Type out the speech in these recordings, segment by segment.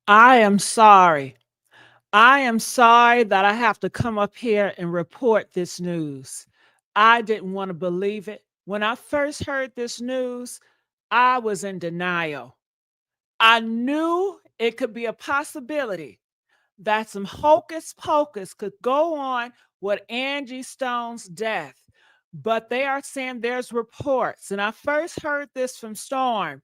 I am sorry. I am sorry that I have to come up here and report this news. I didn't want to believe it. When I first heard this news, I was in denial. I knew it could be a possibility that some hocus pocus could go on with Angie Stone's death. But they are saying there's reports, and I first heard this from Storm.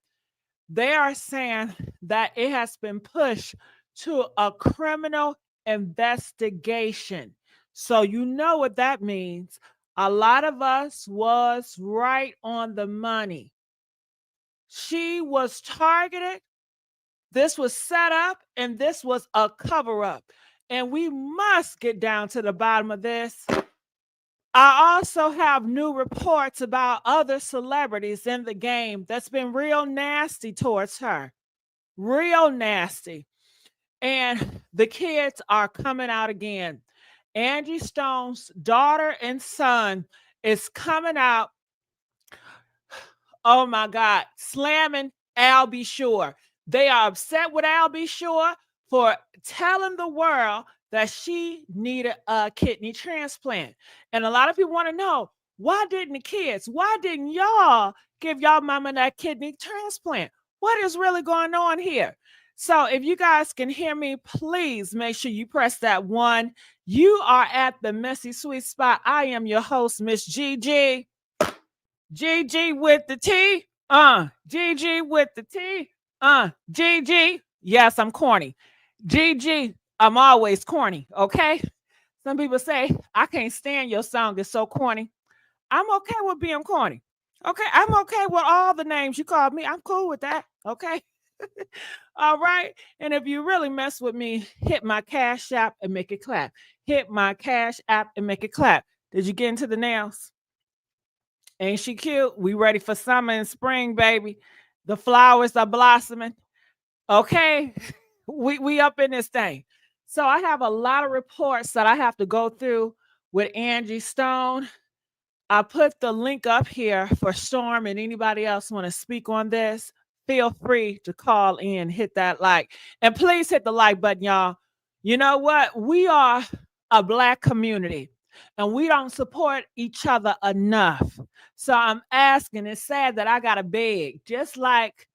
They are saying that it has been pushed to a criminal investigation. So you know what that means. A lot of us was right on the money. She was targeted. This was set up and this was a cover up. And we must get down to the bottom of this. I also have new reports about other celebrities in the game that's been real nasty towards her. Real nasty. And the kids are coming out again. Angie Stone's daughter and son is coming out. Oh my God, slamming Al B. Sure. They are upset with Al B. Sure for telling the world that she needed a kidney transplant. And a lot of people want to know, why didn't the kids, why didn't y'all give y'all mama that kidney transplant? What is really going on here? So if you guys can hear me, please make sure you press that one. You are at the messy sweet spot. I am your host, Miss Gigi. Gigi with the T. Gigi with the T. Gigi. Yes, I'm corny. Gigi, I'm always corny, okay? Some people say, I can't stand your song. It's so corny. I'm okay with being corny. Okay, I'm okay with all the names you called me. I'm cool with that. Okay. All right. And if you really mess with me, hit my cash app and make it clap. Hit my cash app and make it clap. Did you get into the nails? Ain't she cute? We ready for summer and spring, baby. The flowers are blossoming. Okay. We up in this thing. So I have a lot of reports that I have to go through with Angie Stone. I put the link up here for Storm and anybody else want to speak on this. Feel free to call in, hit that like, and please hit the like button, y'all. You know what? We are a Black community and we don't support each other enough. So I'm asking, it's sad that I got to beg, just like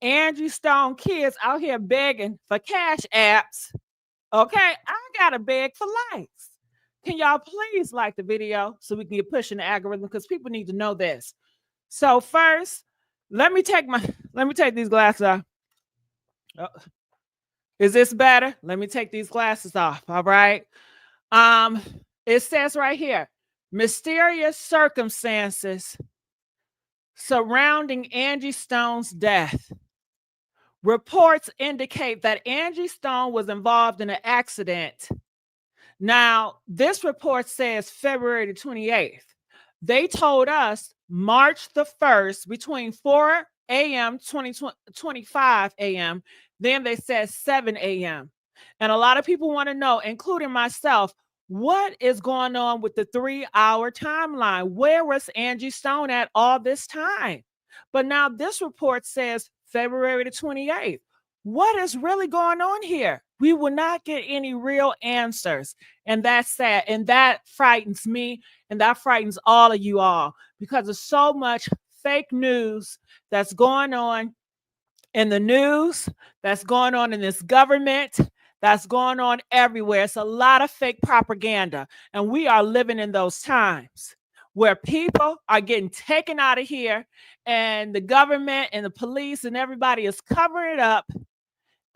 Angie Stone kids out here begging for cash apps. Okay, I got to beg for likes. Can y'all please like the video so we can get pushing the algorithm because people need to know this. So first, let me take these glasses off. Oh, is this better? Let me take these glasses off. All right. Um, it says right here, mysterious circumstances surrounding Angie Stone's death. Reports indicate that Angie Stone was involved in an accident. Now, this report says February the 28th. They told us March the 1st between 4 a.m. 25 a.m. Then they said 7 a.m. And a lot of people want to know, including myself, what is going on with the 3-hour timeline? Where was Angie Stone at all this time? But now this report says February the 28th. What is really going on here? We will not get any real answers. And that's sad. And that frightens me. And that frightens all of you all because there's so much fake news that's going on in the news, that's going on in this government, that's going on everywhere. It's a lot of fake propaganda. And we are living in those times where people are getting taken out of here and the government and the police and everybody is covering it up.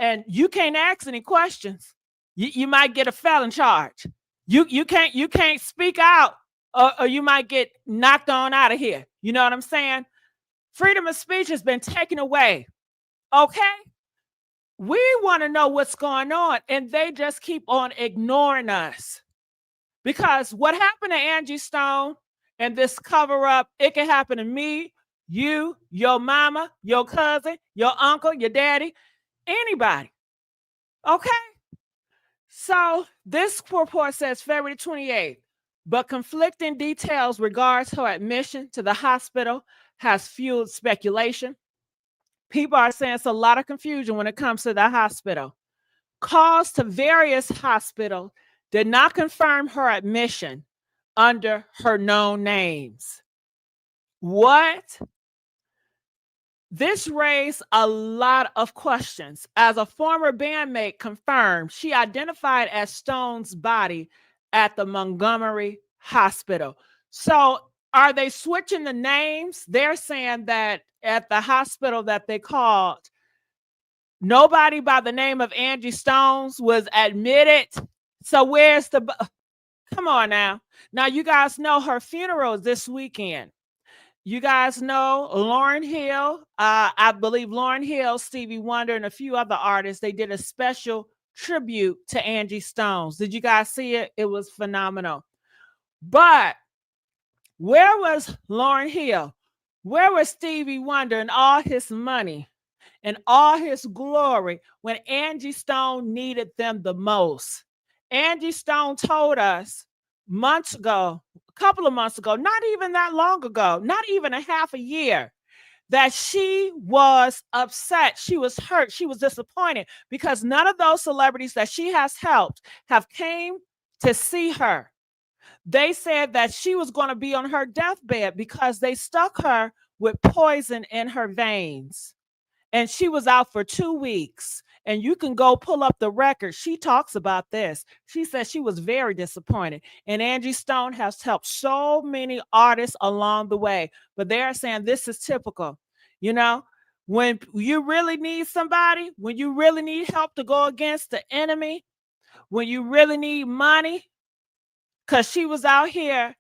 And you can't ask any questions. You might get a felon charge. You can't speak out or you might get knocked on out of here. You know what I'm saying? Freedom of speech has been taken away. Okay? We want to know what's going on, and they just keep on ignoring us. Because what happened to Angie Stone and this cover up, it can happen to me, you, your mama, your cousin, your uncle, your daddy, anybody. Okay? So this report says February 28th, but conflicting details regards her admission to the hospital has fueled speculation. People are saying it's a lot of confusion when it comes to the hospital. calls to various hospitals did not confirm her admission under her known names. What? This raised a lot of questions. As a former bandmate confirmed, she identified as Stone's body at the Montgomery Hospital. So, are they switching the names? They're saying that at the hospital that they called, nobody by the name of Angie Stones was admitted. So, where's the. Come on now. Now, you guys know her funeral is this weekend. You guys know Lauryn Hill. I believe Lauryn Hill, Stevie Wonder, and a few other artists, they did a special tribute to Angie Stones. Did you guys see it? It was phenomenal. But where was Lauryn Hill? Where was Stevie Wonder and all his money and all his glory when Angie Stone needed them the most? Angie Stone told us months ago, a couple of months ago, not even that long ago, not even a half a year, that she was upset. She was hurt. She was disappointed because none of those celebrities that she has helped have came to see her. They said that she was going to be on her deathbed because they stuck her with poison in her veins. And she was out for 2 weeks. And you can go pull up the record. She talks about this. She says she was very disappointed. And Angie Stone has helped so many artists along the way. But they're saying this is typical. You know, when you really need somebody, when you really need help to go against the enemy, when you really need money, because she was out here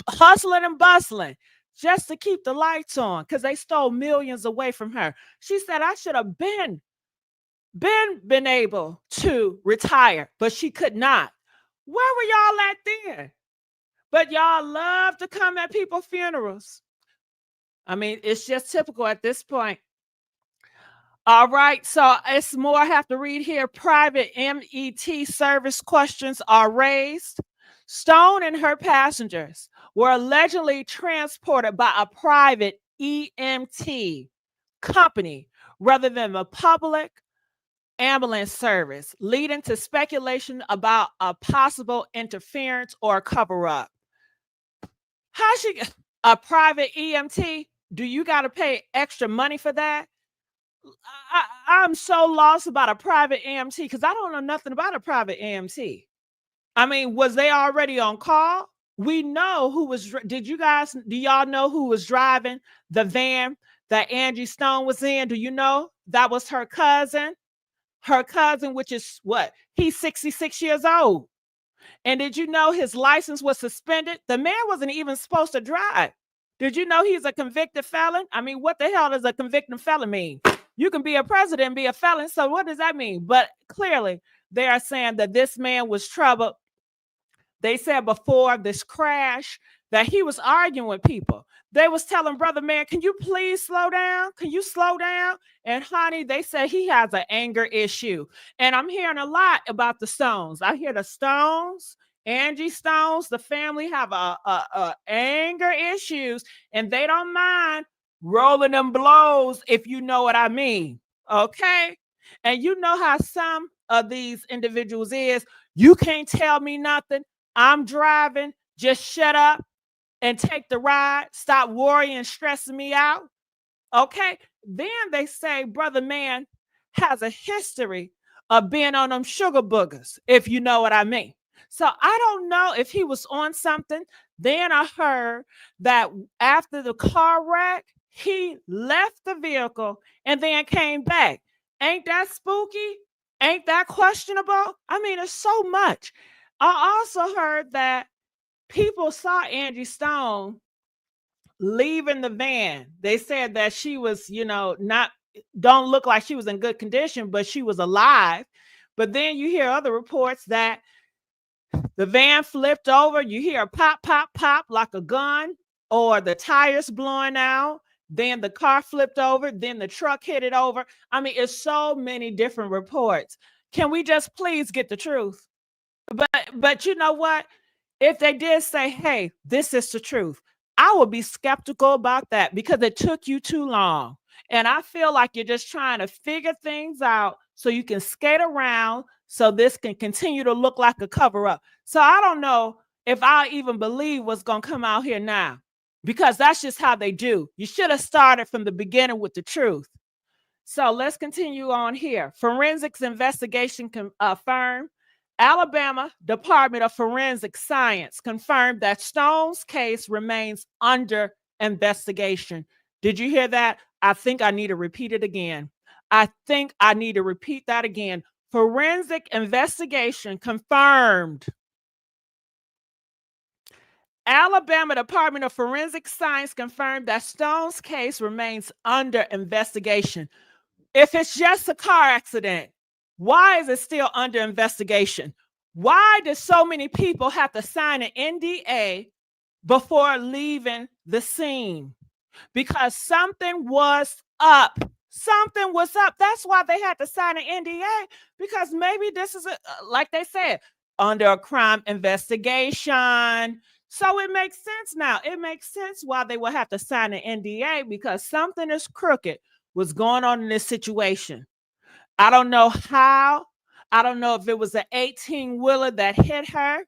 hustling and bustling just to keep the lights on because they stole millions away from her. She said, I should have been able to retire, but she could not. Where were y'all at then? But y'all love to come at people's funerals. I mean, it's just typical at this point. All right, so it's more I have to read here. Private MET service questions are raised. Stone and her passengers were allegedly transported by a private EMT company rather than a public ambulance service, leading to speculation about a possible interference or cover up. How she a private EMT? Do you got to pay extra money for that? I'm so lost about a private EMT because I don't know nothing about a private EMT. I mean, was they already on call? We know who was. Do y'all know who was driving the van that Angie Stone was in? Do you know that was her cousin? Her cousin, which is what? He's 66 years old. And did you know his license was suspended? The man wasn't even supposed to drive. Did you know he's a convicted felon? I mean, what the hell does a convicted felon mean? You can be a president and be a felon. So what does that mean? But clearly, they are saying that this man was troubled. They said before this crash that he was arguing with people. They was telling brother man, can you please slow down? Can you slow down? And honey, they said he has an anger issue. And I'm hearing a lot about the Stones. I hear the Stones, Angie Stones, the family have a anger issues, and they don't mind rolling them blows, if you know what I mean. Okay. And you know how some of these individuals is, you can't tell me nothing. I'm driving. Just shut up and take the ride. Stop worrying and stressing me out. Okay. Then they say brother man has a history of being on them sugar boogers, if you know what I mean. So I don't know if he was on something. Then I heard that after the car wreck, he left the vehicle and then came back. Ain't that spooky? Ain't that questionable? I mean, it's so much. I also heard that people saw Angie Stone leaving the van. They said that she was, don't look like she was in good condition, but she was alive. But then you hear other reports that the van flipped over. You hear a pop, pop, pop like a gun, or the tires blowing out. Then the car flipped over. Then the truck hit it over. I mean, it's so many different reports. Can we just please get the truth? But you know what? If they did say, hey, this is the truth, I would be skeptical about that because it took you too long. And I feel like you're just trying to figure things out so you can skate around so this can continue to look like a cover up. So I don't know if I even believe what's going to come out here now, because that's just how they do. You should have started from the beginning with the truth. So let's continue on here. Forensics investigation confirmed. Alabama Department of Forensic Science confirmed that Stone's case remains under investigation. Did you hear that? I think I need to repeat it again. I think I need to repeat that again. Forensic investigation confirmed. Alabama Department of Forensic Science confirmed that Stone's case remains under investigation. If it's just a car accident, why is it still under investigation? Why do so many people have to sign an NDA before leaving the scene? Because something was up. Something was up. That's why they had to sign an NDA, because maybe this is, like they said, under a crime investigation. So it makes sense now. It makes sense why they would have to sign an NDA, because something is crooked was going on in this situation. I don't know how. I don't know if it was an 18-wheeler that hit her,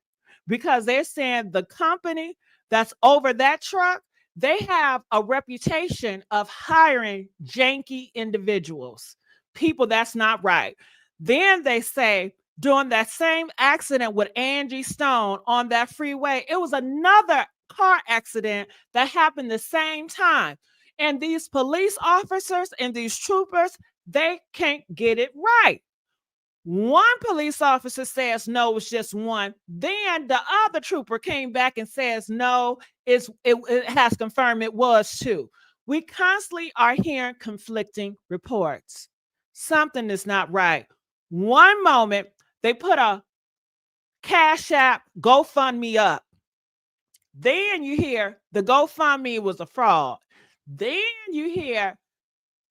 because they're saying the company that's over that truck, they have a reputation of hiring janky individuals, people that's not right. Then they say during that same accident with Angie Stone on that freeway, it was another car accident that happened the same time. And these police officers and these troopers, they can't get it right. One police officer says no, it's just one. Then the other trooper came back and says no, it has confirmed it was two. We constantly are hearing conflicting reports. Something is not right. One moment they put a Cash App GoFundMe up. Then you hear the GoFundMe was a fraud. Then you hear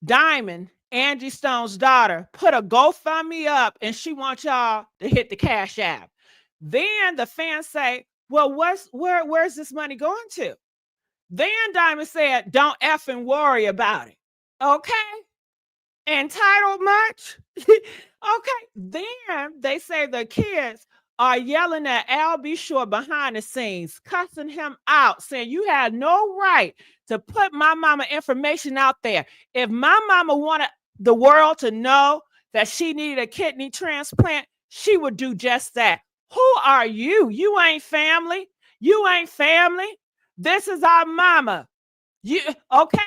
Diamond, Angie Stone's daughter, put a GoFundMe up and she wants y'all to hit the Cash App. Then the fans say, well, where's this money going to? Then Diamond said, don't effing worry about it. Okay? Entitled much? Okay. Then they say the kids are yelling at Al B. Shore behind the scenes, cussing him out, saying you had no right to put my mama information out there. If my mama wanted the world to know that she needed a kidney transplant, she would do just that. Who are you? You ain't family. You ain't family. This is our mama. You okay?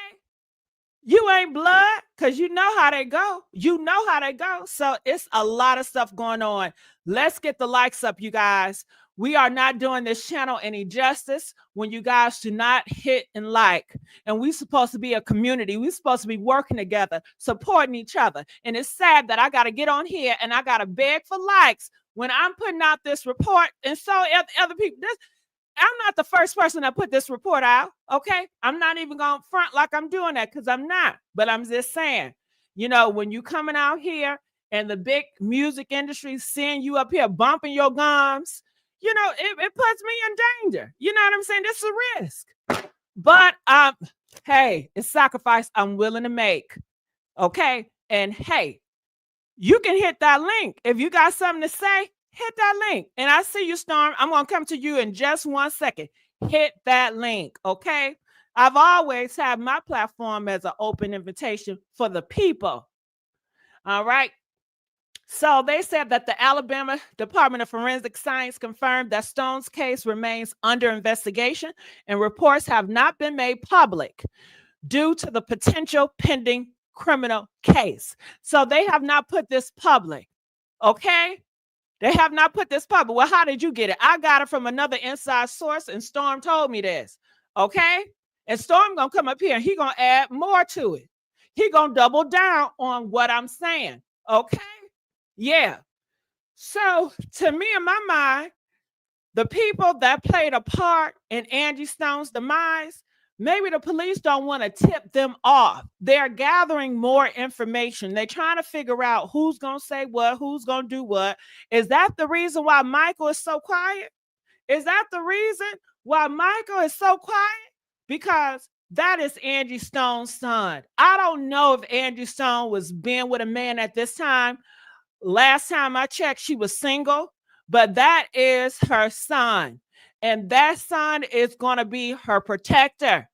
You ain't blood, because you know how they go. You know how they go. So it's a lot of stuff going on. Let's get the likes up, you guys. We are not doing this channel any justice when you guys do not hit and like. And we're supposed to be a community. We're supposed to be working together, supporting each other. And it's sad that I got to get on here and I got to beg for likes when I'm putting out this report. And so other people, I'm not the first person to put this report out, okay? I'm not even going to front like I'm doing that, because I'm not. But I'm just saying, when you coming out here and the big music industry seeing you up here bumping your gums, it puts me in danger. You know what I'm saying? This is a risk. But, hey, it's sacrifice I'm willing to make, okay? And, hey, you can hit that link. If you got something to say, hit that link. And I see you, Storm. I'm going to come to you in just 1 second. Hit that link, okay? I've always had my platform as an open invitation for the people. All right. So they said that the Alabama Department of Forensic Science confirmed that Stone's case remains under investigation, and reports have not been made public due to the potential pending criminal case. So they have not put this public, okay? They have not put this public. Well, how did you get it? I got it from another inside source, and Storm told me this, okay? And Storm going to come up here, and he going to add more to it. He going to double down on what I'm saying, okay? Yeah. So to me, in my mind, the people that played a part in Angie Stone's demise, maybe the police don't want to tip them off. They're gathering more information. They're trying to figure out who's going to say what, who's going to do what. Is that the reason why Michael is so quiet? Is that the reason why Michael is so quiet? Because That is Angie Stone's son. I don't know if Angie Stone was being with a man at this time. Last time I checked, she was single, but that is her son. And that son is going to be her protector.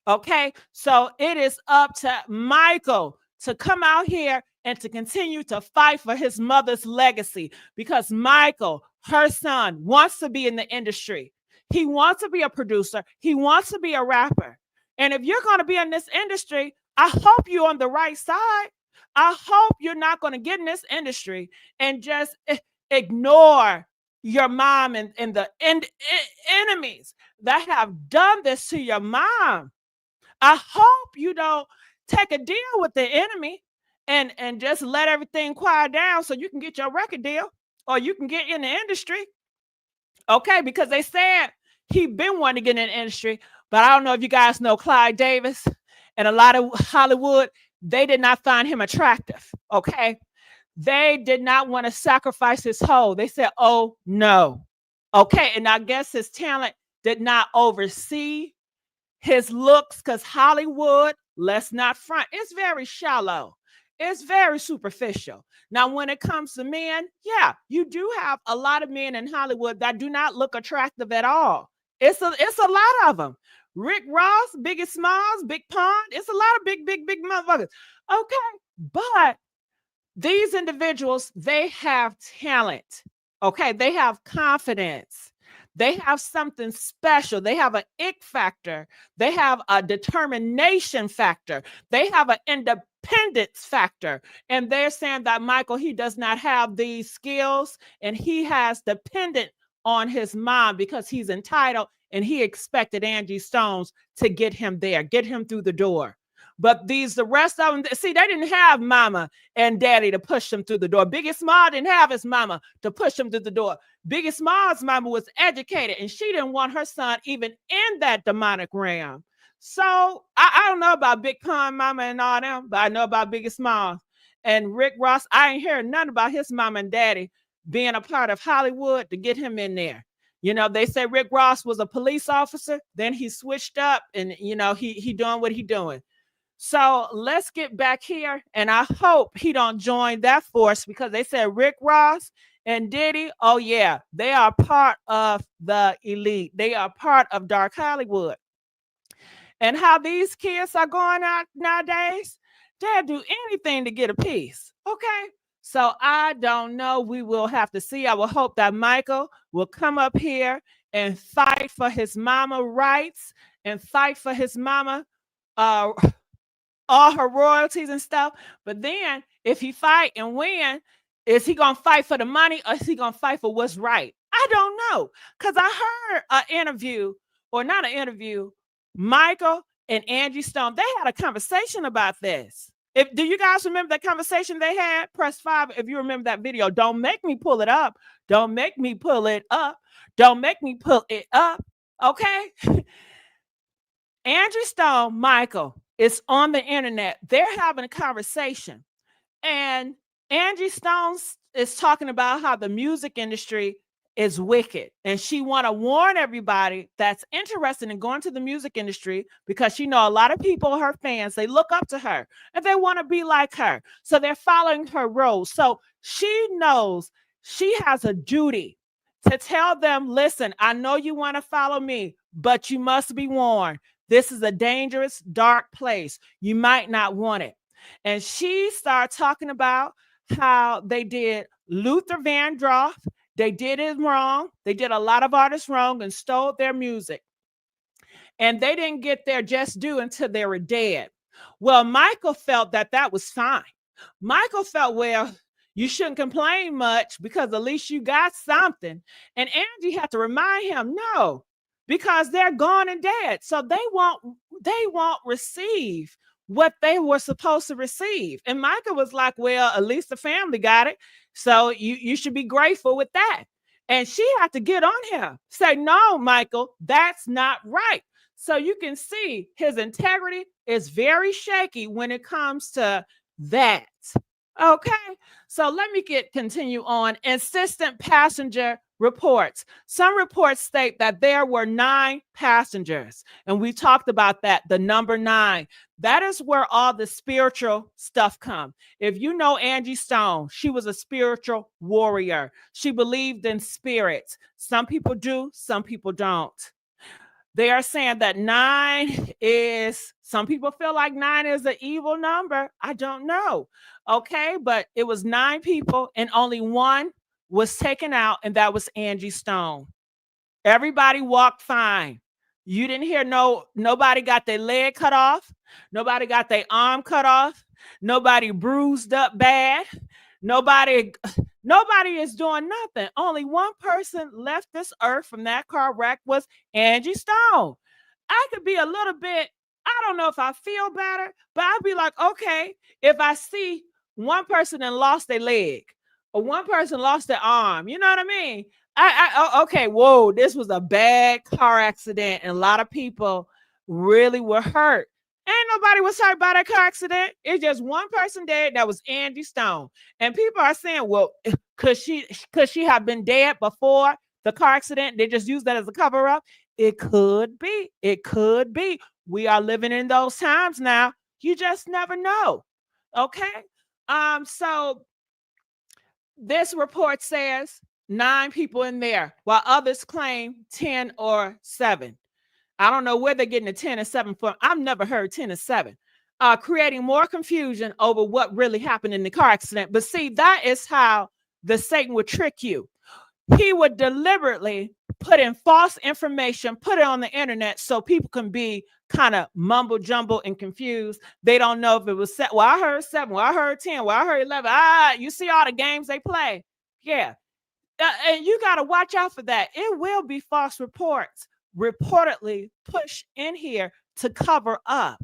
Okay. So it is up to Michael to come out here and to continue to fight for his mother's legacy, because Michael, her son, wants to be in the industry. He wants to be a producer, he wants to be a rapper. And if you're going to be in this industry, I hope you're on the right side. I hope you're not going to get in this industry and just ignore your mom and the enemies that have done this to your mom. I hope you don't take a deal with the enemy and just let everything quiet down so you can get your record deal or you can get in the industry. Okay, because they said he been wanting to get in the industry, but I don't know if you guys know Clyde Davis and a lot of Hollywood, they did not find him attractive. Okay, they did not want to sacrifice his whole. They said, oh no. Okay, and I guess his talent did not oversee his looks, because Hollywood, let's not front, it's very shallow. It's very superficial. Now, when it comes to men, yeah, you do have a lot of men in Hollywood that do not look attractive at all. It's a lot of them. Rick Ross, Biggie Smalls, Big Pun. It's a lot of big motherfuckers. Okay, but these individuals, they have talent. Okay, they have confidence. They have something special. They have an ick factor. They have a determination factor. They have an independence factor. And they're saying that Michael, he does not have these skills and he has dependent on his mom because he's entitled and he expected Angie Stones to get him there, get him through the door. But the rest of them, see, they didn't have mama and daddy to push them through the door. Biggie Small didn't have his mama to push him through the door. Biggie Small's mama was educated and she didn't want her son even in that demonic realm. So I don't know about Big Pun mama and all them, but I know about Biggie Small. And Rick Ross, I ain't heard nothing about his mama and daddy being a part of Hollywood to get him in there. You know, they say Rick Ross was a police officer, then he switched up and, you know, he doing what he doing. So let's get back here, and I hope he don't join that force, because they said Rick Ross and Diddy, oh yeah, they are part of the elite. They are part of dark Hollywood. And how these kids are going out nowadays, they'll do anything to get a piece. Okay. So I don't know. We will have to see. I will hope that Michael will come up here and fight for his mama rights and fight for his mama uh all her royalties and stuff. But then if he fight and win, is he gonna fight for the money or is he gonna fight for what's right? I don't know. Because I heard an interview, or not an interview, Michael and Angie Stone, they had a conversation about this. Do you guys remember that conversation they had? Press 5 if you remember that video. Don't make me pull it up. Don't make me pull it up. Don't make me pull it up. Okay? Angie Stone, Michael, is on the internet. They're having a conversation. And Angie Stone is talking about how the music industry is wicked. And she want to warn everybody that's interested in going to the music industry, because she know a lot of people, her fans, they look up to her and they want to be like her. So they're following her rules. So she knows she has a duty to tell them, listen, I know you want to follow me, but you must be warned. This is a dangerous, dark place. You might not want it. And she started talking about how they did Luther Vandross. They did it wrong. They did a lot of artists wrong and stole their music. And they didn't get their just due until they were dead. Well, Michael felt that that was fine. Michael felt, well, you shouldn't complain much because at least you got something. And Angie had to remind him, no, because they're gone and dead. So they won't receive what they were supposed to receive. And Michael was like, well, at least the family got it. So you should be grateful with that. And she had to get on him, say, no, Michael, that's not right. So you can see his integrity is very shaky when it comes to that. Okay. So let me continue on. Insistent passenger reports. Some reports state that there were 9 passengers, and we talked about that, the number 9. That is where all the spiritual stuff come. If you know Angie Stone, she was a spiritual warrior. She believed in spirits. Some people do, some people don't. They are saying that 9 is, some people feel like 9 is an evil number. I don't know. Okay, but it was 9 people and only one was taken out, and that was Angie Stone. Everybody walked fine. You didn't hear nobody got their leg cut off, nobody got their arm cut off, nobody bruised up bad, nobody nobody is doing nothing. Only one person left this earth from that car wreck was Angie Stone. I could be a little bit, I don't know if I feel better, but I'd be like, okay, if I see one person and lost their leg or one person lost their arm, you know what I mean? Okay, whoa, this was a bad car accident, and a lot of people really were hurt. Ain't nobody was hurt by that car accident. It's just one person dead. That was Angie Stone. And people are saying, well, could she have been dead before the car accident? They just use that as a cover up. It could be. It could be. We are living in those times now. You just never know. Okay. So this report says 9 people in there, while others claim 10 or 7. I don't know where they're getting the 10 and 7 from. I've never heard 10 and 7. Creating more confusion over what really happened in the car accident. But see, that is how the Satan would trick you. He would deliberately put in false information, put it on the internet so people can be kind of mumble jumble and confused. They don't know if it was set. Well, I heard 7. Well, I heard 10. Well, I heard 11. You see all the games they play. Yeah. And you got to watch out for that. It will be false reports reportedly pushed in here to cover up.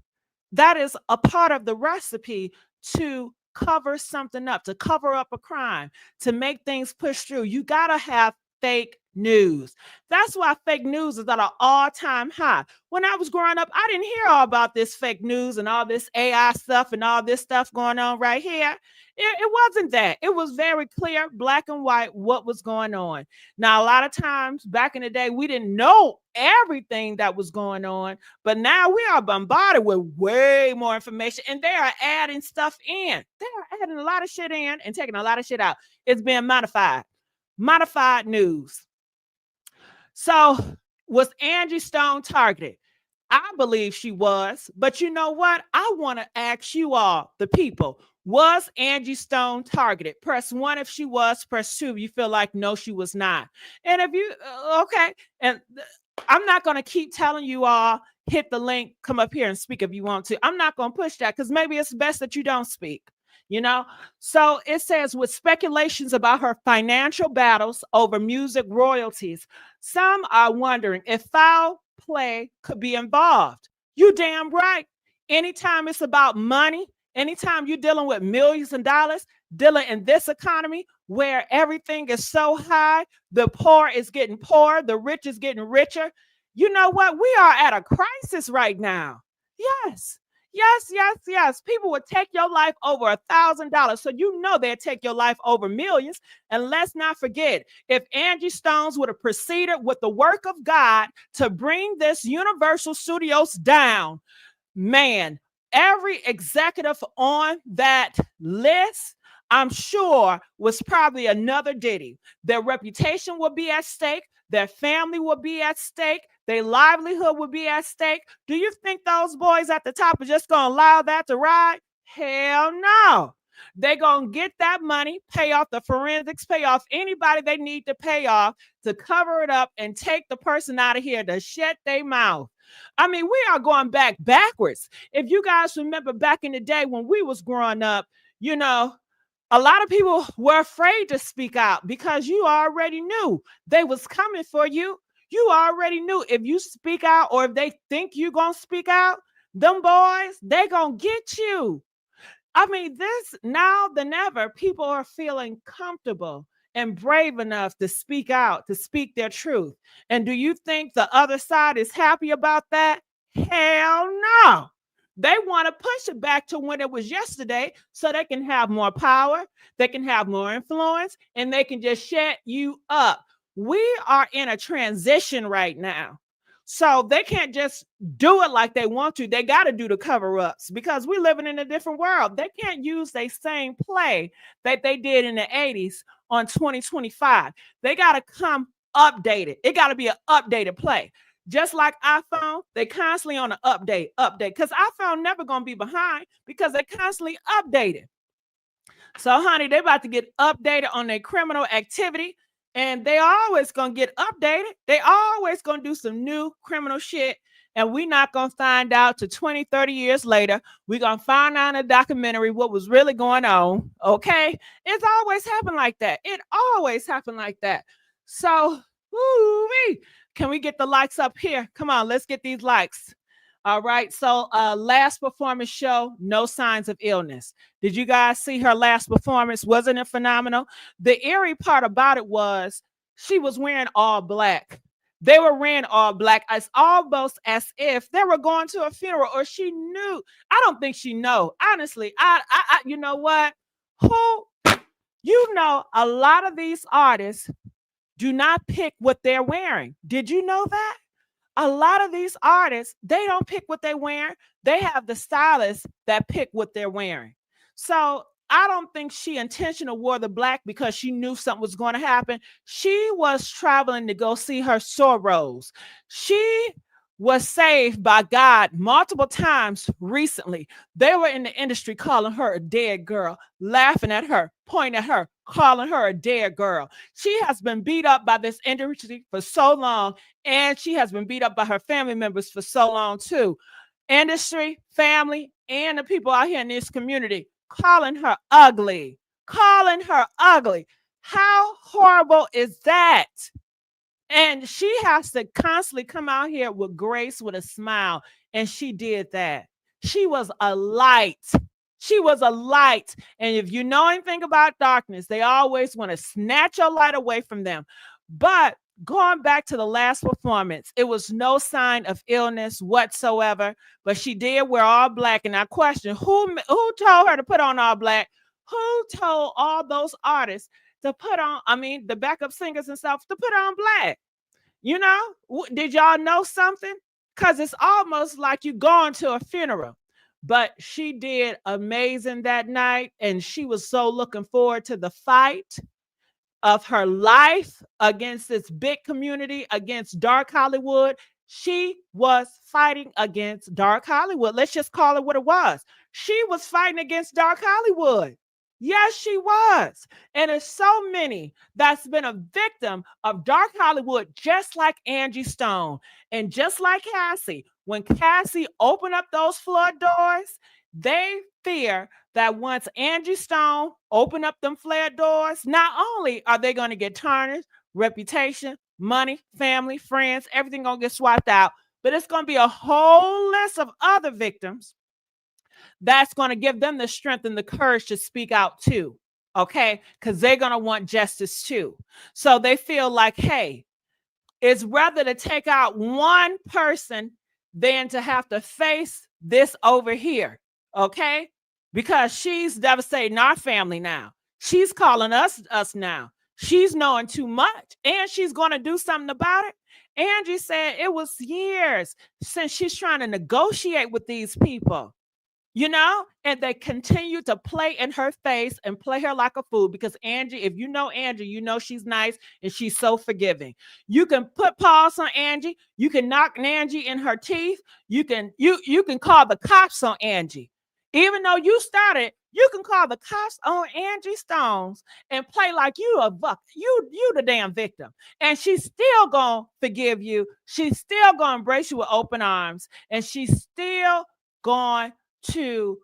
That is a part of the recipe to cover something up, to cover up a crime, to make things push through. You got to have fake news. That's why fake news is at an all-time high. When I was growing up, I didn't hear all about this fake news and all this AI stuff and all this stuff going on right here. It wasn't that. It was very clear, black and white, what was going on. Now, a lot of times back in the day, we didn't know everything that was going on, but now we are bombarded with way more information, and they are adding stuff in. They are adding a lot of shit in and taking a lot of shit out. It's being modified news. So was Angie Stone targeted? I believe she was, but you know what? I want to ask you all, the people, was Angie Stone targeted? Press 1 if she was, press 2 if you feel like no, she was not. And if you, okay, and I'm not going to keep telling you all, hit the link, come up here and speak if you want to. I'm not going to push that because maybe it's best that you don't speak. You know, so it says with speculations about her financial battles over music royalties, some are wondering if foul play could be involved. You damn right. Anytime it's about money, anytime you're dealing with millions of dollars, dealing in this economy where everything is so high, the poor is getting poorer, the rich is getting richer. You know what? We are at a crisis right now. Yes. Yes. People would take your life over $1,000. So you know they'd take your life over millions. And let's not forget, if Angie Stones would have proceeded with the work of God to bring this Universal Studios down, man, every executive on that list, I'm sure, was probably another Diddy. Their reputation would be at stake. Their family would be at stake. Their livelihood would be at stake. Do you think those boys at the top are just going to allow that to ride? Hell no. They're going to get that money, pay off the forensics, pay off anybody they need to pay off to cover it up and take the person out of here to shut their mouth. I mean, we are going backwards. If you guys remember back in the day when we was growing up, you know, a lot of people were afraid to speak out because you already knew they was coming for you. You already knew if you speak out or if they think you're going to speak out, them boys, they going to get you. I mean, this now than ever, people are feeling comfortable and brave enough to speak out, to speak their truth. And do you think the other side is happy about that? Hell no. They want to push it back to when it was yesterday so they can have more power, they can have more influence, and they can just shut you up. we are in a transition right now. So they can't just do it like they want to. They got to do the cover ups because we're living in a different world. They can't use the same play that they did in the 80s on 2025. They got to come updated. It got to be an updated play. Just like iPhone, they constantly on an update, because iPhone never going to be behind because they constantly updated. So, honey, they about to get updated on their criminal activity, and they always gonna get updated. They always gonna do some new criminal shit, and we not gonna find out till 20, 30 years later. We gonna find out in a documentary what was really going on. Okay, it's always happened like that. It always happened like that. So, woo-wee. Can we get the likes up here? Come on, let's get these likes. All right. So, last performance show, no signs of illness. Did you guys see her last performance? Wasn't it phenomenal? The eerie part about it was she was wearing all black. They were wearing all black. It's almost as if they were going to a funeral, or she knew. I don't think she know. Honestly, you know what? Who, a lot of these artists do not pick what they're wearing. Did you know that? A lot of these artists, they don't pick what they're wearing. They have the stylists that pick what they're wearing. So I don't think she intentionally wore the black because she knew something was going to happen. She was traveling to go see her sorrows. She was saved by God multiple times recently. They were in the industry calling her a dead girl, laughing at her, pointing at her, calling her a dead girl. She has been beat up by this industry for so long, and she has been beat up by her family members for so long too. Industry, family, and the people out here in this community calling her ugly, calling her ugly. How horrible is that? And she has to constantly come out here with grace, with a smile. And she did that. She was a light. She was a light. And if you know anything about darkness, they always want to snatch your light away from them. But going back to the last performance, it was no sign of illness whatsoever. But she did wear all black. And I question who told her to put on all black? Who told all those artists to put on, the backup singers and stuff, to put on black? Did y'all know something? Because it's almost like you going to a funeral. But she did amazing that night, and she was so looking forward to the fight of her life against this big community, against dark Hollywood. She was fighting against dark Hollywood. Let's just call it what it was. She was fighting against dark Hollywood. Yes, she was. And there's so many that's been a victim of dark Hollywood, just like Angie Stone and just like Cassie. When Cassie opened up those flood doors, they fear that once Angie Stone opened up them flood doors, not only are they going to get tarnished, reputation, money, family, friends, everything going to get swiped out, but it's going to be a whole list of other victims that's going to give them the strength and the courage to speak out too. Okay. Because they're going to want justice too. So they feel like, hey, it's rather to take out one person than to have to face this over here. Okay. Because she's devastating our family now. She's calling us now. She's knowing too much, and she's going to do something about it. Angie said it was years since she's trying to negotiate with these people. And they continue to play in her face and play her like a fool because Angie, if you know Angie, you know she's nice and she's so forgiving. You can put paws on Angie. You can knock Angie in her teeth. You can call the cops on Angie. Even though you started, you can call the cops on Angie Stones and play like you the damn victim. And she's still gonna forgive you. She's still gonna embrace you with open arms, and she's still going to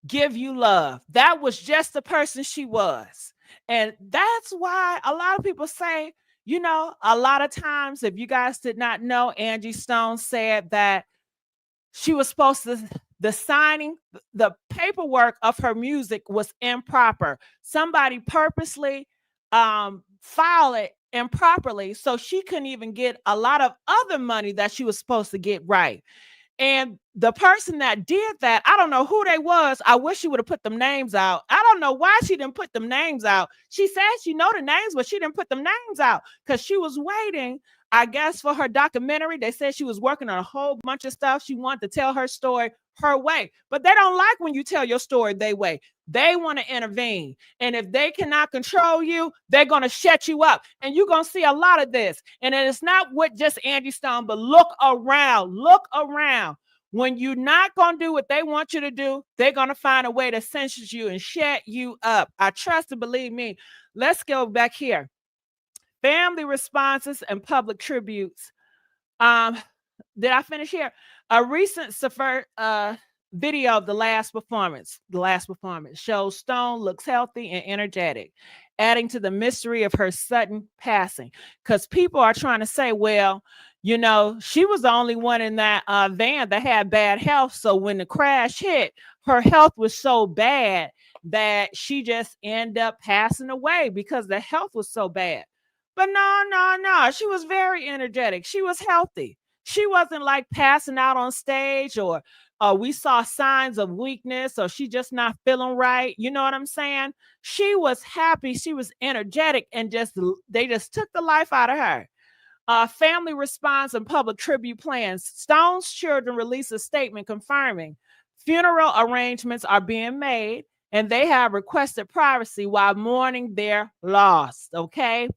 give you love. That was just the person she was. And that's why a lot of people say, a lot of times, if you guys did not know, Angie Stone said that she was supposed to, the signing, the paperwork of her music was improper. Somebody purposely filed it improperly, so she couldn't even get a lot of other money that she was supposed to get right. And the person that did that, I don't know who they was. I wish she would have put them names out. I don't know why she didn't put them names out. She said she know the names, but she didn't put them names out because she was waiting, I guess, for her documentary. They said she was working on a whole bunch of stuff. She wanted to tell her story her way. But they don't like when you tell your story their way. They want to intervene. And if they cannot control you, they're going to shut you up. And you're going to see a lot of this. And it's not with just Angie Stone, but look around. Look around. When you're not going to do what they want you to do, they're going to find a way to censor you and shut you up. I trust and believe me. Let's go back here. Family responses and public tributes. Did I finish here? A recent video of the last performance shows Stone looks healthy and energetic, adding to the mystery of her sudden passing. Because people are trying to say, well, she was the only one in that van that had bad health. So when the crash hit, her health was so bad that she just ended up passing away because the health was so bad. But no. She was very energetic. She was healthy. She wasn't like passing out on stage or we saw signs of weakness or she just not feeling right. You know what I'm saying? She was happy. She was energetic and they just took the life out of her. Family response and public tribute plans. Stone's children released a statement confirming funeral arrangements are being made and they have requested privacy while mourning their loss. Okay.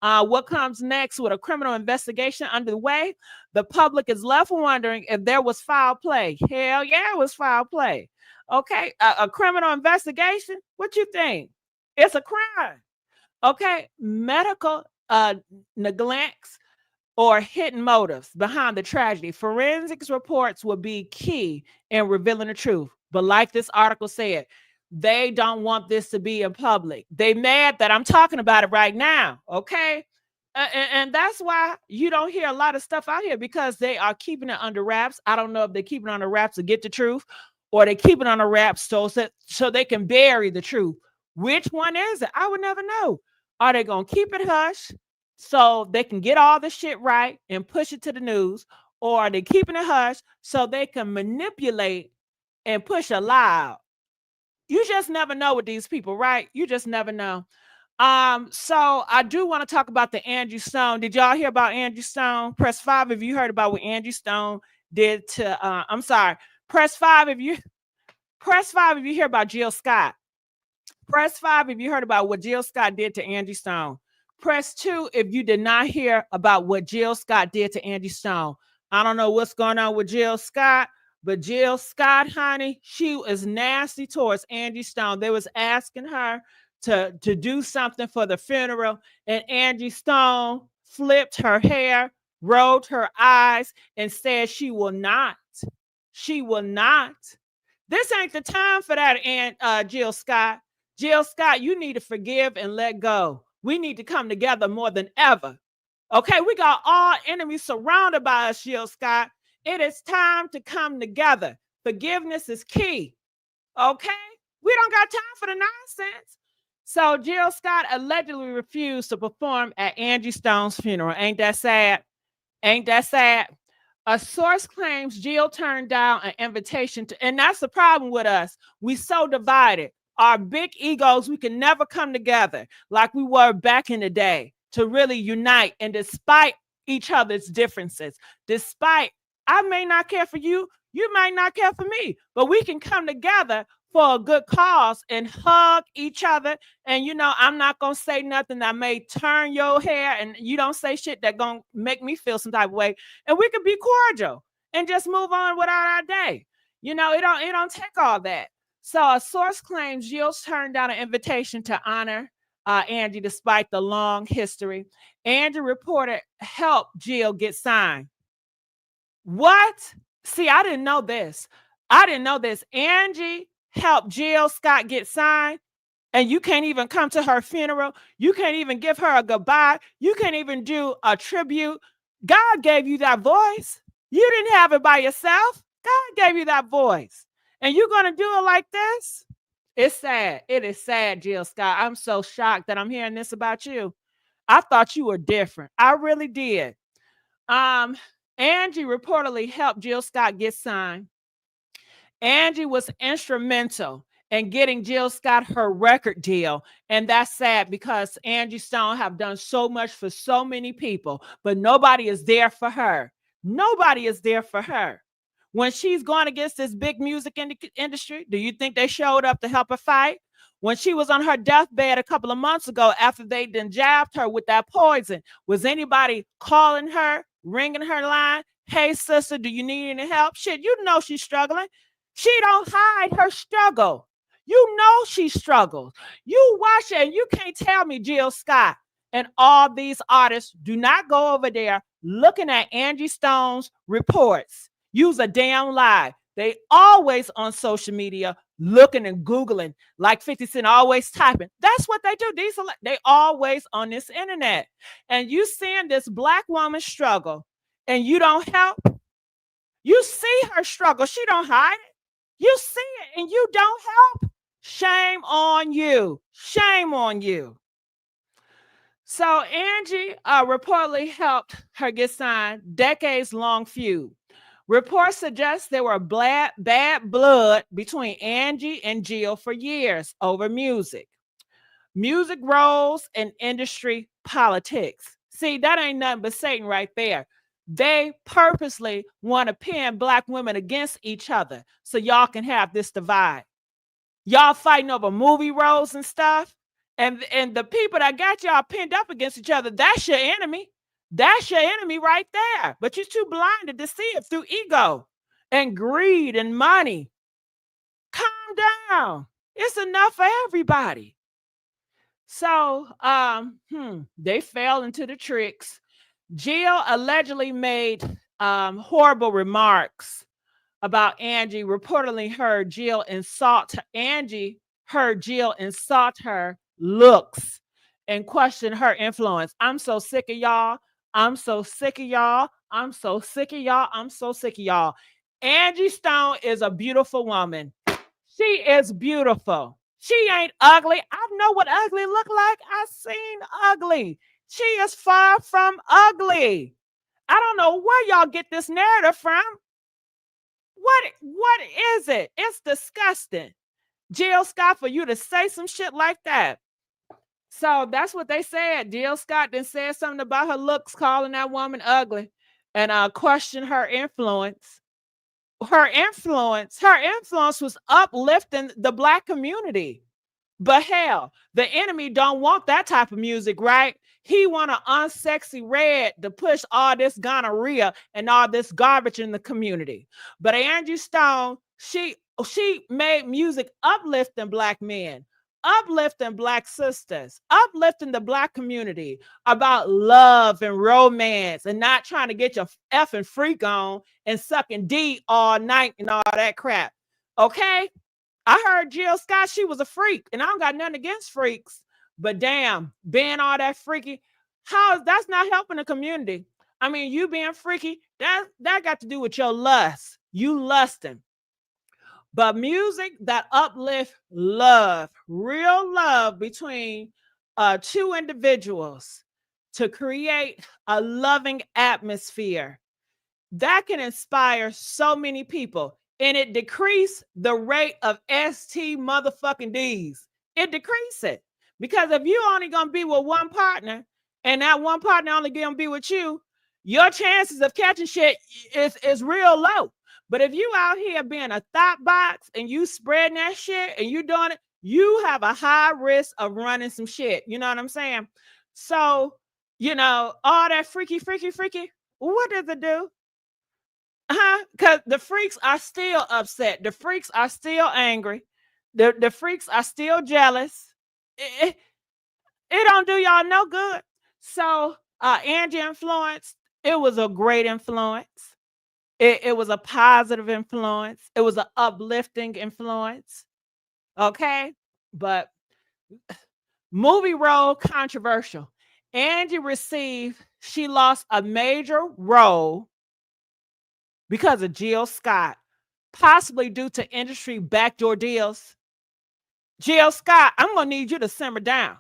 What comes next with a criminal investigation underway? The public is left wondering if there was foul play. Hell yeah, it was foul play. Okay, a criminal investigation? What you think? It's a crime. Okay, medical neglects or hidden motives behind the tragedy. Forensics reports will be key in revealing the truth. But like this article said, they don't want this to be in public. They mad that I'm talking about it right now, okay? And that's why you don't hear a lot of stuff out here because they are keeping it under wraps. I don't know if they keep it under wraps to get the truth or they keep it under wraps so they can bury the truth. Which one is it? I would never know. Are they going to keep it hush so they can get all the shit right and push it to the news? Or are they keeping it hush so they can manipulate and push a lie out? You just never know with these people, right? You just never know. So I do want to talk about the Angie Stone. Did y'all hear about Angie Stone? Press 5 if you heard about what Angie Stone did to I'm sorry. Press 5 if you hear about Jill Scott. Press 5 if you heard about what Jill Scott did to Angie Stone. Press 2 if you did not hear about what Jill Scott did to Angie Stone. I don't know what's going on with Jill Scott. But Jill Scott, honey, she was nasty towards Angie Stone. They was asking her to do something for the funeral, and Angie Stone flipped her hair, rolled her eyes, and said she will not. She will not. This ain't the time for that, Jill Scott. Jill Scott, you need to forgive and let go. We need to come together more than ever. Okay, we got all enemies surrounded by us, Jill Scott. It is time to come together. Forgiveness is key. Okay? We don't got time for the nonsense. So Jill Scott allegedly refused to perform at Angie Stone's funeral. Ain't that sad? Ain't that sad? A source claims Jill turned down an invitation to, and that's the problem with us. We so divided. Our big egos, we can never come together like we were back in the day to really unite. And despite each other's differences, despite I may not care for you, you might not care for me, but we can come together for a good cause and hug each other. And, I'm not going to say nothing that may turn your hair and you don't say shit that going to make me feel some type of way. And we can be cordial and just move on without our day. It don't take all that. So a source claims Jill turned down an invitation to honor Angie despite the long history. Angie reported helped Jill get signed. What? See, I didn't know this. Angie helped Jill Scott get signed, and you can't even come to her funeral. You can't even give her a goodbye. You can't even do a tribute. God gave you that voice. You didn't have it by yourself. God gave you that voice. And you're going to do it like this? It's sad. It is sad, Jill Scott. I'm so shocked that I'm hearing this about you. I thought you were different. I really did. Angie reportedly helped Jill Scott get signed. Angie was instrumental in getting Jill Scott her record deal. And that's sad because Angie Stone have done so much for so many people, but nobody is there for her. Nobody is there for her. When she's going against this big music industry, do you think they showed up to help her fight? When she was on her deathbed a couple of months ago after they then jabbed her with that poison, was anybody calling her, ringing her line? Hey, sister, do you need any help? Shit, you know she's struggling. She don't hide her struggle. You know she struggles. You watch it and you can't tell me Jill Scott and all these artists do not go over there looking at Angie Stone's reports. Use a damn lie. They always on social media looking and Googling like 50 Cent always typing. That's what they do. They always on this internet. And you seeing this black woman struggle and you don't help. You see her struggle. She don't hide it. You see it and you don't help. Shame on you. Shame on you. So Angie reportedly helped her get signed, decades-long feud. Reports suggest there were bad blood between Angie and Jill for years over music. Music roles and industry politics. See, that ain't nothing but Satan right there. They purposely want to pin black women against each other so y'all can have this divide. Y'all fighting over movie roles and stuff. And the people that got y'all pinned up against each other, that's your enemy. That's your enemy right there. But you're too blinded to see it through ego and greed and money. Calm down. It's enough for everybody. So they fell into the tricks. Jill allegedly made horrible remarks about Angie. Reportedly heard Jill insult her looks and question her influence. I'm so sick of y'all. I'm so sick of y'all. I'm so sick of y'all. I'm so sick of y'all. Angie Stone is a beautiful woman. She is beautiful. She ain't ugly. I know what ugly look like. I seen ugly. She is far from ugly. I don't know where y'all get this narrative from. What is it? It's disgusting. Jill Scott, for you to say some shit like that. So that's what they said. Jill Scott then said something about her looks, calling that woman ugly, and questioned her influence. Her influence was uplifting the black community. But hell, the enemy don't want that type of music, right? He want an unsexy red to push all this gonorrhea and all this garbage in the community. But Angie Stone, she made music uplifting black men, uplifting black sisters, uplifting the black community about love and romance and not trying to get your effing freak on and sucking D all night and all that crap. Okay? I heard Jill Scott, she was a freak, and I don't got nothing against freaks, but damn, being all that freaky, that's not helping the community. I mean, you being freaky, that got to do with your lust. You lusting. But music that uplift love, real love between two individuals to create a loving atmosphere, that can inspire so many people. And it decrease the rate of ST motherfucking Ds. It decrease it. Because if you only gonna be with one partner and that one partner only gonna be with you, your chances of catching shit is real low. But if you out here being a thought box and you spreading that shit and you doing it, you have a high risk of running some shit. You know what I'm saying? So, all that freaky, what does it do? Because the freaks are still upset. The freaks are still angry. The freaks are still jealous. It don't do y'all no good. So Angie influence, it was a great influence. It was a positive influence. It was an uplifting influence. Okay? But movie role controversial. She lost a major role because of Jill Scott, possibly due to industry backdoor deals. Jill Scott, I'm going to need you to simmer down.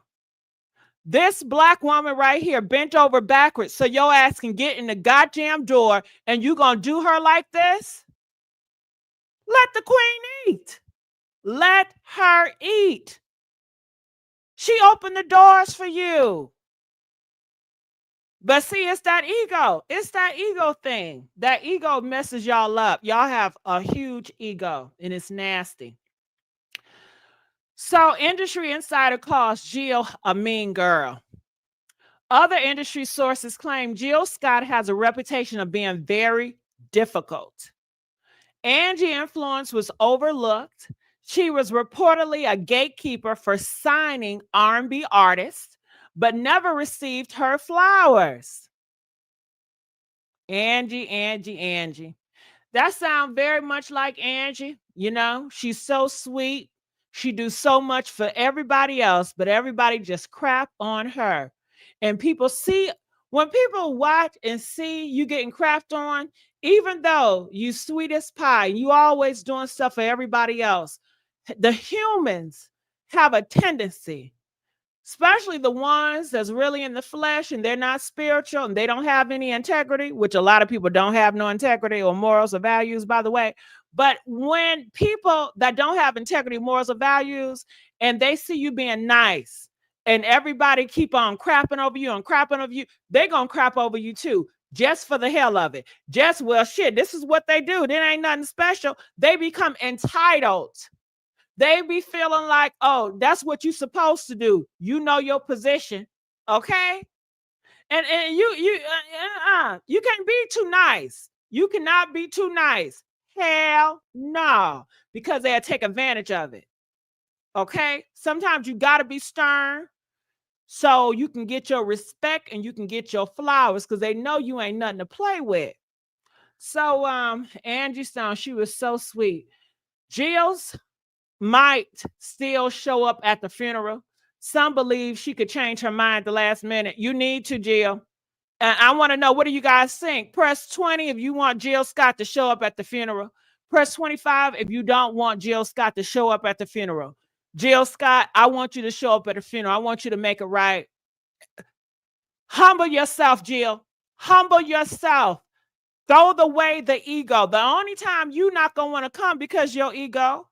This black woman right here bent over backwards so your ass can get in the goddamn door, and you gonna do her like this? Let the queen eat. Let her eat. She opened the doors for you. But see, it's that ego. It's that ego thing. That ego messes y'all up. Y'all have a huge ego, and it's nasty. So industry insider calls Jill a mean girl. Other industry sources claim Jill Scott has a reputation of being very difficult. Angie influence was overlooked. She was reportedly a gatekeeper for signing R&B artists, but never received her flowers. Angie. That sounds very much like Angie. You know, she's so sweet. She do so much for everybody else, but everybody just crap on her. And people see, when people watch and see you getting crapped on, even though you sweet as pie, you always doing stuff for everybody else, the humans have a tendency, especially the ones that's really in the flesh and they're not spiritual and they don't have any integrity, which a lot of people don't have no integrity or morals or values, by the way. But when people that don't have integrity, morals, or values, and they see you being nice and everybody keep on crapping over you and crapping over you, they're going to crap over you too, just for the hell of it. Just, well, shit, this is what they do. There ain't nothing special. They become entitled. They be feeling like, oh, that's what you're supposed to do. You know your position, okay? And you can't be too nice. You cannot be too nice. Hell no, because they'll take advantage of it. Okay? Sometimes you got to be stern so you can get your respect and you can get your flowers because they know you ain't nothing to play with. So Angie Stone, she was so sweet. Jill's might still show up at the funeral. Some believe she could change her mind at the last minute. You need to, Jill. And I want to know, what do you guys think? Press 20 if you want Jill Scott to show up at the funeral. Press 25 if you don't want Jill Scott to show up at the funeral. Jill Scott, I want you to show up at the funeral. I want you to make it right. Humble yourself, Jill. Humble yourself. Throw away the ego. The only time you not going to want to come because your ego,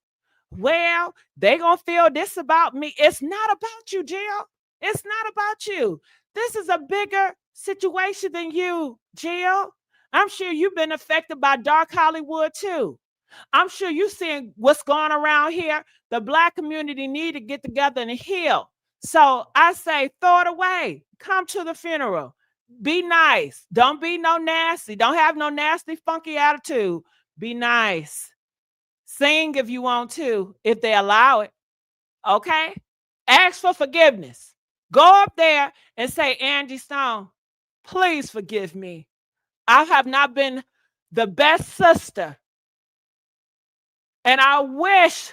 well, they going to feel this about me. It's not about you, Jill. It's not about you. This is a bigger situation than you, Jill. I'm sure you've been affected by dark Hollywood too. I'm sure you've seen what's going around here. The Black community need to get together and heal. So I say, throw it away. Come to the funeral. Be nice. Don't be no nasty. Don't have no nasty, funky attitude. Be nice. Sing if you want to, if they allow it. Okay? Ask for forgiveness. Go up there and say, Angie Stone, please forgive me. I have not been the best sister. And I wish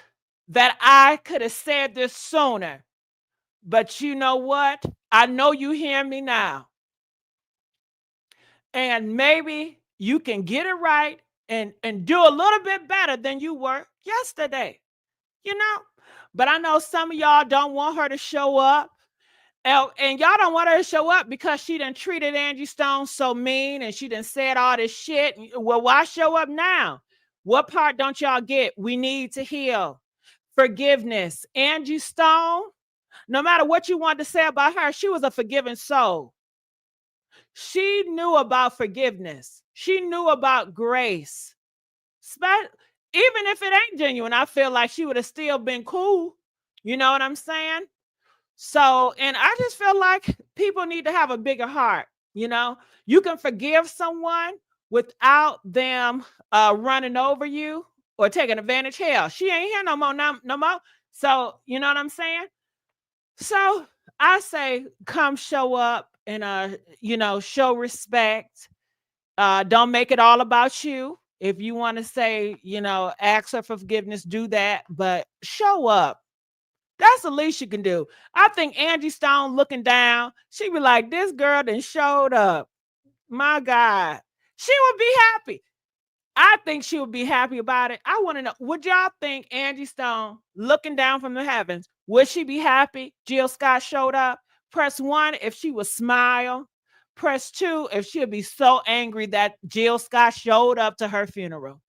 that I could have said this sooner. But you know what? I know you hear me now. And maybe you can get it right and do a little bit better than you were yesterday. You know? But I know some of y'all don't want her to show up. And y'all don't want her to show up because she done treated Angie Stone so mean and she done said all this shit. Well, why show up now? What part don't y'all get? We need to heal. Forgiveness. Angie Stone, no matter what you want to say about her, she was a forgiving soul. She knew about forgiveness. She knew about grace. Even if it ain't genuine, I feel like she would have still been cool. You know what I'm saying? So, and I just feel like people need to have a bigger heart. You know, you can forgive someone without them running over you or taking advantage. Hell, she ain't here no more, no more. So, you know what I'm saying? So I say, come show up and, show respect. Don't make it all about you. If you want to say, ask her for forgiveness, do that, but show up. That's the least you can do. I think Angie Stone looking down, she be like, this girl done showed up. My God. She would be happy. I think she would be happy about it. I want to know, would y'all think Angie Stone looking down from the heavens, would she be happy Jill Scott showed up? Press 1 if she would smile. Press 2 if she'll be so angry that Jill Scott showed up to her funeral.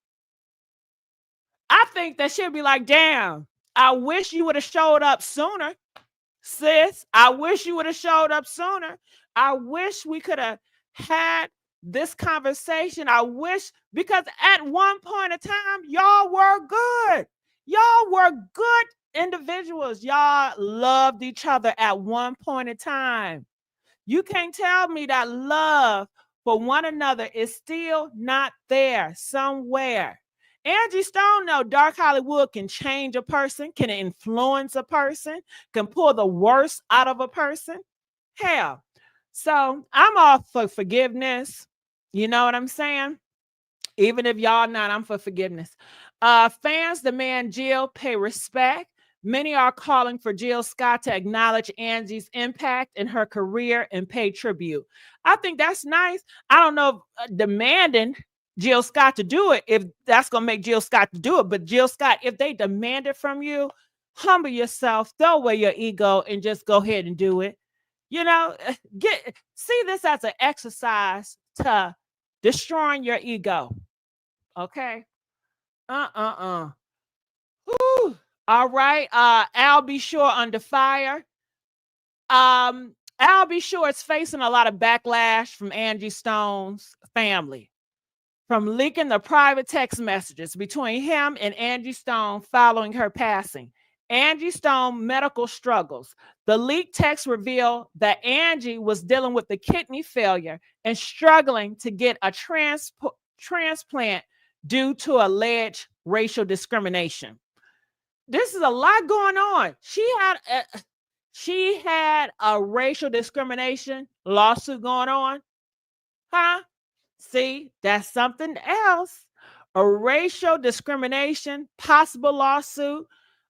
I think that she'll be like, damn, I wish you would have showed up sooner, sis. I wish you would have showed up sooner. I wish we could have had this conversation. I wish, because at one point in time, y'all were good. Y'all were good individuals. Y'all loved each other at one point in time. You can't tell me that love for one another is still not there somewhere. Angie Stone, no, Dark Hollywood can change a person, can influence a person, can pull the worst out of a person. Hell. So I'm all for forgiveness. You know what I'm saying? Even if y'all not, I'm for forgiveness. Fans demand Jill pay respect. Many are calling for Jill Scott to acknowledge Angie's impact in her career and pay tribute. I think that's nice. I don't know if demanding Jill Scott to do it, if that's going to make Jill Scott to do it. But Jill Scott, if they demand it from you, humble yourself, throw away your ego, and just go ahead and do it. You know, see this as an exercise to destroying your ego. Okay. Whew. All right. Al B. Shore under fire. Al B. Shore is facing a lot of backlash from Angie Stone's family from leaking the private text messages between him and Angie Stone following her passing. Angie Stone medical struggles. The leaked text revealed that Angie was dealing with the kidney failure and struggling to get a transplant due to alleged racial discrimination. This is a lot going on. She had a racial discrimination lawsuit going on. Huh? See, that's something else. A racial discrimination, possible lawsuit,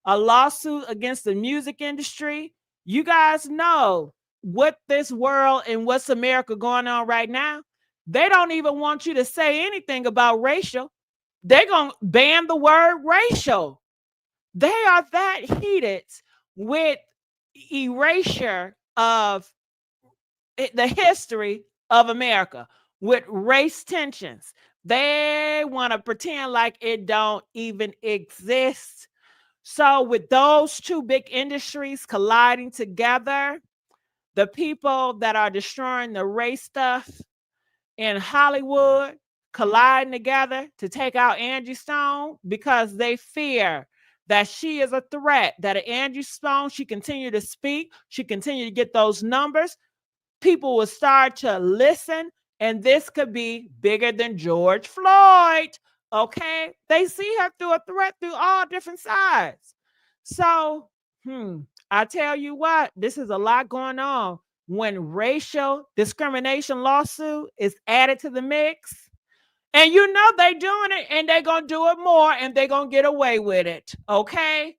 a lawsuit against the music industry. You guys know what this world and what's America going on right now. They don't even want you to say anything about racial. They're going to ban the word racial. They are that heated with erasure of the history of America, with race tensions. They want to pretend like it don't even exist. So with those two big industries colliding together, the people that are destroying the race stuff in Hollywood colliding together to take out Angie Stone because they fear that she is a threat, that Angie Stone, she continue to speak, she continue to get those numbers. People will start to listen, and this could be bigger than George Floyd. Okay, they see her through a threat through all different sides. So, I tell you what, this is a lot going on when racial discrimination lawsuit is added to the mix. And you know they doing it, and they're gonna do it more, and they're gonna get away with it. Okay.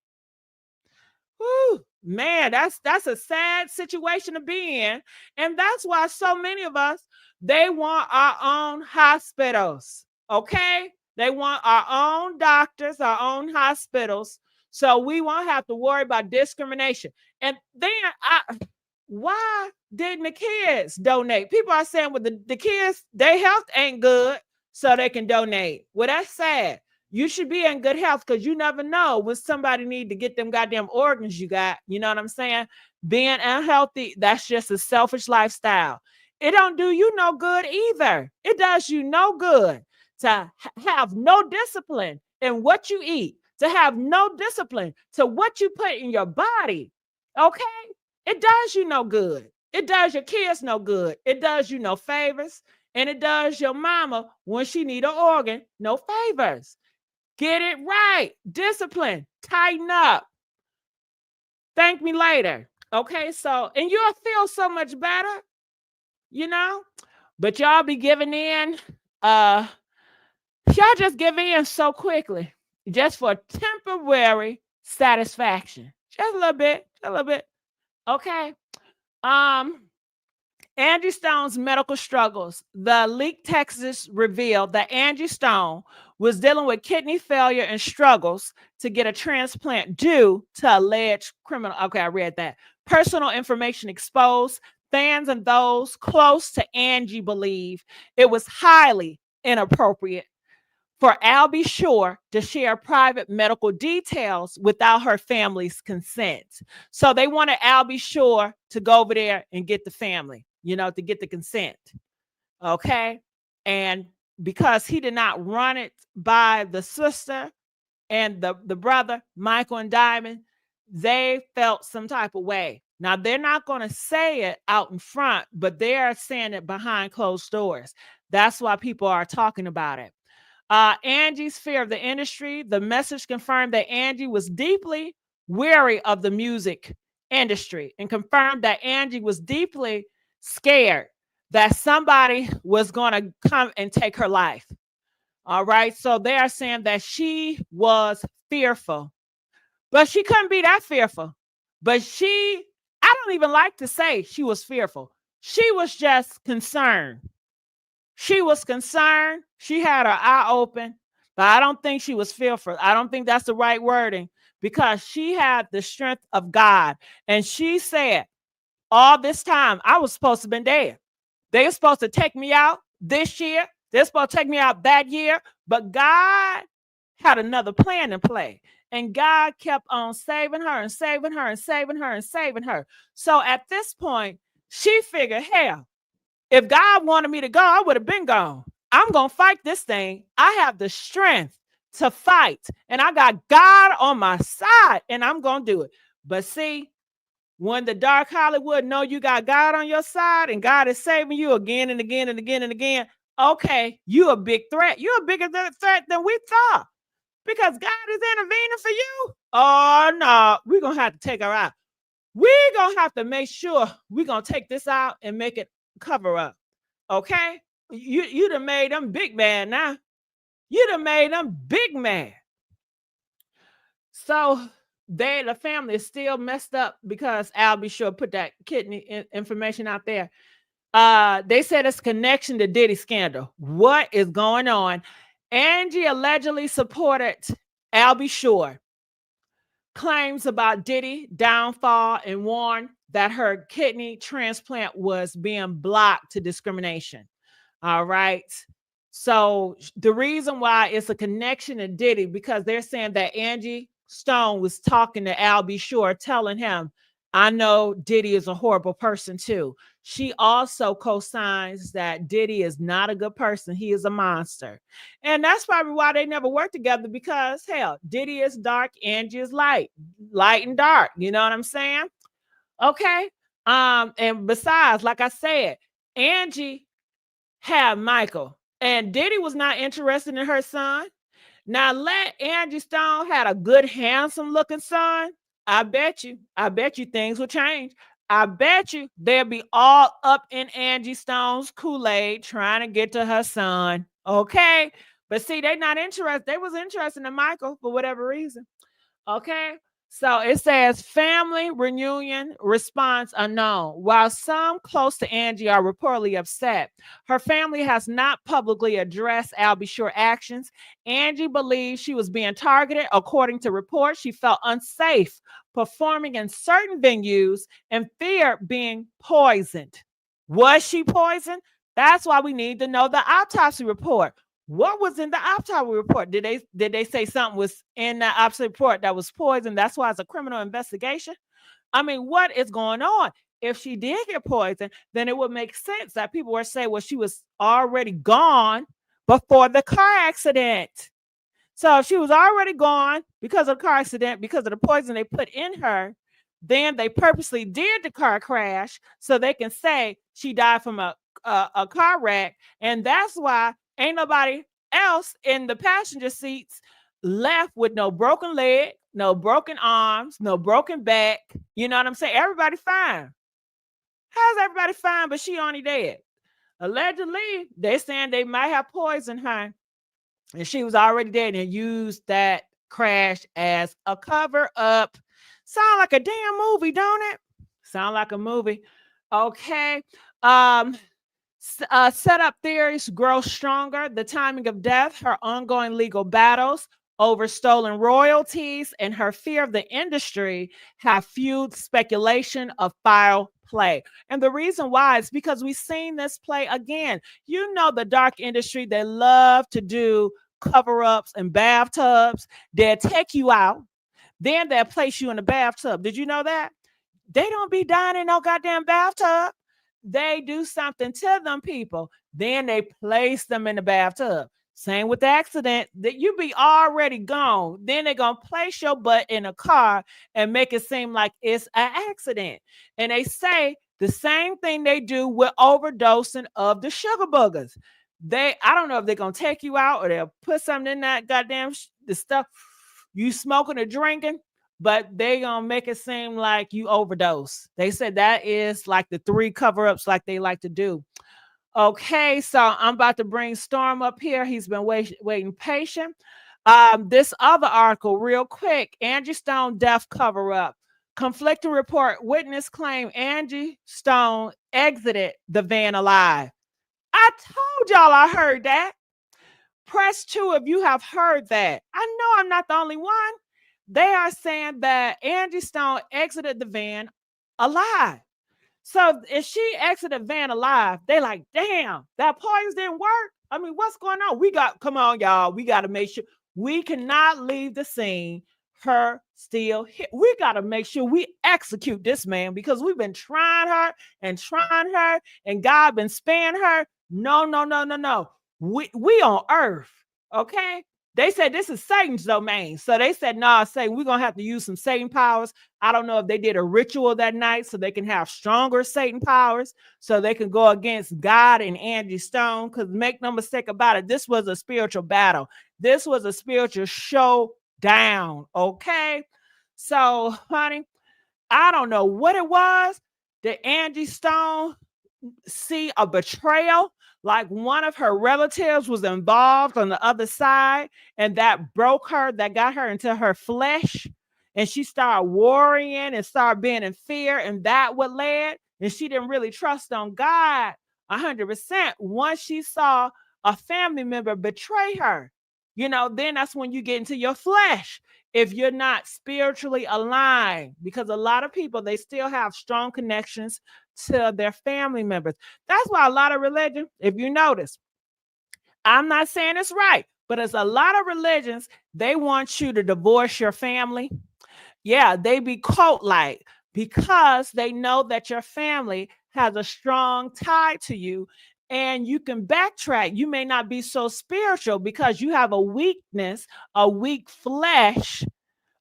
Whew, man, that's a sad situation to be in. And that's why so many of us, they want our own hospitals. Okay. They want our own doctors, our own hospitals. So we won't have to worry about discrimination. And then why didn't the kids donate? People are saying, well, the kids, their health ain't good, so they can donate. Well, that's sad. You should be in good health because you never know when somebody need to get them goddamn organs you got. You know what I'm saying? Being unhealthy, that's just a selfish lifestyle. It don't do you no good either. It does you no good to have no discipline in what you eat, to have no discipline to what you put in your body. Okay? It does you no good. It does your kids no good. It does you no favors. And it does your mama, when she need an organ, no favors. Get it right. Discipline. Tighten up. Thank me later. Okay, so, and you'll feel so much better, you know? But y'all be giving in. Y'all just give in so quickly. Just for temporary satisfaction. Just a little bit. Just a little bit. Okay. Angie Stone's medical struggles. The leaked texts revealed that Angie Stone was dealing with kidney failure and struggles to get a transplant due to alleged criminal. Okay, I read that. personal information exposed. Fans and those close to Angie believe it was highly inappropriate for Albie Shore to share private medical details without her family's consent. So they wanted Albie Shore to go over there and get the family, to get the consent. Okay. And because he did not run it by the sister and the brother, Michael and Diamond, they felt some type of way. Now, they're not going to say it out in front, but they are saying it behind closed doors. That's why people are talking about it. Angie's fear of the industry. The message confirmed that Angie was deeply weary of the music industry and confirmed that Angie was deeply scared that somebody was going to come and take her life. All right. So they are saying that she was fearful, but she couldn't be that fearful. But I don't even like to say she was fearful. She was just concerned. She was concerned. She had her eye open, but I don't think she was fearful. I don't think that's the right wording because she had the strength of God. And she said, all this time, I was supposed to have been dead. They were supposed to take me out this year. They're supposed to take me out that year. But God had another plan in play. And God kept on saving her and saving her and saving her and saving her. So at this point, she figured, hell, if God wanted me to go, I would have been gone. I'm going to fight this thing. I have the strength to fight. And I got God on my side. And I'm going to do it. But see, when the dark Hollywood know you got God on your side and God is saving you again and again and again and again, okay, you a big threat. You're a bigger threat than we thought because God is intervening for you. Oh, no, we're going to have to take her out. We're going to have to make sure we're going to take this out and make it cover up. Okay? You done made them big mad now. You done made them big mad. So the family is still messed up because Albie Shore put that kidney information out there. They said it's connection to Diddy scandal. What is going on? Angie allegedly supported Albie Shore claims about Diddy downfall and warned that her kidney transplant was being blocked to discrimination. All right. So the reason why it's a connection to Diddy, because they're saying that Angie Stone was talking to Albie Shore, telling him, I know Diddy is a horrible person too. She also co-signs that Diddy is not a good person. He is a monster. And that's probably why they never worked together because, hell, Diddy is dark, Angie is light and dark. You know what I'm saying? Okay. And besides, like I said, Angie had Michael and Diddy was not interested in her son. Now let Angie Stone had a good, handsome looking son. I bet you things will change. I bet you they'll be all up in Angie Stone's Kool-Aid trying to get to her son. Okay. But see, they not interested. They was interested in Michael for whatever reason. Okay. So it says family reunion response unknown. While some close to Angie are reportedly upset, her family has not publicly addressed Albie Shore actions. Angie believes she was being targeted. According to reports, she felt unsafe performing in certain venues and feared being poisoned. Was she poisoned? That's why we need to know the autopsy report. What was in the autopsy report? Did they say something was in the autopsy report that was poison? That's why it's a criminal investigation. I mean, what is going on? If she did get poisoned, then it would make sense that people would say, well, she was already gone before the car accident. So if she was already gone because of the car accident, because of the poison they put in her, then they purposely did the car crash so they can say she died from a car wreck. And that's why ain't nobody else in the passenger seats left with no broken leg, no broken arms, no broken back. You know what I'm saying? Everybody fine. How's everybody fine, but she only dead? Allegedly, they saying they might have poisoned her and she was already dead and used that crash as a cover up. Sound like a damn movie, don't it? Sound like a movie. Okay. Set up theories grow stronger. The timing of death, her ongoing legal battles. over stolen royalties, and her fear of the industry have fueled speculation of foul play. And the reason why is because we've seen this play again. You know, the dark industry, they love to do cover ups in bathtubs. They'll take you out, then they'll place you in the bathtub. Did you know that? They don't be dying in no goddamn bathtub. They do something to them people. Then they place them in the bathtub. Same with the accident. That you be already gone. Then they're gonna place your butt in a car and make it seem like it's an accident. And they say the same thing they do with overdosing of the sugar boogers. I don't know if they're gonna take you out or they'll put something in that goddamn the stuff you smoking or drinking, but they gonna make it seem like you overdose. They said that is like the 3 cover-ups like they like to do. Okay, so I'm about to bring Storm up here. He's been waiting patient. This other article, real quick, Angie Stone Death cover-up. Conflicting report, witness claim Angie Stone exited the van alive. I told y'all I heard that. Press 2 if you have heard that. I know I'm not the only one. They are saying that Angie Stone exited the van alive. So if she exited the van alive, they like, damn, that poison didn't work. I mean, what's going on? Come on, y'all. We got to make sure we cannot leave the scene. Her still here. We got to make sure we execute this man because we've been trying her, and God been sparing her. No, no, no, no, no. We on earth, okay? They said this is Satan's domain. So they said, nah, Satan, we're going to have to use some Satan powers. I don't know if they did a ritual that night so they can have stronger Satan powers so they can go against God and Angie Stone. Because make no mistake about it, this was a spiritual battle. This was a spiritual showdown, okay? So, honey, I don't know what it was that Angie Stone see a betrayal, like one of her relatives was involved on the other side, and that broke her, that got her into her flesh, and she started worrying and started being in fear, and that what led, and she didn't really trust on God 100% once she saw a family member betray her. You know, then that's when you get into your flesh if you're not spiritually aligned, because a lot of people, they still have strong connections to their family members. That's why a lot of religion, if you notice, I'm not saying it's right, but it's a lot of religions, they want you to divorce your family. Yeah, they be cult-like because they know that your family has a strong tie to you and you can backtrack. You may not be so spiritual because you have a weakness, a weak flesh,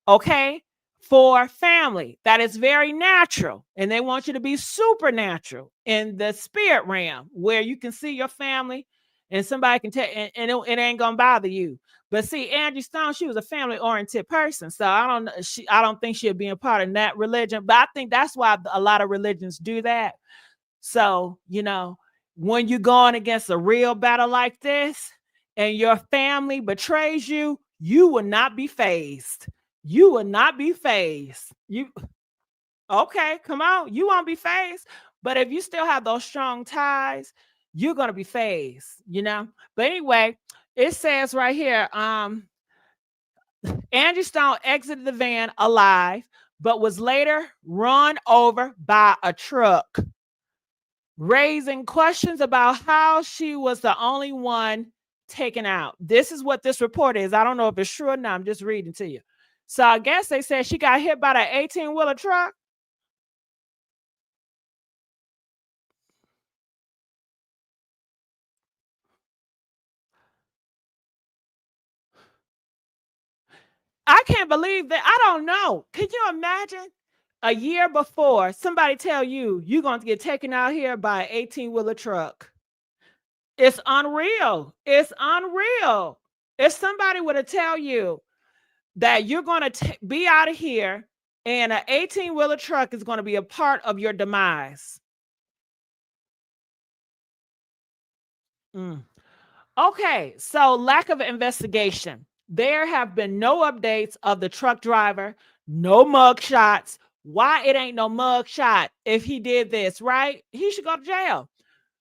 okay, for family. That is very natural. And they want you to be supernatural in the spirit realm where you can see your family and somebody can tell, and it ain't gonna bother you. But see, Angie Stone, she was a family-oriented person. So I don't think she'll be a part of that religion. But I think that's why a lot of religions do that. So, you know, when you're going against a real battle like this and your family betrays you, you will not be phased. You will not be phased. You okay, come on. You won't be phased. But if you still have those strong ties, you're gonna be phased, you know. But anyway, it says right here, Angie Stone exited the van alive, but was later run over by a truck, raising questions about how she was the only one taken out. This is what this report is. I don't know if it's true or not. I'm just reading to you. So I guess they said she got hit by an 18-wheeler truck. I can't believe that. I don't know. Can you imagine a year before somebody tell you you're going to get taken out here by an 18-wheeler truck? It's unreal. It's unreal. If somebody were to tell you that you're going to be out of here and an 18-wheeler truck is going to be a part of your demise. Mm. Okay, so lack of investigation. There have been no updates of the truck driver, no mug shots. Why it ain't no mug shot if he did this, right? He should go to jail.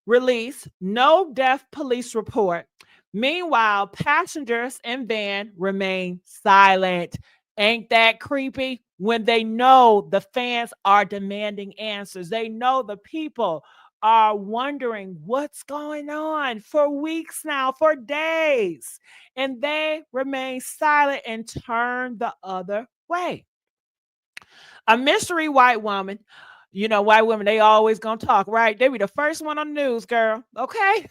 Release, no death police report. Meanwhile, passengers in van remain silent. Ain't that creepy? When they know the fans are demanding answers, they know the people are wondering what's going on for weeks now, for days, and they remain silent and turn the other way. A mystery white woman, you know, white women, they always gonna talk, right? They be the first one on the news, girl. Okay.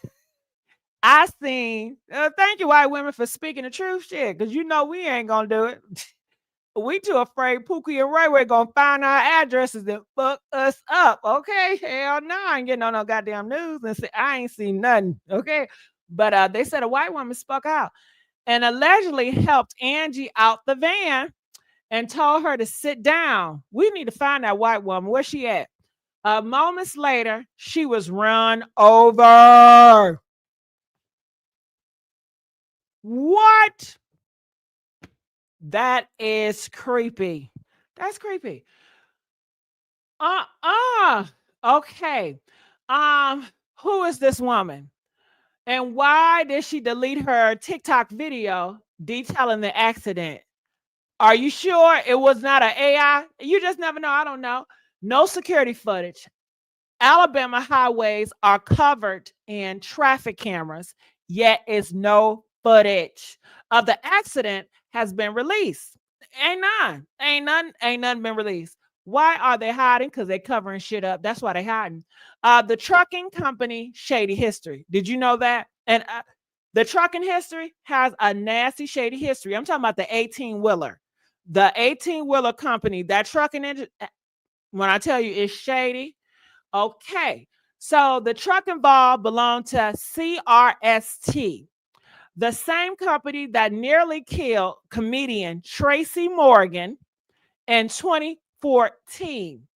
I seen, thank you, white women, for speaking the truth, shit, because you know we ain't gonna do it. We too afraid Pookie and Ray Ray gonna find our addresses and fuck us up. Okay, hell no, I ain't getting on no goddamn news and say I ain't seen nothing. Okay, but they said a white woman spoke out and allegedly helped Angie out the van and told her to sit down. We need to find that white woman. Where's she at? Moments later, she was run over. What? That is creepy. That's creepy. Uh-uh. Okay. Um, who is this woman? And why did she delete her TikTok video detailing the accident? Are you sure it was not an AI? You just never know. I don't know. No security footage. Alabama highways are covered in traffic cameras, yet is no footage of the accident has been released. Ain't none been released. Why are they hiding? Because they're covering shit up. That's why they're hiding. The trucking company shady history. Did you know that? And the trucking history has a nasty shady history. I'm talking about the 18 wheeler. The 18 wheeler company, that trucking engine, when I tell you it's shady, okay. So the truck involved belonged to CRST, the same company that nearly killed comedian Tracy Morgan in 2014.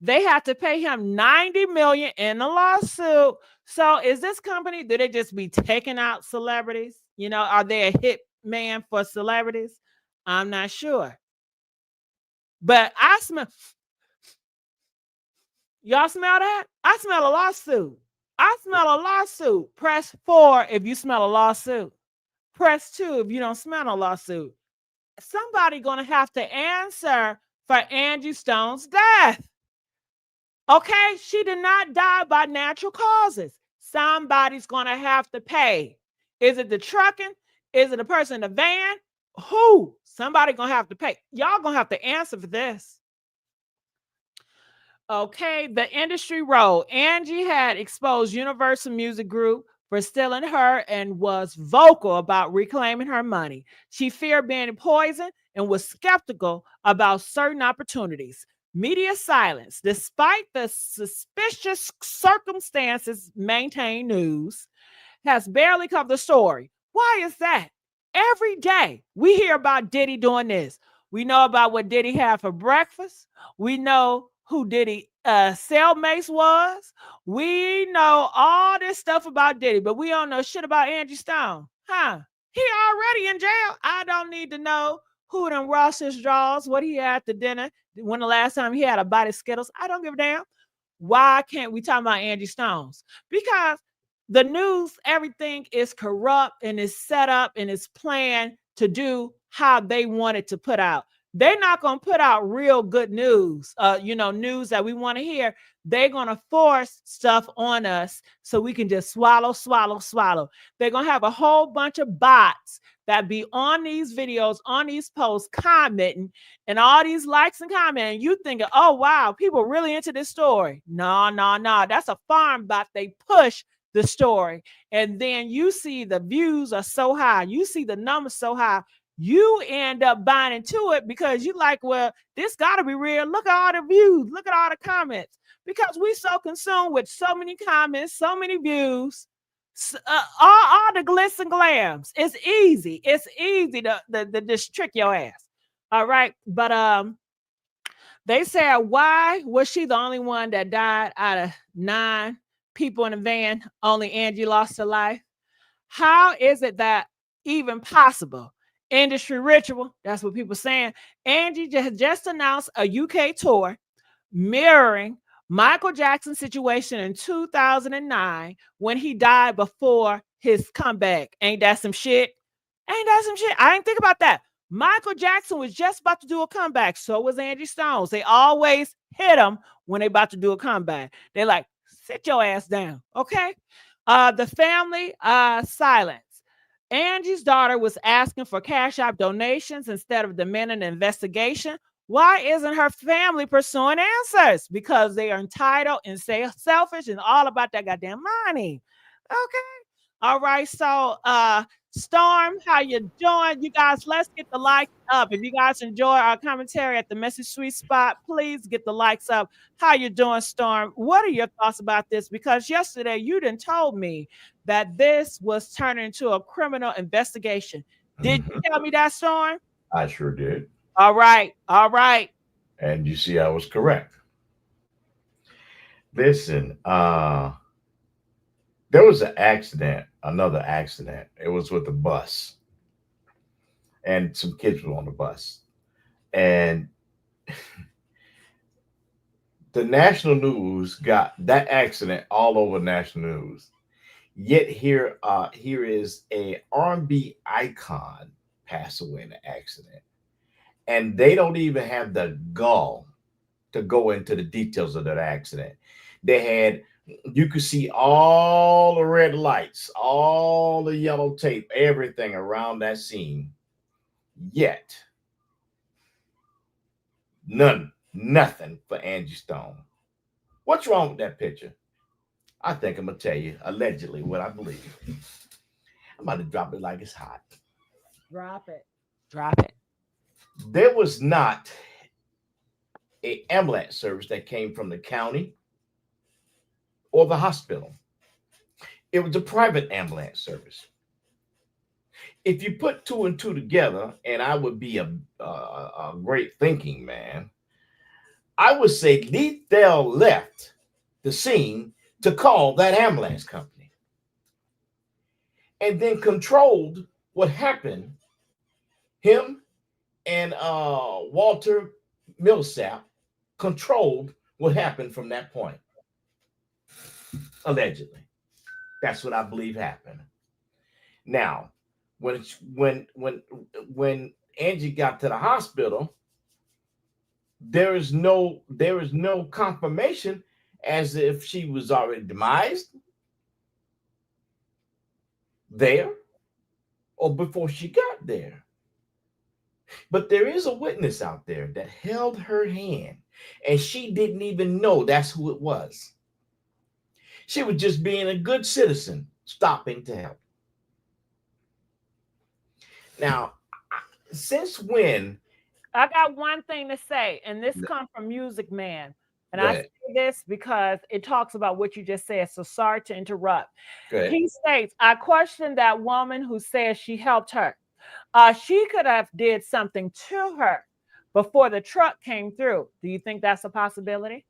They had to pay him 90 million in a lawsuit. So is this company, do they just be taking out celebrities? You know, are they a hit man for celebrities? I'm not sure. But I smell, y'all smell that? I smell a lawsuit. I smell a lawsuit. Press 4 if you smell a lawsuit. Press 2 if you don't smell a lawsuit. Somebody gonna have to answer for Angie Stone's death. Okay, she did not die by natural causes. Somebody's gonna have to pay. Is it the trucking? Is it the person in the van? Who? Somebody gonna have to pay. Y'all gonna have to answer for this. Okay, the industry role. Angie had exposed Universal Music Group for stealing her and was vocal about reclaiming her money. She feared being poisoned and was skeptical about certain opportunities. Media silence, despite the suspicious circumstances, maintained news has barely covered the story. Why is that? Every day we hear about Diddy doing this. We know about what Diddy had for breakfast. We know who Diddy cellmates was. We know all this stuff about Diddy, but we don't know shit about Angie Stone. Huh? He already in jail. I don't need to know who them Ross his draws, what he had to dinner, when the last time he had a body of Skittles. I don't give a damn. Why can't we talk about Angie Stones? Because the news, everything is corrupt and is set up and is planned to do how they want it to put out. They're not going to put out real good news, news that we want to hear. They're going to force stuff on us so we can just swallow, swallow, swallow. They're going to have a whole bunch of bots that be on these videos, on these posts, commenting, and all these likes and commenting. You thinking, oh, wow, people really into this story. No, no, no. That's a farm bot. They push the story. And then you see the views are so high. You see the numbers so high. You end up buying into it because you like, well, this got to be real. Look at all the views. Look at all the comments. Because we so consumed with so many comments, so many views, all the glitz and glams. It's easy. It's easy to just trick your ass. All right. But they said, why was she the only one that died out of 9 people in the van? Only Angie lost her life. How is it that even possible? Industry ritual. That's what people saying. Angie just announced a UK tour mirroring Michael Jackson's situation in 2009 when he died before his comeback. Ain't that some shit? Ain't that some shit? I didn't think about that. Michael Jackson was just about to do a comeback. So was Angie Stone's. They always hit him when they about to do a comeback. They're like, sit your ass down, okay? The family silence. Angie's daughter was asking for cash app donations instead of demanding an investigation. Why isn't her family pursuing answers? Because they are entitled and selfish and all about that goddamn money. Okay. All right. So Storm, how you doing? You guys, let's get the likes up. If you guys enjoy our commentary at the Message Sweet Spot, please get the likes up. How you doing, Storm? What are your thoughts about this? Because yesterday you done told me that this was turning into a criminal investigation. Did you tell me that, Storm? I sure did. All right. All right. And you see, I was correct. Listen, there was an accident, another accident. It was with the bus, and some kids were on the bus. And the national news got that accident all over national news. Yet here is a R&B icon pass away in an accident, and they don't even have the gall to go into the details of that accident. They had, you could see all the red lights, all the yellow tape, everything around that scene. Yet nothing for Angie Stone. What's wrong with that picture? I think I'm gonna tell you allegedly what I believe. I'm about to drop it like it's hot. Drop it. Drop it. There was not a ambulance service that came from the county or the hospital. It was a private ambulance service. If you put two and two together, and I would be a great thinking man, I would say Lethal left the scene to call that ambulance company and then controlled what happened. Him and Walter Millsap controlled what happened from that point, allegedly. That's what I believe happened. Now, when when Angie got to the hospital, there is no confirmation as if she was already demised there or before she got there. But there is a witness out there that held her hand, and she didn't even know that's who it was. She was just being a good citizen, stopping to help. Now, since when? I got one thing to say, and this comes from Music Man. And Go I say ahead. this because it talks about what you just said. So sorry to interrupt. Go ahead. He states, I question that woman who says she helped her. She could have did something to her before the truck came through. Do you think that's a possibility?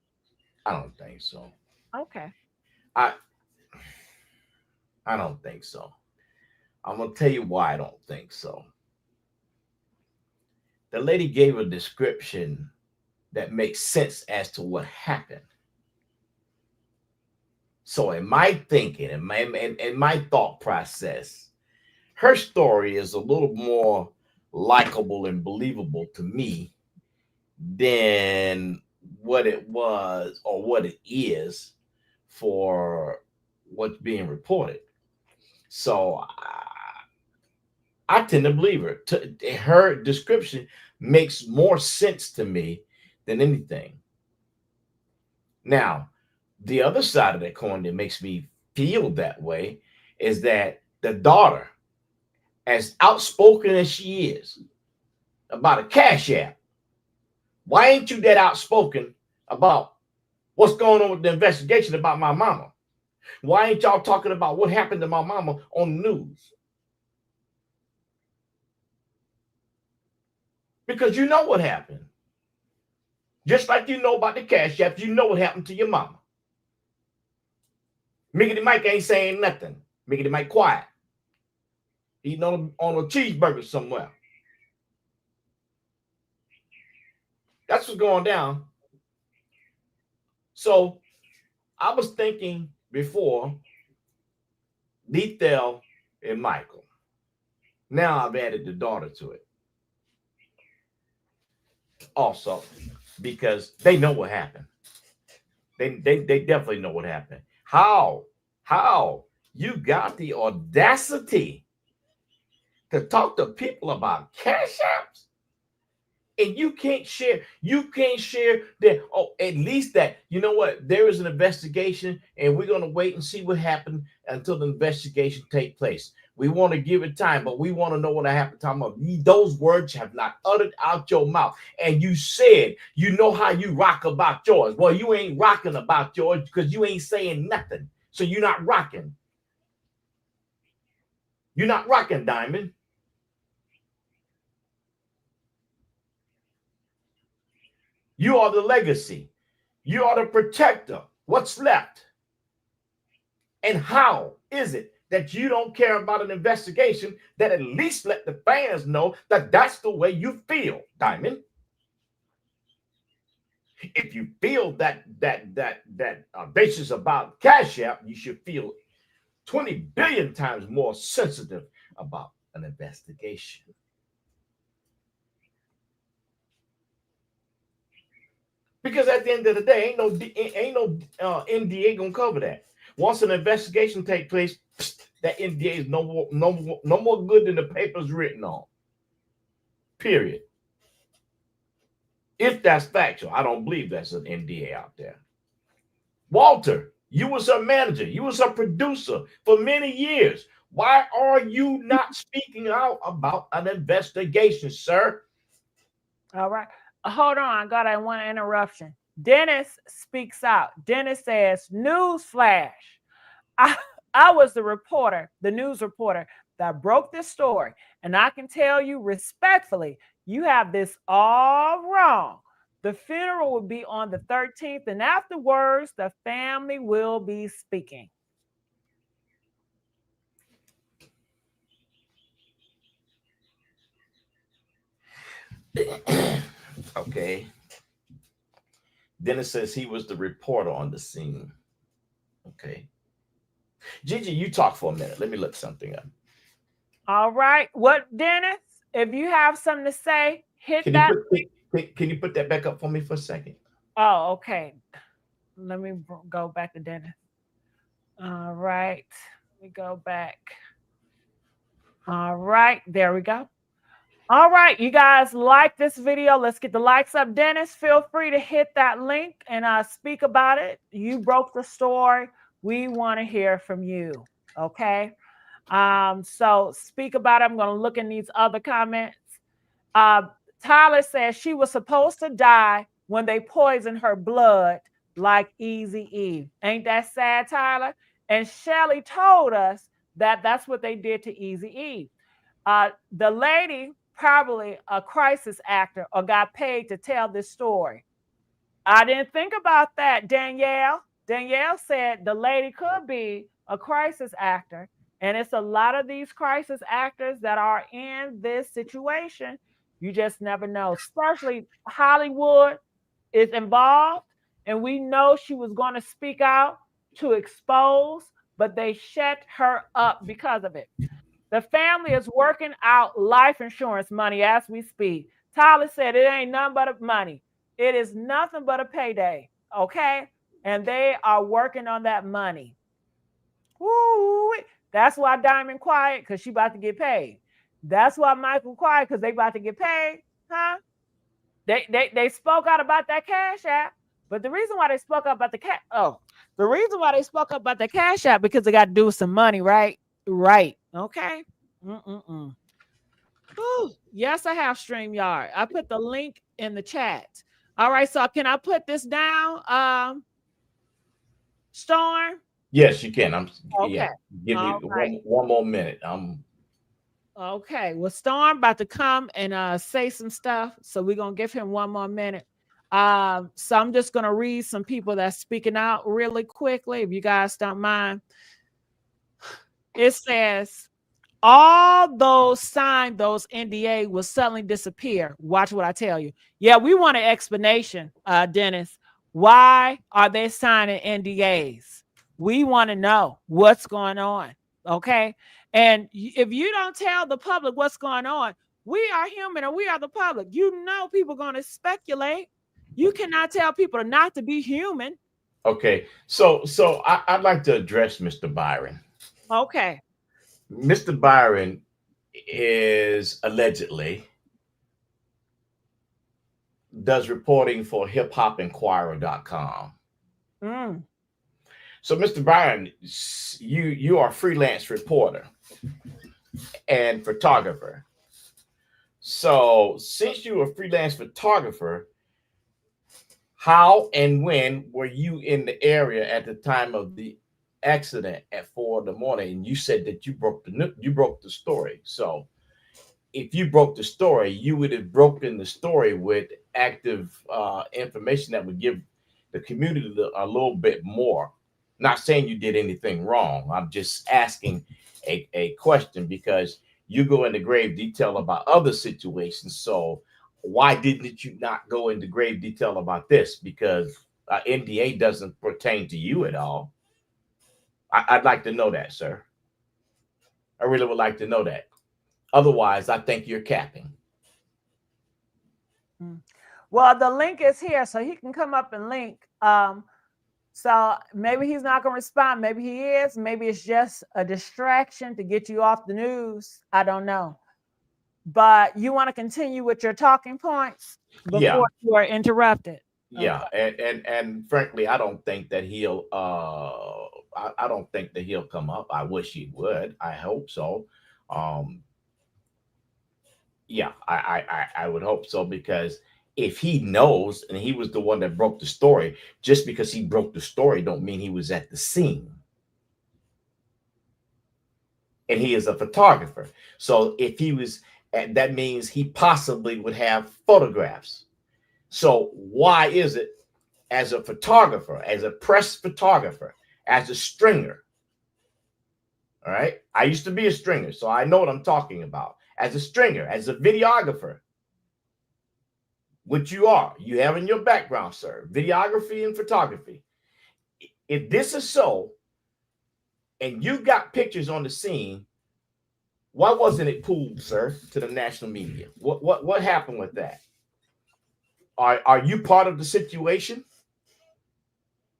I don't think so. Okay. I I don't think so. I'm gonna tell you why I don't think so. The lady gave a description that makes sense as to what happened. So in my thinking and my thought process, her story is a little more likable and believable to me than what it was or what it is for what's being reported. So I tend to believe her. Her description makes more sense to me than anything. Now, the other side of that coin that makes me feel that way is that the daughter, as outspoken as she is about a cash app, why ain't you that outspoken about what's going on with the investigation about my mama? Why ain't y'all talking about what happened to my mama on the news? Because you know what happened. Just like you know about the cash app, you know what happened to your mama. Mickey Mike ain't saying nothing. Mickey Mike quiet. Eating on a cheeseburger somewhere. That's what's going down. So I was thinking before Lethal and Michael. Now I've added the daughter to it also because they know what happened. They definitely know what happened. How you got the audacity to talk to people about cash apps and you can't share that. Oh, at least that, you know what, there is an investigation and we're going to wait and see what happened until the investigation take place. We want to give it time, but we want to know what happened. Talking about those words have not uttered out your mouth, and you said you know how you rock about yours. Well, you ain't rocking about yours because you ain't saying nothing, so you're not rocking. You're not rocking, Diamond. You are the legacy. You are the protector. What's left? And how is it that you don't care about an investigation that at least let the fans know that that's the way you feel, Diamond? If you feel that basis about Cash App, you should feel 20 billion times more sensitive about an investigation. Because at the end of the day, ain't no NDA gonna cover that. Once an investigation take place, that NDA is no more good than the papers written on. Period. If that's factual, I don't believe that's an NDA out there. Walter, you was her manager, you was her producer for many years. Why are you not speaking out about an investigation, sir? All right. Hold on. I got one interruption. Dennis speaks out. Dennis says, news flash. I, I was the reporter, the news reporter that broke this story. And I can tell you respectfully, you have this all wrong. The funeral will be on the 13th, and afterwards, the family will be speaking. Okay. Dennis says he was the reporter on the scene. Okay. Gigi, you talk for a minute. Let me look something up. All right. What, Dennis? If you have something to say, hit Can you that. put that back up for me for a second? Oh, okay. Let me go back to Dennis. All right. Let me go back. All right. There we go. All right. You guys like this video? Let's get the likes up. Dennis, feel free to hit that link and speak about it. You broke the story. We want to hear from you. Okay. So speak about it. I'm going to look in these other comments. Uh, Tyler says she was supposed to die when they poisoned her blood like Easy E. Ain't that sad, Tyler? And Shelly told us that that's what they did to Easy E. The lady, probably a crisis actor or got paid to tell this story. I didn't think about that, Danielle. Danielle said the lady could be a crisis actor. And it's a lot of these crisis actors that are in this situation. You just never know, especially Hollywood is involved. And we know she was going to speak out to expose, but they shut her up because of it. The family is working out life insurance money as we speak. Tyler said it ain't nothing but money. It is nothing but a payday. Okay. And they are working on that money. Woo! That's why Diamond quiet, because she about to get paid. That's why Michael quiet, because they about to get paid. Huh? They spoke out about that cash app. But the reason why they spoke up about the reason why they spoke up about the cash app because they got to do with some money, right? Right. Okay. Mm-mm-mm. Ooh, yes, I have StreamYard. I put the link in the chat. All right, so can I put this down, Storm? Yes, you can. Yeah. Okay. Give me All right. one more minute. Okay. Well, Storm about to come and say some stuff, so we're gonna give him one more minute. So I'm just gonna read some people that's speaking out really quickly, if you guys don't mind. It says all those signed those NDA will suddenly disappear. Watch what I tell you. Yeah, we want an explanation, Dennis. Why are they signing NDAs? We want to know what's going on. Okay. And if you don't tell the public what's going on, we are human and we are the public. You know, people are going to speculate. You cannot tell people not to be human. Okay, so I'd like to address Mr. Byron. Okay. Mr. Byron is allegedly does reporting for hiphopinquirer.com. Mm, So, Mr. Byron, you are a freelance reporter and photographer. So, since you're a freelance photographer, how and when were you in the area at the time of the accident at 4 in the morning? And you said that you broke the story. So, if you broke the story, you would have broken the story with active information that would give the community a little bit more. Not saying you did anything wrong. I'm just asking a question because you go into grave detail about other situations. So why didn't you not go into grave detail about this? Because NDA doesn't pertain to you at all. I'd like to know that, sir. I really would like to know that. Otherwise, I think you're capping. mm. Well, the link is here, so he can come up and link. So maybe he's not going to respond. Maybe he is. Maybe it's just a distraction to get you off the news. I don't know. But you want to continue with your talking points Yeah, before you are interrupted. Okay. yeah, and frankly, I don't think that he'll. I don't think that he'll come up. I wish he would. I hope so. Um, yeah, I would hope so because if he knows and he was the one that broke the story, just because he broke the story, don't mean he was at the scene. And he is a photographer, so if he was, that means he possibly would have photographs. So why is it, as a photographer, as a press photographer, as a stringer? All right. I used to be a stringer, so I know what I'm talking about. As a stringer, as a videographer, which you have in your background, sir, videography and photography. If this is so, and you got pictures on the scene, why wasn't it pulled, sir, to the national media? What happened with that? Are you part of the situation?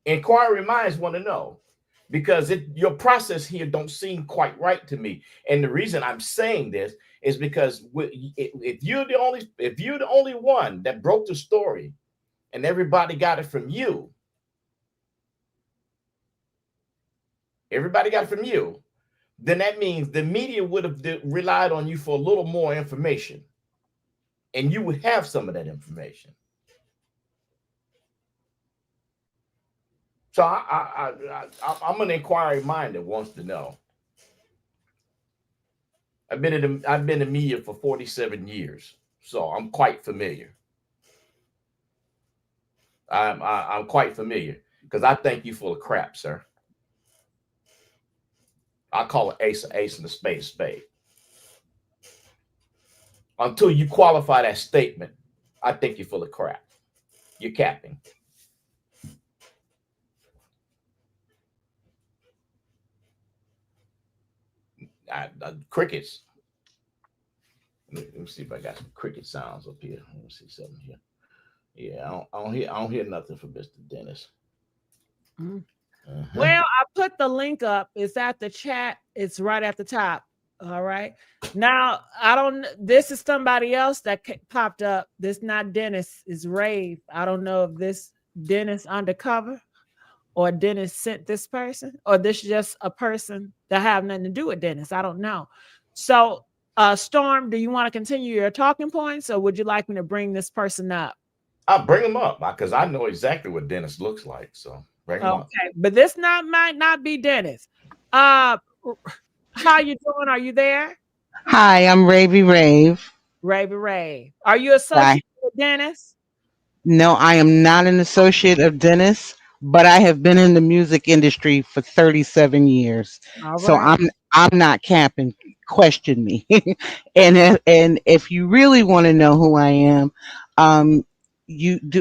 Inquiry minds want to know because your process here don't seem quite right to me. And the reason I'm saying this is because if you're the only one that broke the story, and everybody got it from you, then that means the media would have relied on you for a little more information, and you would have some of that information. So I'm an inquiry mind that wants to know. I've been in media for 47 years, so I'm quite familiar. I'm quite familiar because I think you full of crap, sir. I call it ace and a spade. Until you qualify that statement, I think you're full of crap. You're capping. Crickets. Let me see if I got some cricket sounds up here. Let me see something here. Yeah, I don't hear nothing from Mr. Dennis. Mm. Uh-huh. Well, I put the link up. It's at the chat. It's right at the top. All right. Now, I don't, this is somebody else that popped up. This not Dennis, is Rave. I don't know if this Dennis undercover or Dennis sent this person or this just a person that have nothing to do with Dennis. I don't know. So, Storm, do you want to continue your talking points or would you like me to bring this person up? I'll bring him up because I know exactly what Dennis looks like. So bring him up. Okay, but this not might not be Dennis. Uh, how you doing? Are you there? Hi, I'm Ravy Rave. Ravy Ray. Are you Hi. associated with Dennis? No, I am not an associate of Dennis, but I have been in the music industry for 37 years. All So right. I'm not capping. Question me. And if you really want to know who I am, um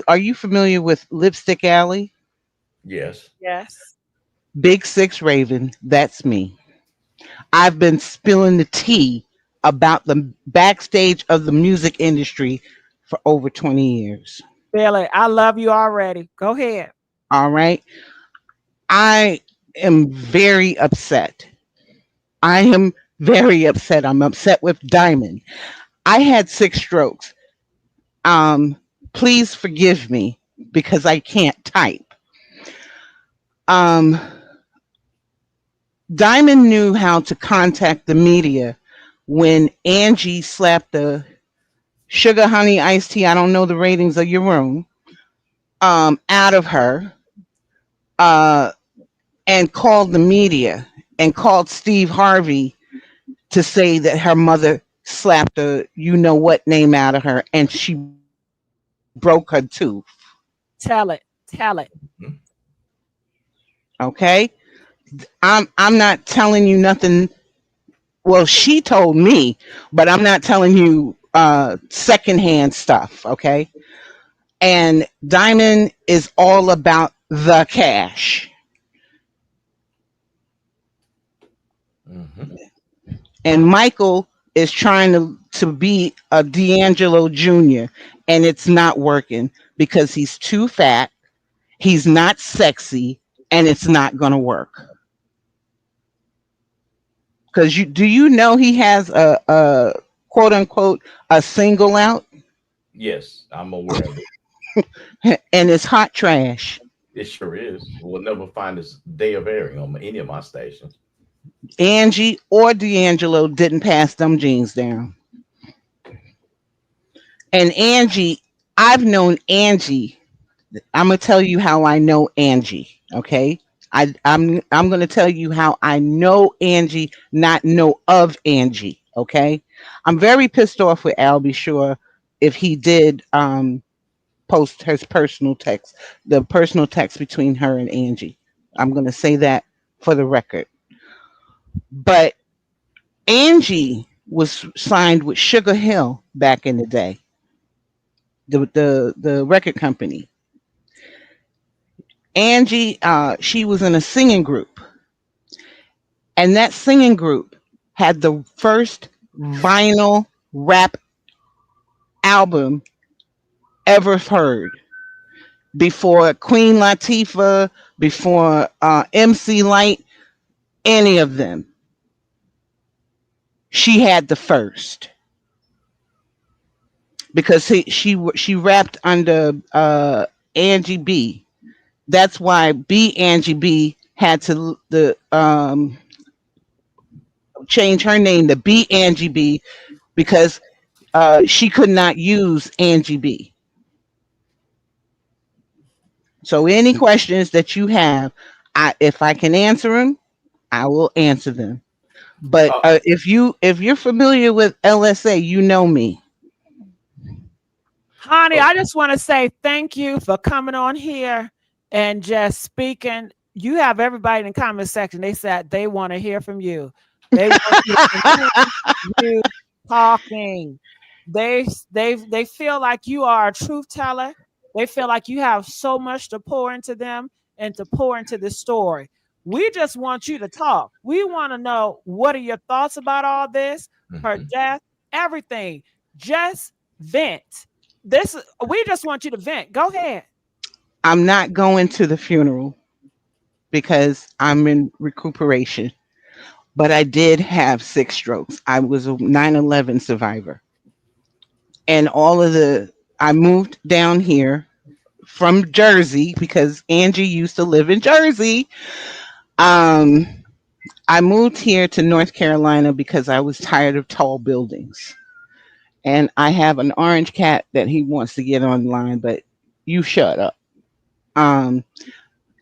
are you familiar with Lipstick Alley? Yes. Yes. Big Six Raven, that's me. I've been spilling the tea about the backstage of the music industry for over 20 years. Billy, I love you already. Go ahead. All right. I am very upset. I am very upset. I'm upset with Diamond. I had 6 strokes. Um, Please forgive me because I can't type. Um, Diamond knew how to contact the media when Angie slapped the sugar honey iced tea. I don't know the ratings of your room. Out of her, uh, and called the media and called Steve Harvey to say that her mother slapped the you know what name out of her and she broke her tooth. Tell it. Tell it. Mhm. Okay, I'm not telling you nothing. Well, she told me, but I'm not telling you secondhand stuff. Okay, and Diamond is all about the cash, Mhm. and Michael is trying to be a D'Angelo Jr. and it's not working because he's too fat. He's not sexy, and it's not gonna work. Because you know he has a quote unquote a single out, Yes, I'm aware of it. and it's hot trash. It sure is. We'll never find this day of airing on any of my stations. Angie or D'Angelo didn't pass them jeans down. And Angie, I've known Angie. I'm gonna tell you how I know Angie. Okay, I'm gonna tell you how I know Angie, not know of Angie. Okay, I'm very pissed off with Albie Shore if he did post his personal text, the personal text between her and Angie. I'm gonna say that for the record. But Angie was signed with Sugar Hill back in the day, the record company. Angie, she was in a singing group, and that singing group had the first vinyl rap album ever heard before Queen Latifah, before MC Light, any of them. She had the first because she rapped under Angie B. That's why B Angie B had to the change her name to B Angie B because she could not use Angie B. So any questions that you have, if I can answer them, I will answer them. But Uh, if you're familiar with LSA, you know me. Honey, oh, I just want to say thank you for coming on here and just speaking. You have everybody in the comment section. They said they want to hear from you. They want you to continue you talking. They feel like you are a truth teller. They feel like you have so much to pour into them and to pour into the story. We just want you to talk. We want to know what are your thoughts about all this, her mhm. death, everything. Just vent. This we just want you to vent. Go ahead. I'm not going to the funeral because I'm in recuperation. But I did have 6 strokes. I was a 9/11 survivor. And I moved down here from Jersey because Angie used to live in Jersey. Um, I moved here to North Carolina because I was tired of tall buildings. And I have an orange cat that he wants to get online, but you shut up. Um,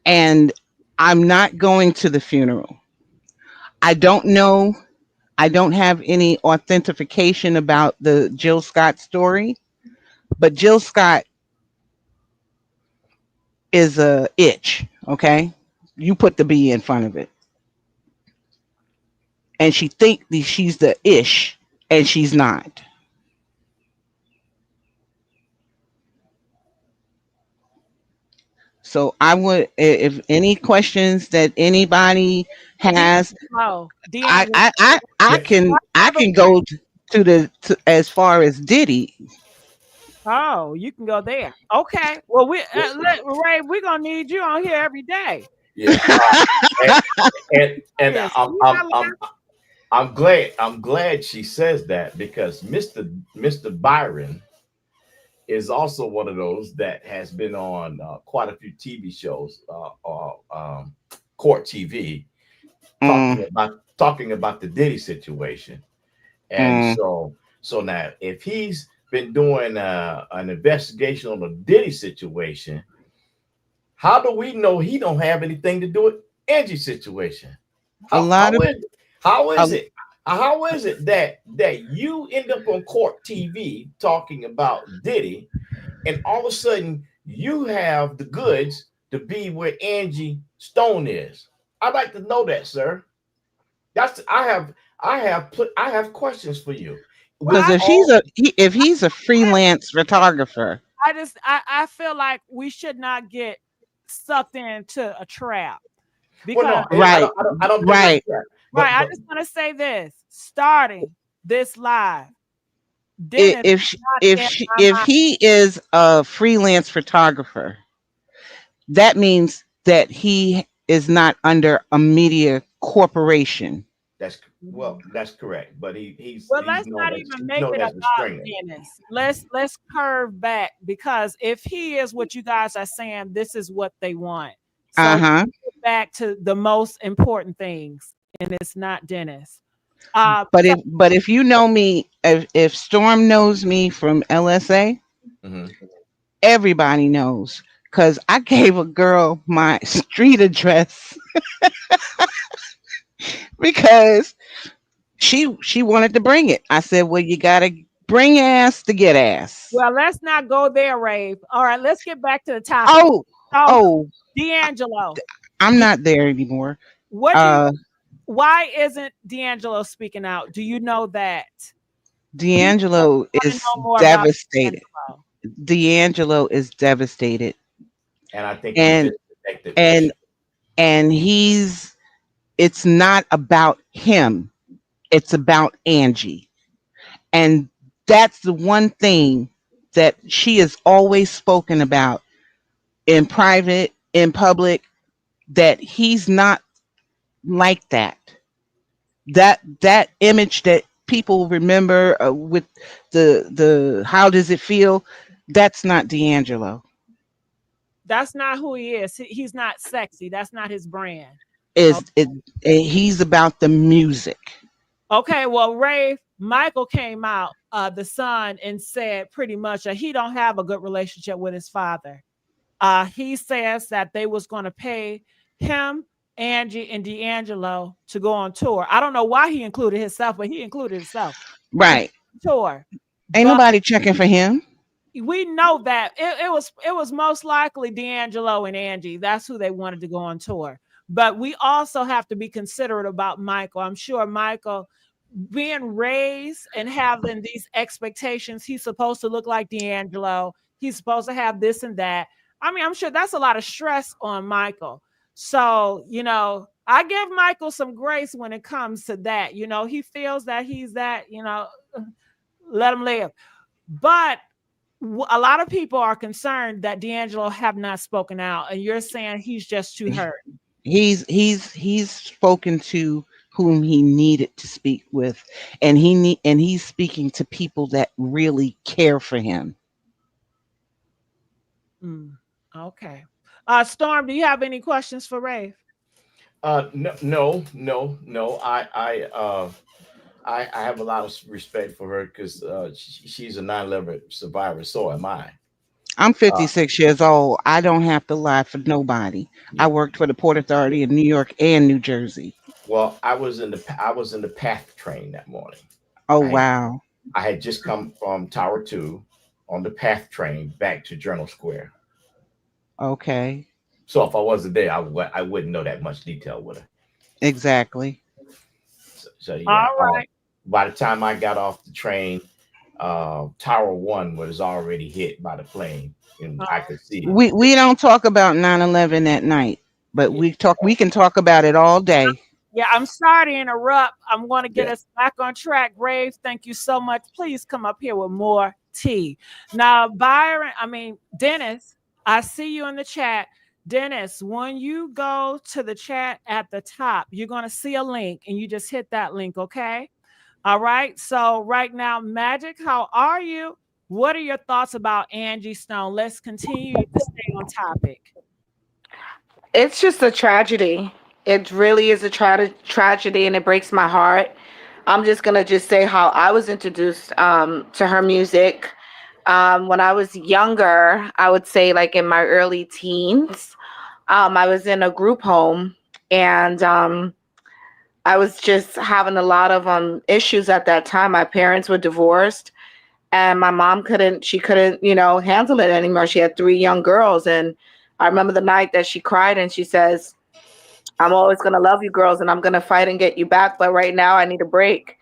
and I'm not going to the funeral. I don't know. I don't have any authentication about the Jill Scott story, but Jill Scott is a itch. Okay, you put the B in front of it, and she think that she's the ish, and she's not. So I would, if any questions that anybody has, D'Angelo. D'Angelo. Yeah, I can go as far as Diddy. Oh, you can go there. Okay. Well, Ray, we're gonna need you on here every day. yeah. And and Yes, you not I'm glad she says that because Mr. Byron is also one of those that has been on quite a few TV shows, court TV, Mm, talking about the Diddy situation. And mm. so now if he's been doing an investigation on the Diddy situation, how do we know he don't have anything to do with Angie's situation? A How lot how of, is how a, is it how is it that you end up on court TV talking about Diddy, and all of a sudden you have the goods to be where Angie Stone is? I'd like to know that, sir. That's I have questions for you. well, because With all if he's a freelance photographer, I feel like we should not get sucked into a trap well, because no, right, I don't think it's right. that. right, I But just want to say this starting this live, Dennis not in my If mind. he is a freelance photographer, that means that he is not under a media corporation. that's Mhm. that's correct. But Well, let's not even he's make known it as about restrainer. Dennis. Let's curve back because if he is what you guys are saying, this is what they want. So Uh-huh. get back to the most important things, and it's not Dennis. But So if you know me, if Storm knows me from LSA, Hmm. everybody knows because I gave a girl my street address because she wanted to bring it. I said, "Well, you gotta bring ass to get ass." well, let's not go there, Rave. All right, let's get back to the topic. Oh, So, oh, D'Angelo, I'm D- not there anymore. what do you? Uh, Why isn't D'Angelo speaking out? Do you know that? People D'Angelo want to is know more about devastated. D'Angelo. D'Angelo is devastated, And I think he's and disconnected for and sure. and he's. It's not about him. It's about Angie. And that's the one thing that she has always spoken about in private, in public, that he's not like that. That image that people remember with the how does it feel? That's not D'Angelo. That's not who he is. He's not sexy. That's not his brand. Oh, Is it? He's about the music. okay. Well, Ray Michael came out, the son, and said pretty much that he don't have a good relationship with his father. He says that they was going to pay him, Angie, and D'Angelo to go on tour. I don't know why he included himself, but he included himself to go Right. on tour. Ain't But nobody checking for him. we know that it was most likely D'Angelo and Angie. That's who they wanted to go on tour. But we also have to be considerate about Michael. I'm sure Michael being raised and having these expectations, he's supposed to look like D'Angelo. He's supposed to have this and that. I mean, I'm sure that's a lot of stress on Michael. So, I give Michael some grace when it comes to that. He feels that he's that, let him live. But a lot of people are concerned that D'Angelo have not spoken out, and you're saying he's just too hurt. He's spoken to whom he needed to speak with, and he's speaking to people that really care for him. Mm, okay. Storm, do you have any questions for Ray? No. I have a lot of respect for her because she's a 9/11 survivor. So am I. I'm Uh, 56 years old. I don't have to lie for nobody. I yeah. worked for the Port Authority in New York and New Jersey. Well, I was in the PATH train that morning. Oh I had wow. I had just come from Tower Two on the PATH train back to Journal Square. Okay. So if I wasn't there, I wouldn't know that much detail with her. Exactly. So yeah. All right. By the time I got off the train, Tower One was already hit by the plane, and Uh, I could see it. We don't talk about 9/11 at night, but yeah. we can talk about it all day. Yeah, I'm sorry to interrupt. I'm going to get Yeah. us back on track. Graves, thank you so much. Please come up here with more tea. Now, Dennis, I see you in the chat. Dennis, when you go to the chat at the top, you're going to see a link and you just hit that link, okay? All right. So, right now, Magic, how are you? What are your thoughts about Angie Stone? Let's continue to stay on topic. It's just a tragedy. It really is a tragedy, and it breaks my heart. I'm just gonna just say how I was introduced to her music. When I was younger, I would say like in my early teens, I was in a group home, and I was just having a lot of issues at that time. My parents were divorced, and my mom couldn't handle it anymore. She had three young girls, and I remember the night that she cried and she says, I'm always going to love you girls and I'm going to fight and get you back, but right now I need a break.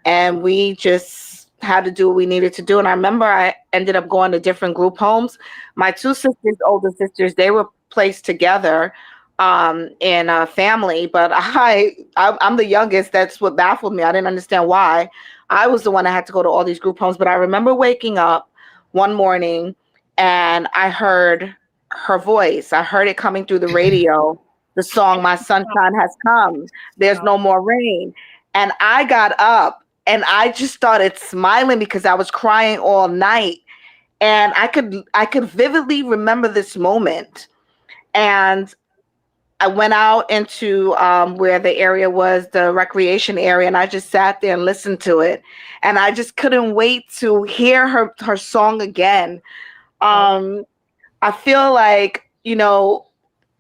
And we just had to do what we needed to do. And I remember I ended up going to different group homes. My two sisters, older sisters, they were placed together in a family, but I'm the youngest. That's what baffled me. I didn't understand why. I was the one that had to go to all these group homes. But I remember waking up one morning and I heard her voice. I heard it coming through the radio, the song My Sunshine Has Come, There's No More Rain. And I got up and I just started smiling because I was crying all night. And I could vividly remember this moment. And I went out into where the area was, the recreation area, and I just sat there and listened to it. And I just couldn't wait to hear her song again. Um, I feel like,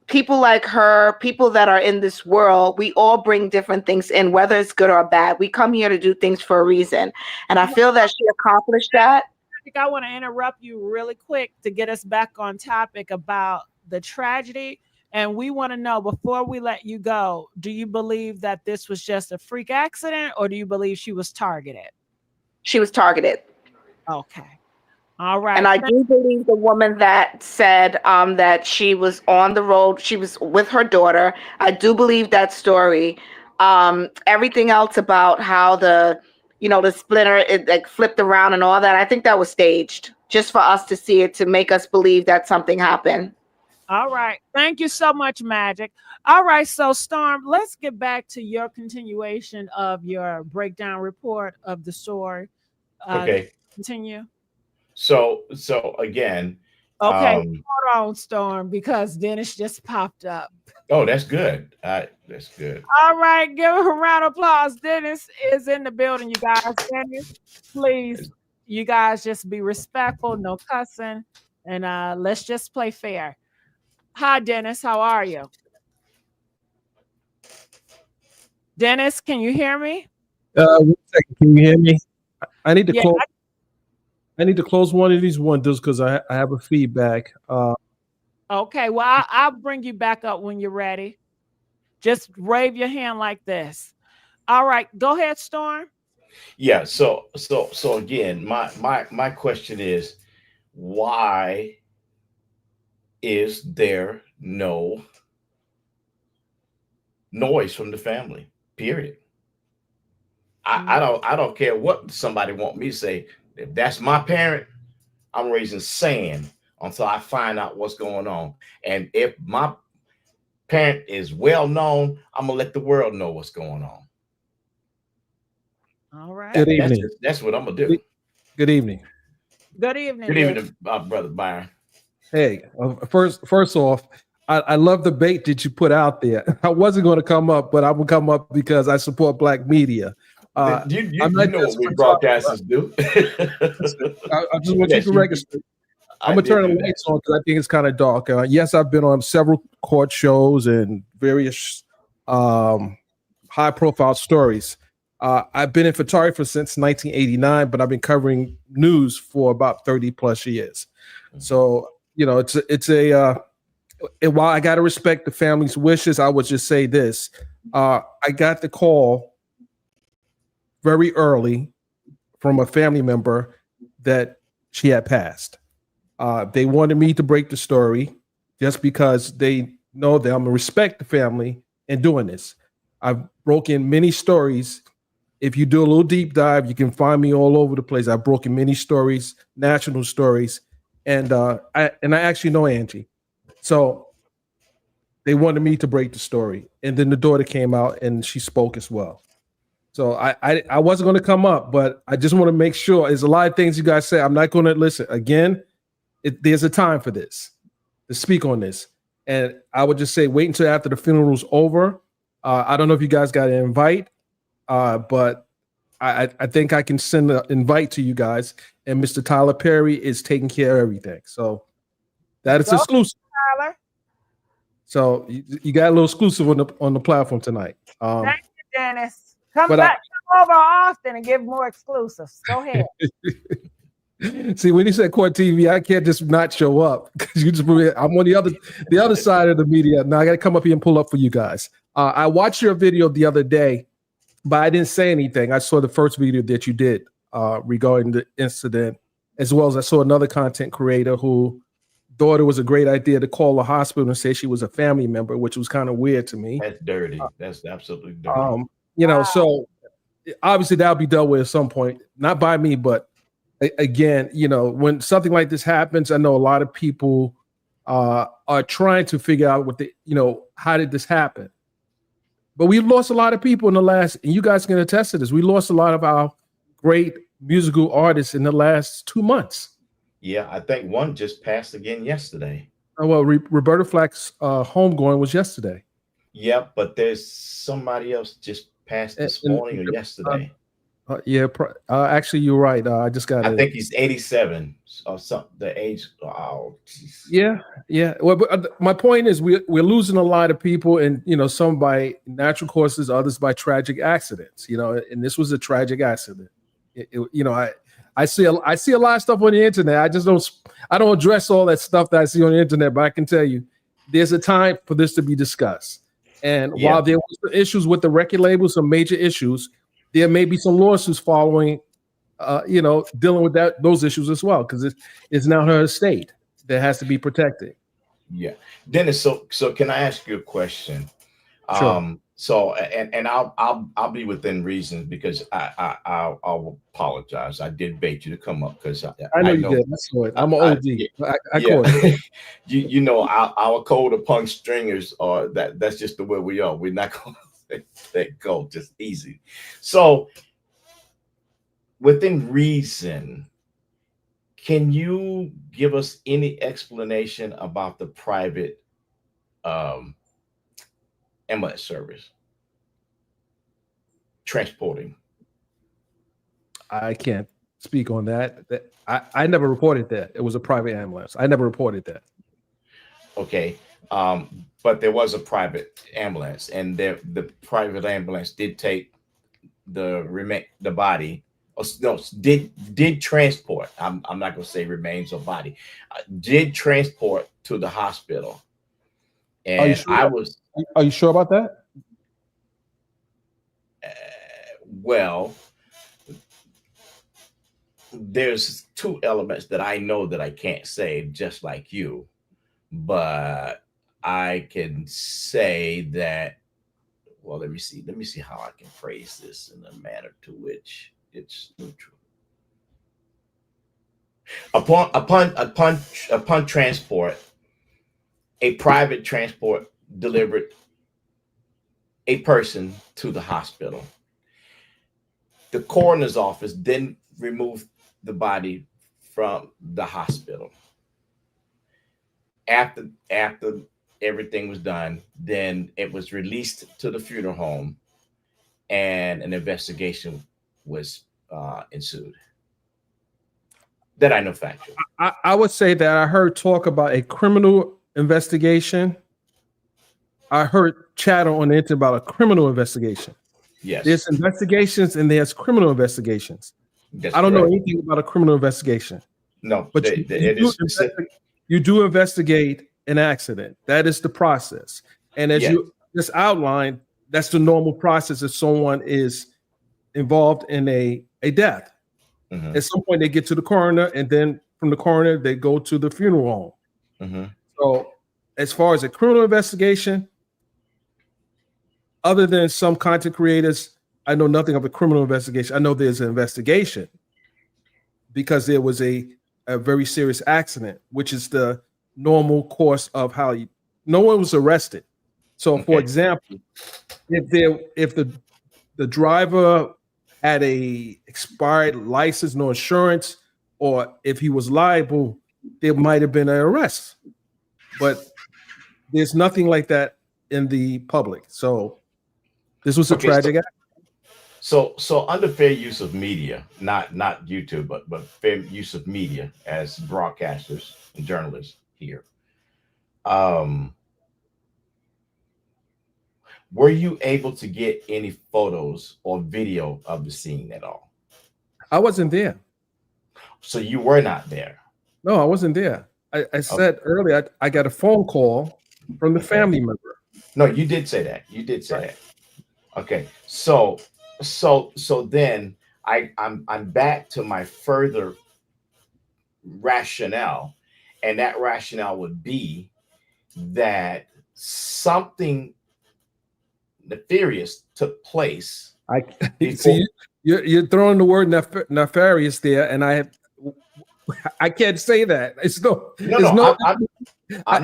people like her, people that are in this world, we all bring different things in, whether it's good or bad. We come here to do things for a reason. And I feel that she accomplished that. Think I want to interrupt you really quick to get us back on topic about the tragedy. And we want to know before we let you go, do you believe that this was just a freak accident or do you believe she was targeted? She was targeted. Okay. All And right. I do believe the woman that said that she was on the road, she was with her daughter. I do believe that story. Everything else about how the splinter it like flipped around and all that, I think that was staged just for us to see it to make us believe that something happened. All right. Thank you so much, Magic. All right. So, Storm, let's get back to your continuation of your breakdown report of the story. Okay. Continue. So again, Okay. um, Hold on, Storm, because Dennis just popped up. oh, that's good. That's good. All right. Give him a round of applause. Dennis is in the building, you guys. Dennis, please, you guys just be respectful, no cussing, and let's just play fair. Hi, Dennis. How are you? Dennis, can you hear me? 1 second. Can you hear me? I need to Yeah. close. I need to close one of these windows because I have a feedback. Okay. Well, I'll bring you back up when you're ready. Just wave your hand like this. All right. Go ahead, Storm. Yeah. So again, my question is, why is there no noise from the family? Period. I don't care what somebody want me to say. If that's my parent, I'm raising sand until I find out what's going on. And if my parent is well known, I'm gonna let the world know what's going on. All right. Good evening. That's what I'm gonna do. Good evening. Good evening. Good Dennis. evening, brother Byron. Hey, first off, I love the bait that you put out there. I wasn't going to come up, but I will come up because I support Black media. You I'm not know just what we for broadcasters do. I just want to Yes, keep it you registered. I I'm gonna did turn do the that. lights on because I think it's kind of dark. Yes, I've been on several court shows and various high-profile stories. I've been in photography since 1989, but I've been covering news for about 30 plus years. So it's a and while I got to respect the family's wishes, I would just say this: I got the call very early from a family member that she had passed. They wanted me to break the story just because they know that I'm gonna respect the family in doing this. I've broken many stories. If you do a little deep dive, you can find me all over the place. I've broken many stories, national stories, and I actually know Angie. So they wanted me to break the story, and then the daughter came out and she spoke as well. So I wasn't going to come up, but I just want to make sure. There's a lot of things you guys say. I'm not going to listen again. There's a time for this to speak on this, and I would just say wait until after the funeral's over. I don't know if you guys got an invite, but I think I can send an invite to you guys, and Mr. Tyler Perry is taking care of everything. So that is exclusive. Tyler. So you got a little exclusive on the platform tonight. Thank you, Dennis. Come over often and give more exclusives. Go ahead. See, when you said Court TV, I can't just not show up because I'm on the other side of the media. Now I got to come up here and pull up for you guys. I watched your video the other day, but I didn't say anything. I saw the first video that you did regarding the incident, as well as I saw another content creator who thought it was a great idea to call the hospital and say she was a family member, which was kind of weird to me. That's dirty. That's absolutely dirty. So obviously that'll be dealt with at some point, not by me, but again, when something like this happens, I know a lot of people are trying to figure out how did this happen? But we've lost a lot of people in the last, and you guys can attest to this. We lost a lot of our great musical artists in the last 2 months. Yeah, I think one just passed again yesterday. Well, Roberta Flack's homegoing was yesterday. Yeah, but there's somebody else just passed this morning or yesterday. Actually, you're right. I just got. I think he's 87 or something. The age. Oh, geez. Yeah. Well, but my point is, we're losing a lot of people, and some by natural causes, others by tragic accidents. And this was a tragic accident. I see a lot of stuff on the internet. I don't address all that stuff that I see on the internet, but I can tell you, there's a time for this to be discussed. And while there was issues with the record label, some major issues, there may be some lawsuits following, dealing with those issues as well, because it's now her estate that has to be protected. Yeah, Dennis. So can I ask you a question? Sure. So I'll be within reason because I'll apologize. I did bait you to come up because I know you did. That's good. I'm an OG. I caught it. Our code of punk stringers are that's just the way we are. We're not going to let go just easy. So within reason, can you give us any explanation about the private ambulance service transporting? I can't speak on that. I never reported that it was a private ambulance. I never reported that. Okay, but there was a private ambulance, and the private ambulance did take the body. No, did transport. I'm not going to say remains or body. Did transport to the hospital, and Are you sure about that? Well, there's two elements that I know that I can't say, just like you, but I can say that. Well, let me see how I can phrase this in a manner to which it's neutral. Upon transport, a private transport delivered a person to the hospital. The coroner's office then removed the body from the hospital. After everything was done, then it was released to the funeral home, and an investigation was ensued. That I know factual. I would say that I heard talk about a criminal investigation. I heard chatter on the internet about a criminal investigation. Yes. There's investigations and there's criminal investigations. I don't know anything about a criminal investigation. No, but you do investigate an accident. That is the process. And as you just outlined, that's the normal process if someone is involved in a death. At some point, they get to the coroner, and then from the coroner, they go to the funeral home. So, as far as a criminal investigation, other than some content creators, I know nothing of a criminal investigation. I know there's an investigation because there was a very serious accident, which is the normal course of how no one was arrested. So, for example, if the driver had a expired license, no insurance, or if he was liable, there might have been an arrest. But there's nothing like that in the public. So this was a tragic act. So under fair use of media, not YouTube, but fair use of media as broadcasters and journalists here. Were you able to get any photos or video of the scene at all? I wasn't there. So you were not there? No, I wasn't there. I said earlier, I got a phone call from the family member. No, you did say that. You did say that. Okay. So then I'm back to my further rationale, and that rationale would be that something nefarious took place. See, you're throwing the word nefarious there, and I can't say that. I'm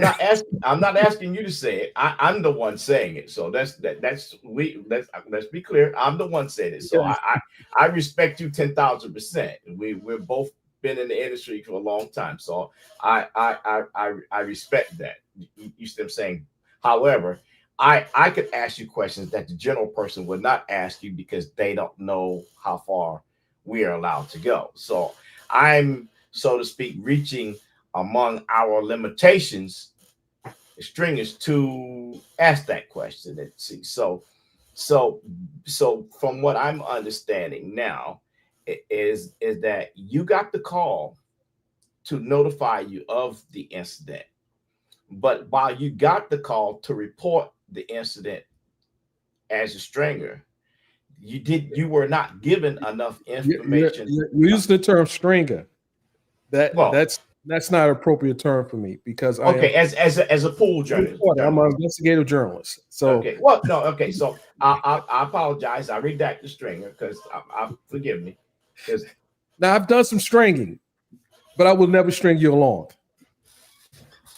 not asking you to say it. I'm the one saying it. So let's be clear. I'm the one saying it. So I respect you 10,000%. We're both been in the industry for a long time. So I respect that. You see what I'm saying? However, I could ask you questions that the general person would not ask you because they don't know how far we are allowed to go. So I'm, so to speak, reaching among our limitations, stringers, to ask that question. Let's see. So from what I'm understanding now is that you got the call to notify you of the incident, but while you got the call to report the incident as a stringer, you were not given enough information. You use the term stringer. That's not an appropriate term for me because as a pool journalist. I'm an investigative journalist. So So I apologize. I redact the stringer because I forgive me. Now I've done some stringing, but I will never string you along.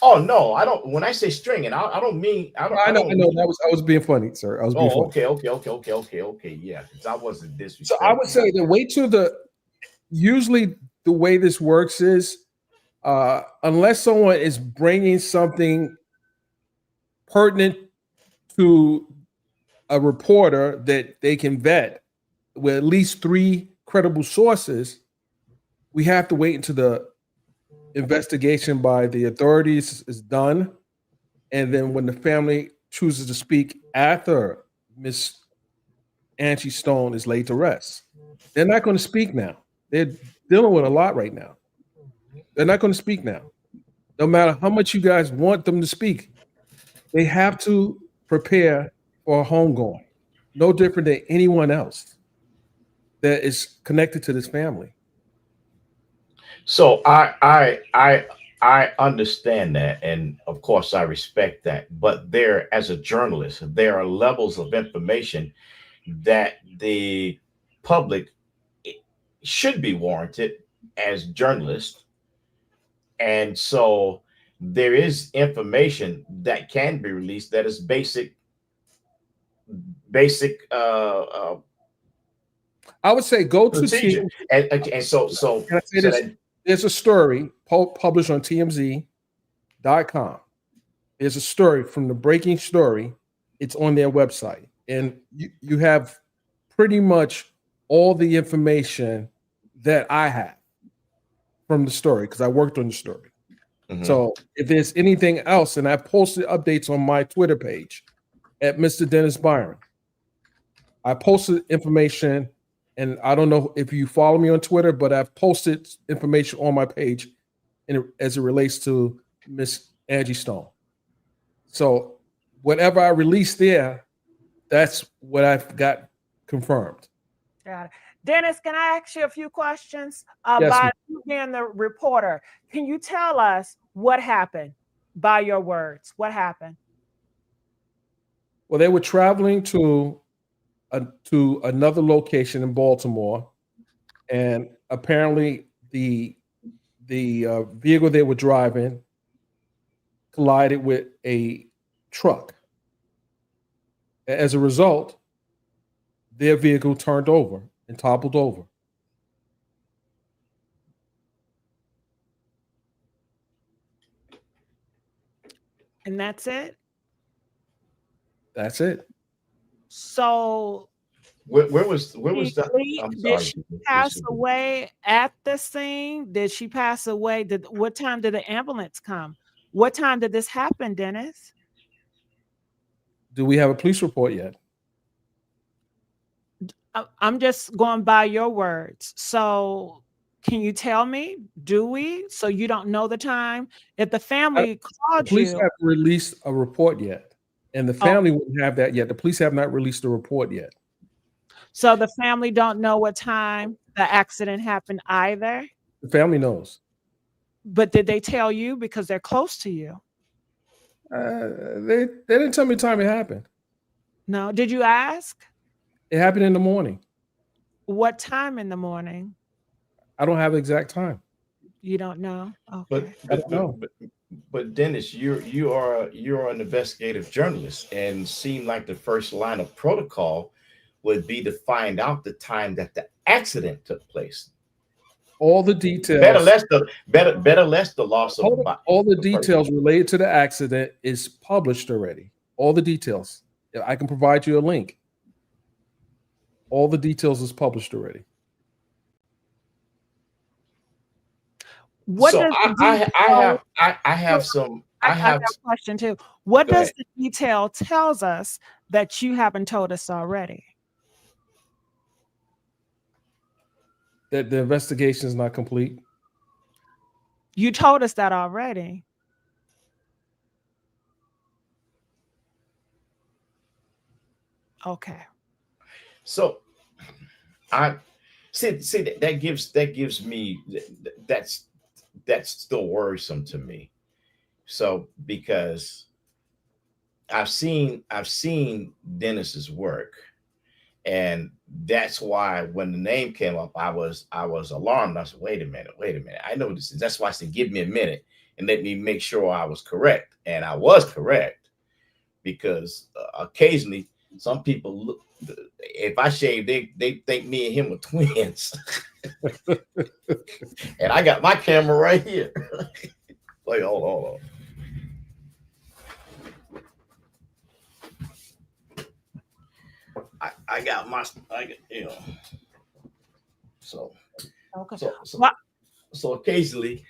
Oh no, I don't. When I say stringing, I don't mean. I know. I was being funny, sir. I was being funny. Okay. Yeah, because I wasn't disrespectful. So I would say the way to usually the way this works is unless someone is bringing something pertinent to a reporter that they can vet with at least 3 credible sources, we have to wait until the investigation by the authorities is done. And then when the family chooses to speak after Miss Angie Stone is laid to rest, they're not going to speak now. They're dealing with a lot right now. They're not going to speak now. No matter how much you guys want them to speak, they have to prepare for a homegoing. No different than anyone else that is connected to this family. So I understand that, and of course I respect that. But as a journalist, there are levels of information that the public should be warranted as journalists. And so there is information that can be released that is basic. I would say go to TMZ. And so can I say this? There's a story published on TMZ.com. There's a story from the breaking story. It's on their website. And you have pretty much all the information that I have from the story because I worked on the story. Mm-hmm. So if there's anything else, and I posted updates on my Twitter page at Mr. Dennis Byron. I posted information, and I don't know if you follow me on Twitter, but I've posted information on my page as it relates to Miss Angie Stone. So whatever I release there, that's what I've got confirmed. Got it. Dennis, can I ask you a few questions? Yes, By ma'am. you being the reporter, can you tell us what happened by your words? What happened? Well, they were traveling to another location in Baltimore, and apparently the vehicle they were driving collided with a truck. As a result, their vehicle turned over and toppled over. And that's it. That's it. So Where was I'm did sorry. she pass away at the scene? Did she pass away? What time did the ambulance come? What time did this happen, Dennis? Do we have a police report yet? I'm just going by your words. So can you tell me, do we? So you don't know the time? If the family The called police you, haven't released a report yet, and the oh, family wouldn't have that yet. The police have not released a report yet. so the family don't know what time the accident happened either. The family knows. But did they tell you because they're close to you? They didn't tell me the time it happened. No. Did you ask? It happened in the morning. What time in the morning? I don't have the exact time. You don't know? But Okay. I don't know. but Dennis, you're an investigative journalist, and seem like the first line of protocol would be to find out the time that the accident took place. All the details. Better less the loss of all the the details person. related to the accident is published already. All the details. I can provide you a link. All the details is published already. What So does the I have some I got a question too. What Go does ahead. the detail tells us that you haven't told us already? That the investigation is not complete. You told us that already. Okay. So I see that gives me that's still worrisome to me. So because I've seen Dennis's work, and that's why when the name came up, I was alarmed. I said, wait a minute. I know this is. That's why I said, give me a minute and let me make sure I was correct. And I was correct, because occasionally some people look. If I shave, they think me and him are twins. And I got my camera right here. Wait, hold on. I got so Okay. so occasionally,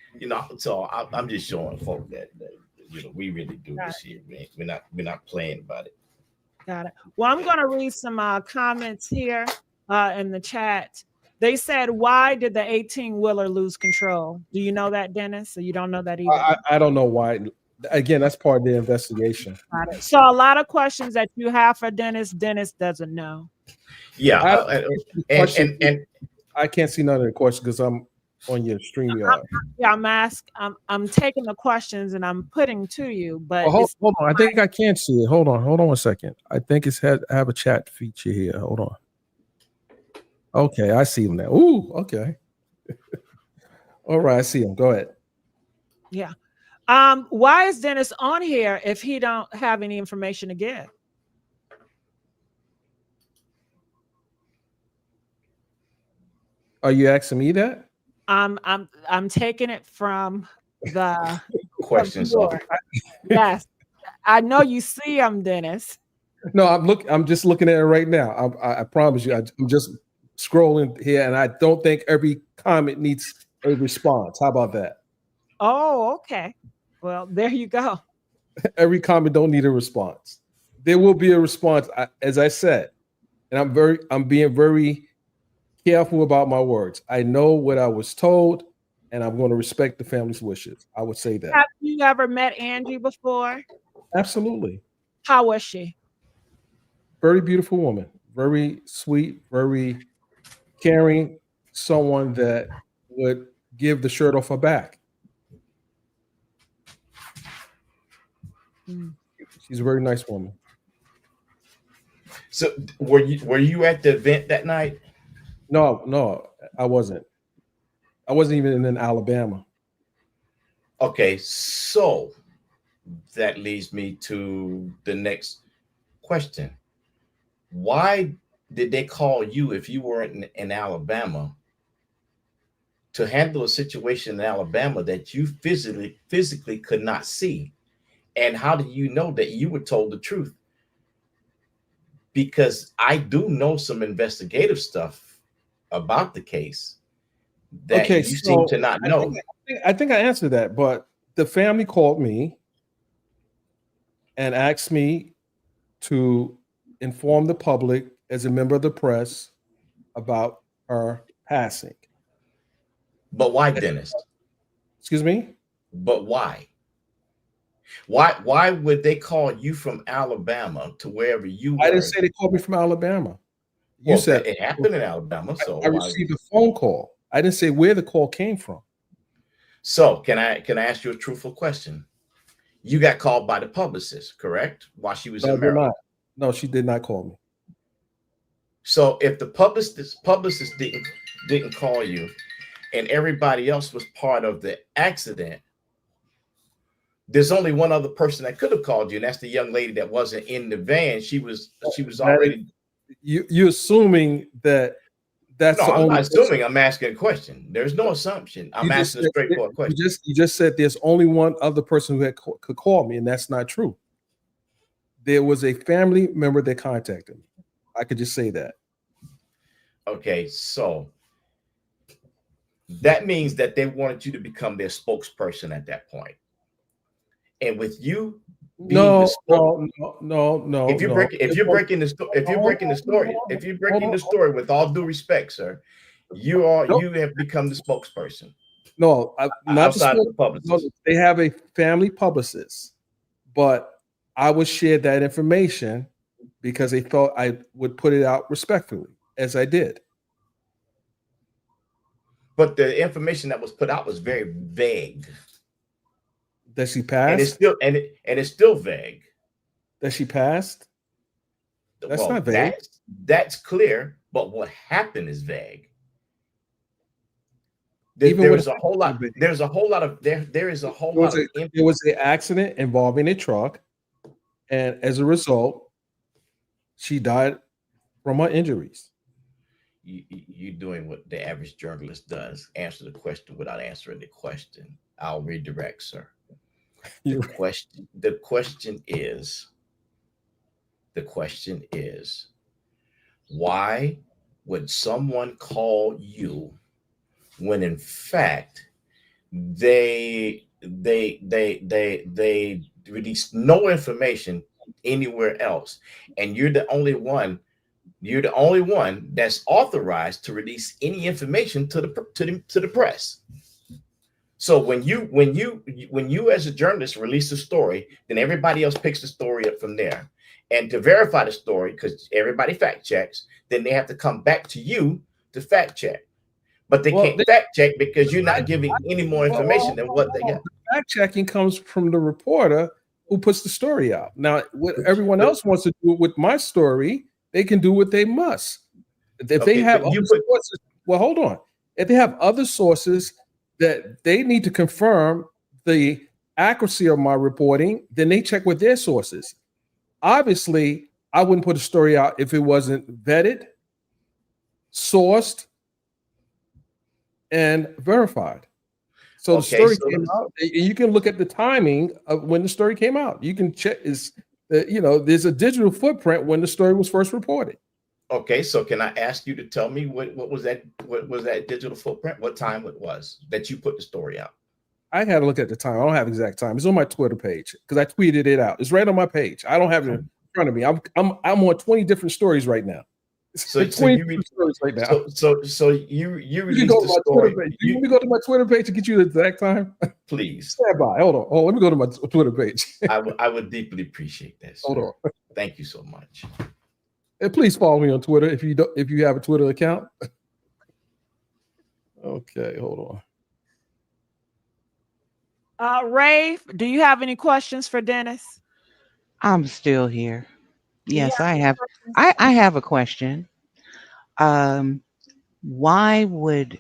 so I'm just showing folk that we really do this here. We're not playing about it. Got it. Well, I'm going to read some comments here in the chat. They said, why did the 18-wheeler lose control? Do you know that, Dennis? Or you don't know that either? I don't know why. Again, that's part of the investigation. Got it. So a lot of questions that you have for Dennis doesn't know. Yeah, and I can't see none of the questions because I'm on your StreamYard. I'm taking the questions and I'm putting to you, but hold on. I think I can't see it. Hold on 1 second. I think I have a chat feature here. Hold on. Okay, I see him now. Ooh, okay. All right, I see him. Go ahead. Yeah. Why is Dennis on here if he don't have any information to give? Are you asking me that? I'm taking it from the questions. Yes, I know you see him, Dennis. No, I'm just looking at it right now. I promise you. I'm just scrolling here, and I don't think every comment needs a response. How about that? Oh, okay. Well, there you go. Every comment don't need a response. There will be a response, as I said, and I'm being very careful about my words. I know what I was told, and I'm going to respect the family's wishes. I would say that. Have you ever met Angie before? Absolutely. How was she? Very beautiful woman. Very sweet, very caring someone that would give the shirt off her back. She's a very nice woman. So were you at the event that night? No, I wasn't. I wasn't even in Alabama. Okay, so that leads me to the next question. Why did they call you if you weren't in Alabama to handle a situation in Alabama that you physically could not see? And how do you know that you were told the truth? Because I do know some investigative stuff about the case that Okay, you seem to so not know. I think I answered that, but the family called me and asked me to inform the public as a member of the press about her passing. But why, Dennis? Excuse me? But why? Why would they call you from Alabama to wherever you were? I didn't say they called me from Alabama. You Well, said it happened in Alabama. So I received a phone call. I didn't say where the call came from. So can I ask you a truthful question? You got called by the publicist, correct? While she was in Maryland. No, she did not call me. So if the publicist didn't call you, and everybody else was part of the accident, there's only one other person that could have called you, and that's the young lady that wasn't in the van. She was already. You're assuming that that's No, the I'm only not assuming. I'm asking a question. There's no assumption. I'm asking a straightforward question. You just said there's only one other person who could call me, and that's not true. There was a family member that contacted me. I could just say that. Okay, so that means that they wanted you to become their spokesperson at that point. And with you being No. If you're breaking the story, with all due respect, sir, you have become the spokesperson. No, not outside of the publicist. No, they have a family publicist, but I would share that information because they thought I would put it out respectfully, as I did. But the information that was put out was very vague. That she passed, and it's still vague. That she passed. That's not vague. That's clear. But what happened is vague. There is a whole lot. There is a whole lot. There was an accident involving a truck, and as a result, she died from her injuries. You're doing what the average journalist does: answer the question without answering the question. I'll redirect, sir. The question is, why would someone call you when in fact they release no information anywhere else, and you're the only one that's authorized to release any information to the press? So when you as a journalist release a story, then everybody else picks the story up from there. And to verify the story, because everybody fact checks, then they have to come back to you to fact check. But they can't fact check because you're not giving any more information than what they got. Fact checking comes from the reporter who puts the story out. Now, what everyone else wants to do with my story, they can do what they must. If they have other sources, well, hold on. If they have other sources that they need to confirm the accuracy of my reporting, then they check with their sources. Obviously, I wouldn't put a story out if it wasn't vetted, sourced, and verified. So the story came out, and you can look at the timing of when the story came out. You can check there's a digital footprint when the story was first reported. Okay, so can I ask you to tell me what was that digital footprint? What time it was that you put the story out? I had to look at the time. I don't have exact time. It's on my Twitter page because I tweeted it out. It's right on my page. I don't have it in front of me. I'm on 20 different stories right now. So you read stories right now. So you released the story. Let me go to my Twitter page to get you the exact time. Please stand by. Hold on. Let me go to my Twitter page. I would deeply appreciate that. Sir. Hold on. Thank you so much. And please follow me on Twitter if you have a Twitter account. Okay, hold on. Ray, do you have any questions for Dennis? I'm still here. Do you Yes, have I any have. questions? I have a question. Um, why would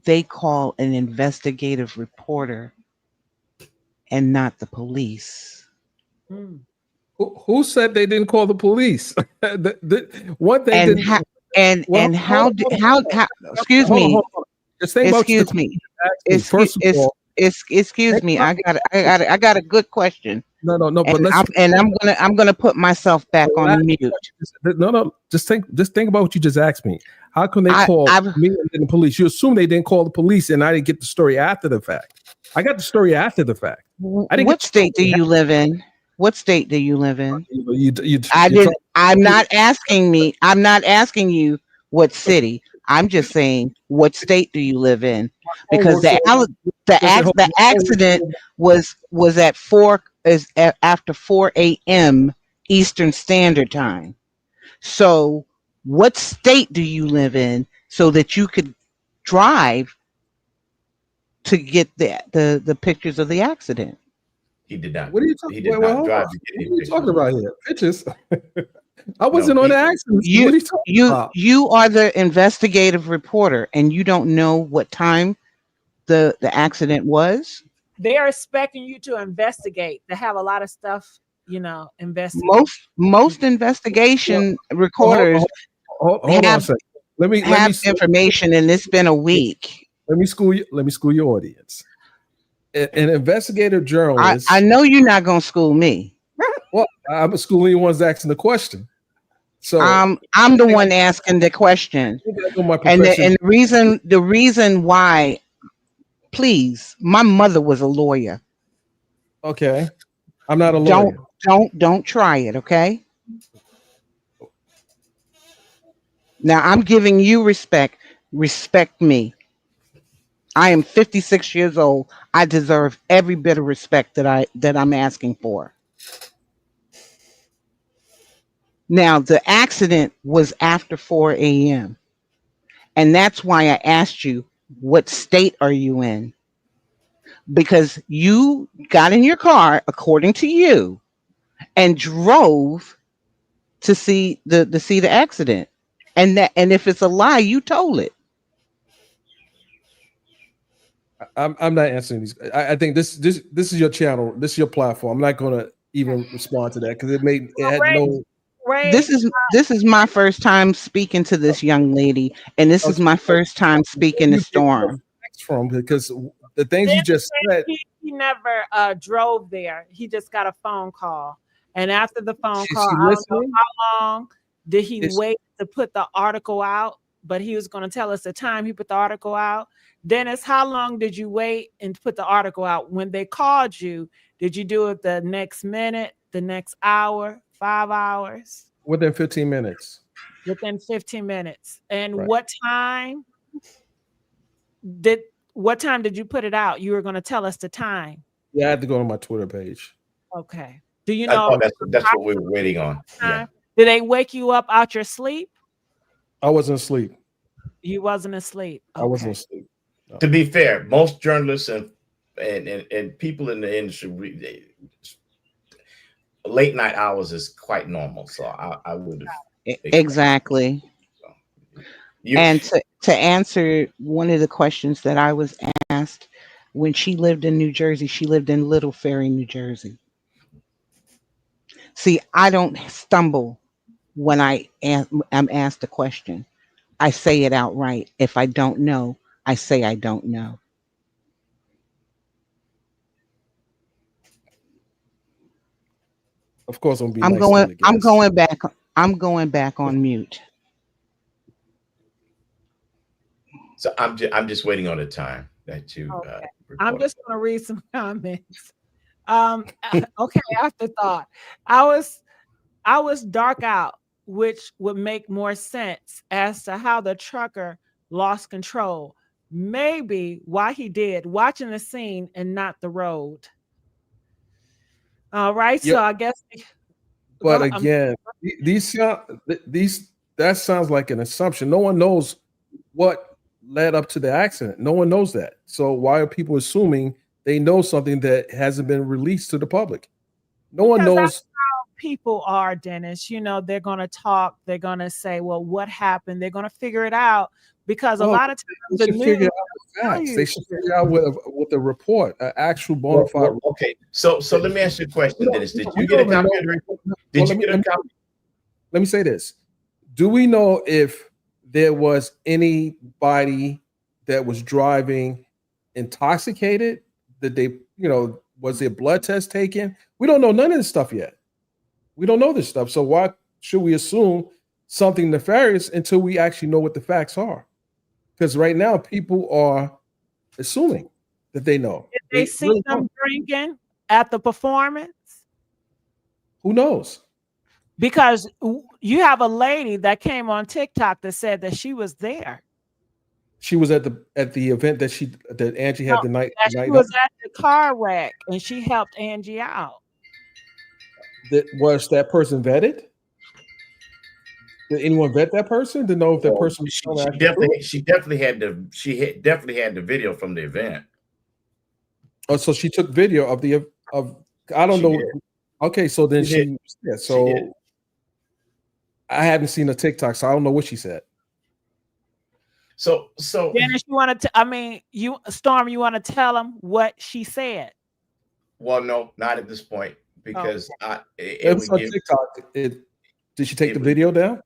they call an investigative reporter and not the police? Hmm. Who said they didn't call the police? What they And didn't. how Well, hold on, hold on, how excuse hold on, hold me, on. Just think about the excuse question me, you asked me. First of all, excuse think me. about, I got a good question, no, and but let's I'm gonna put myself back relax. on mute. No. Just think about what you just asked me. How can they I call I've me and then the police? You assume they didn't call the police, and I didn't get the story after the fact. I got the story after the fact. I didn't get What the story. state do you live in? What state do you live in? I You didn't. talk. I'm not asking you what city. I'm just saying what state do you live in? Phone Because works on. Listen, hold the on. accident was at after 4 a.m. Eastern Standard Time. So, what state do you live in so that you could drive to get the pictures of the accident? He did not. What are you talking? He did Wait, not hold on. drive to get What any are you talking pictures. about here? Pictures. I No, wasn't on the accident. You What are you talking you about? you are the investigative reporter and you don't know what time the accident was? They are expecting you to investigate. They have a lot of stuff, investigate. Most investigation Hold on, recorders hold on a have second. Let me let have me information and it's been a week. let me school you. Let me school your audience. An investigative I journalist. know you're not gonna school me. Well, I'm schooling you ones asking the question. So I'm the one asking the question. I think I know my And profession. the reason why, please, my mother was a lawyer. Okay, I'm not a Don't lawyer. don't try it, okay? Now I'm giving you respect. Respect me. I am 56 years old. I deserve every bit of respect that I'm asking for. Now the accident was after 4 a.m. and that's why I asked you what state are you in? Because you got in your car according to you and drove to see the accident. And if it's a lie, you told it. I'm not answering these. I think this is your channel. This is your platform. I'm not going to even respond to that because it had Ray, no. Ray, This is my first time speaking to this young lady, and this is Okay, my first time where speaking to you get your Storm. facts from because the things you Dennis just said said. he never drove there. He just got a phone call. And after the phone Is call, she I don't know listening? how long did he Is wait to put the article out, but he was going to tell us the time he put the article out. Dennis, how long did you wait and put the article out? When they called you, did you do it the next minute, the next hour, 5 hours? within 15 minutes. Within 15 minutes. And Right. did what time did you put it out? You were going to tell us the time. Yeah, I had to go to my Twitter page. Okay. Do you know Oh, that's what we were waiting on. Yeah. time? Did they wake you up out your sleep? I wasn't asleep. You wasn't asleep. I wasn't Okay. asleep. No. To be fair, most journalists and people in the industry, late night hours is quite normal. So I would have expected. Exactly. So you And to answer one of the questions that I was asked, when she lived in New Jersey, she lived in Little Ferry, New Jersey. See, I don't stumble when I'm asked a question. I say it outright. If I don't know, I say I don't know. Of course, I'm gonna be nice to your I'm guest. going back. I'm going back on mute. so I'm just waiting on the time that you Okay. I'm reported. just going to read some comments. Okay, afterthought. I was dark out, which would make more sense as to how the trucker lost control. Maybe why he did, watching the scene and not the road. All right, Yeah, so I guess but go. again, these that sounds like an assumption. No one knows what led up to the accident. No one knows that. So why are people assuming they know something that hasn't been released to the public? No one Because knows. people are, Dennis. You know, they're going to talk. They're going to say, well, what happened? They're going to figure it out because a Well, lot of they times the should figure news out the tell facts. They you. should figure out with a report, an actual bona fide. Okay, so let me ask you a question, Dennis. Did We you get a don't even copy of the know. report? Well, Did you get a copy? let me say this. Do we know if there was anybody that was driving intoxicated? Did they, was their blood test taken? We don't know none of this stuff yet. We don't know this stuff. So why should we assume something nefarious until we actually know what the facts are? Because right now people are assuming that they know. Did they see really them don't. drinking at the performance? Who knows? Because you have a lady that came on TikTok that said that she was there. She was at the event that Angie had No, the night. that she was at the car wreck and she helped Angie out. Was that person vetted? Did anyone vet that person to know if that person was She definitely had the video from the event. Oh, so she took video of I don't know. Did. Okay, so then She did. I haven't seen a TikTok, so I don't know what she said. So Dennis, you want to? Storm, you want to tell them what she said? Well, no, not at this point because it was on TikTok. Did she take the video down?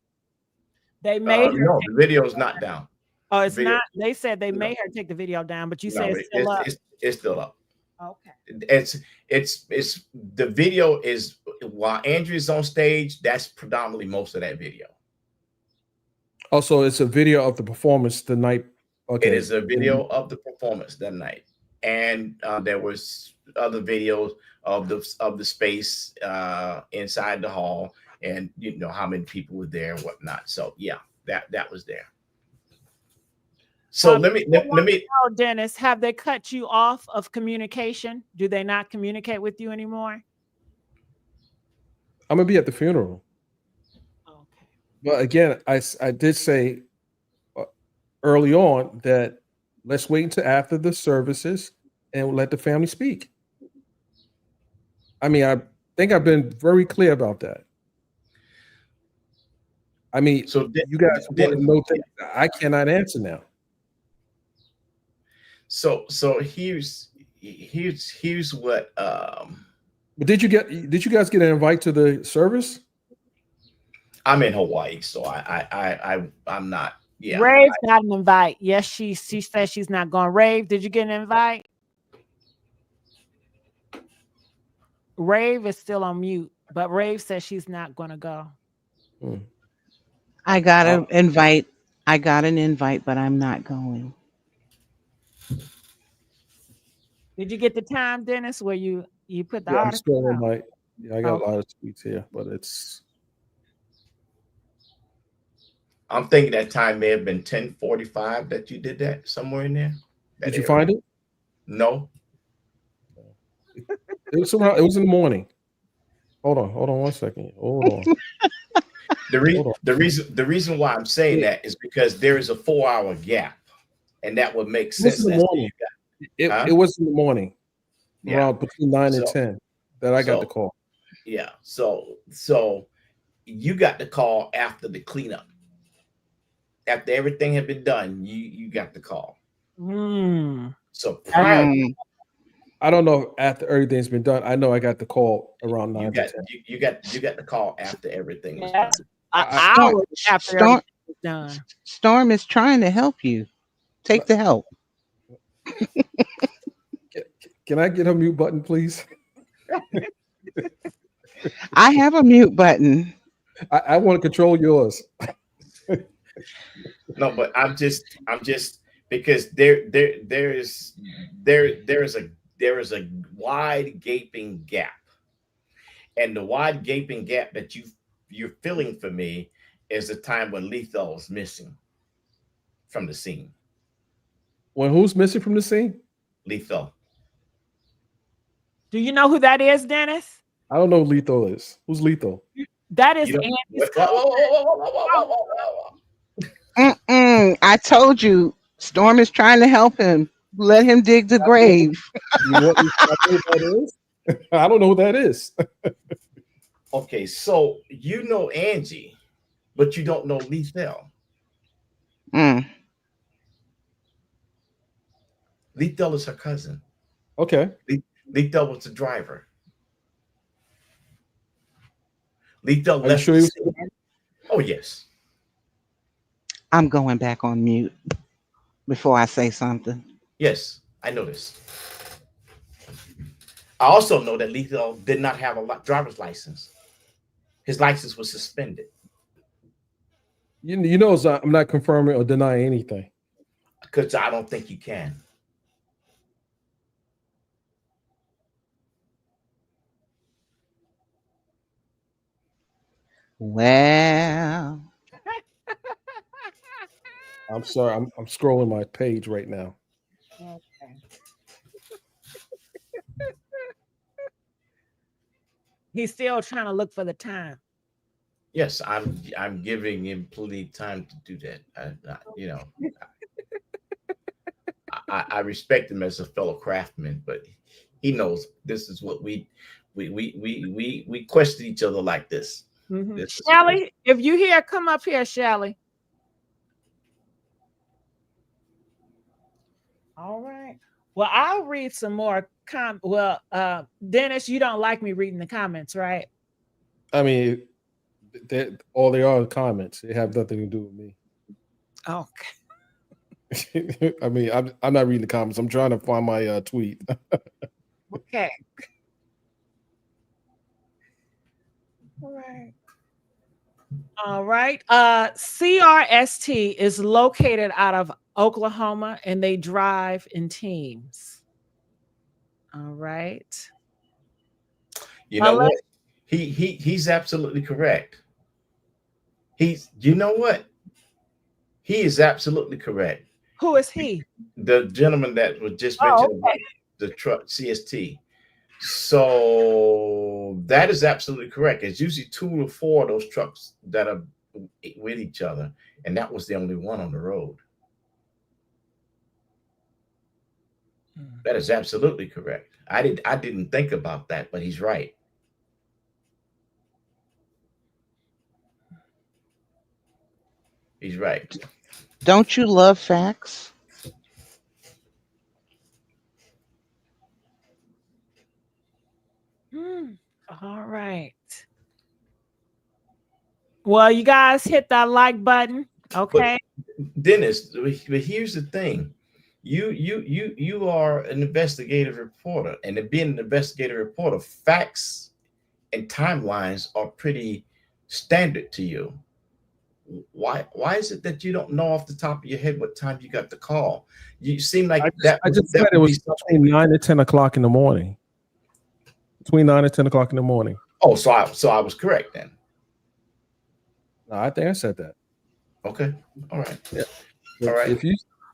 They made her. No, the video is not down. Oh, it's not. They said they made her take the video down, but you said it's still up. It's still up. Okay. It's the video is while Andrew's on stage. That's predominantly most of that video. Also, it's a video of the performance the night. Okay, it is a video of the performance that night, and there was other videos of the space inside the hall, and how many people were there and whatnot. So yeah, that was there. So let me know, Dennis, have they cut you off of communication? Do they not communicate with you anymore? I'm gonna be at the funeral. Okay. But again, I did say early on that let's wait until after the services and let the family speak. I mean, I think I've been very clear about that. I mean, so you guys want to know things I cannot answer now. So here's what. But did you guys get an invite to the service? I'm in Hawaii, so I'm not. Yeah, Rave got an invite. Yes, she says she's not going. Rave, did you get an invite? Rave is still on mute, but Rave says she's not going to go. I got an invite. I got an invite, but I'm not going. Did you get the time, Dennis, where you put the I'm still on out? I got a lot of tweets here, but I'm thinking that time may have been 10:45 that you did that somewhere in there. Did you find it? No. It was in the morning. Hold on 1 second. Hold on. The reason why I'm saying that is because there is a 4-hour gap, and that would make sense. It was in the morning, around between 9 and 10 that I got the call. Yeah. So you got the call after the cleanup. After everything had been done, you got the call. So I don't know if after everything's been done. I know I got the call around 9 to 10. You got the call after everything was done. Hours after everything was done. Storm is trying to help you. Take the help. Can I get a mute button, please? I have a mute button. I want to control yours. No, but I'm just because there is a wide gaping gap, and the wide gaping gap that you're feeling for me is the time when Lethal is missing from the scene. When who's missing from the scene? Lethal. Do you know who that is, Dennis? I don't know who Lethal is. Who's Lethal? That is Angie's cousin. I told you Storm is trying to help him. Let him dig the grave. You want me to know who that is? I don't know who that is. Okay, so you know Angie, but you don't know Lethal. Mm. Lethal is her cousin. Okay. Lethal was the driver. Lethal Are you left sure the he was? scene. Oh yes, I'm going back on mute before I say something. yes, I know this. I also know that Lethal did not have a driver's license. His license was suspended You know, I'm not confirming or denying anything. because I don't think you can. Well, I'm sorry. I'm scrolling my page right now. Okay. He's still trying to look for the time. Yes, I'm giving him plenty of time to do that. I respect him as a fellow craftsman, but he knows this is what we question each other like this. Mhm. This is Shelly, if you here, come up here, Shelly. All right. Well, I'll read some more Dennis, you don't like me reading the comments, right? I mean, all they are comments. They have nothing to do with me. Okay. I mean, I'm not reading the comments. I'm trying to find my tweet. Okay. All right. All right. CRST is located out of Oklahoma and they drive in teams. All right. you know what? He's absolutely correct. You know what? He is absolutely correct. Who is he? The gentleman that was just Oh, mentioned about the truck CST. So that is absolutely correct. It's usually 2 or 4 of those trucks that are with each other, and that was the only one on the road. That is absolutely correct. I didn't think about that, but he's right. He's right. don't you love facts? All right. Well, you guys hit that like button. Okay. But Dennis, but here's the thing. You are an investigative reporter, and to be an investigative reporter, facts and timelines are pretty standard to you. Why is it that you don't know off the top of your head what time you got the call? You seem like I just said that it would was be between 9 and 10 o'clock in the morning. Between 9 and 10 o'clock in the morning. Oh, so I was correct then. No, I think I said that. Okay. All right. Yeah. All right. If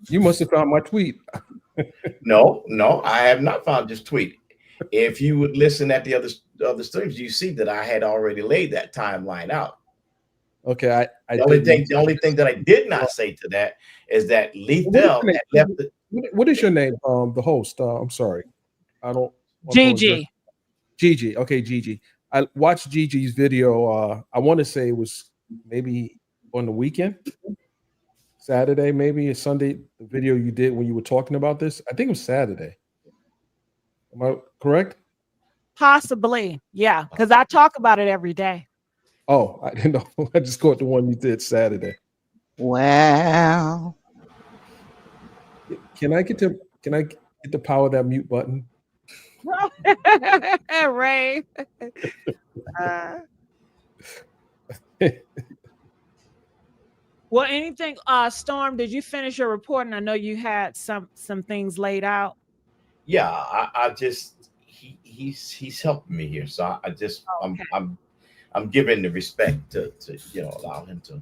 you must have found my tweet. No, I have not found this tweet. If you would listen at the other streams, you see that I had already laid that timeline out. Okay, The only thing that I did not say to that is that Lethal had left. What is your name? The host. I'm sorry, I don't. Gigi. Gigi. Okay, Gigi. I watched Gigi's video. I want to say it was maybe on the weekend, Saturday, maybe a Sunday. The video you did when you were talking about this, I think it was Saturday. Am I correct? Possibly. Yeah. Because I talk about it every day. Oh, I didn't know. I just caught the one you did Saturday. Well, Can I get the power of that mute button? Ray. Well, anything, Storm, did you finish your reporting? I know you had some things laid out. Yeah, I just he's helping me here, so I just Okay. I'm giving the respect to allow him to.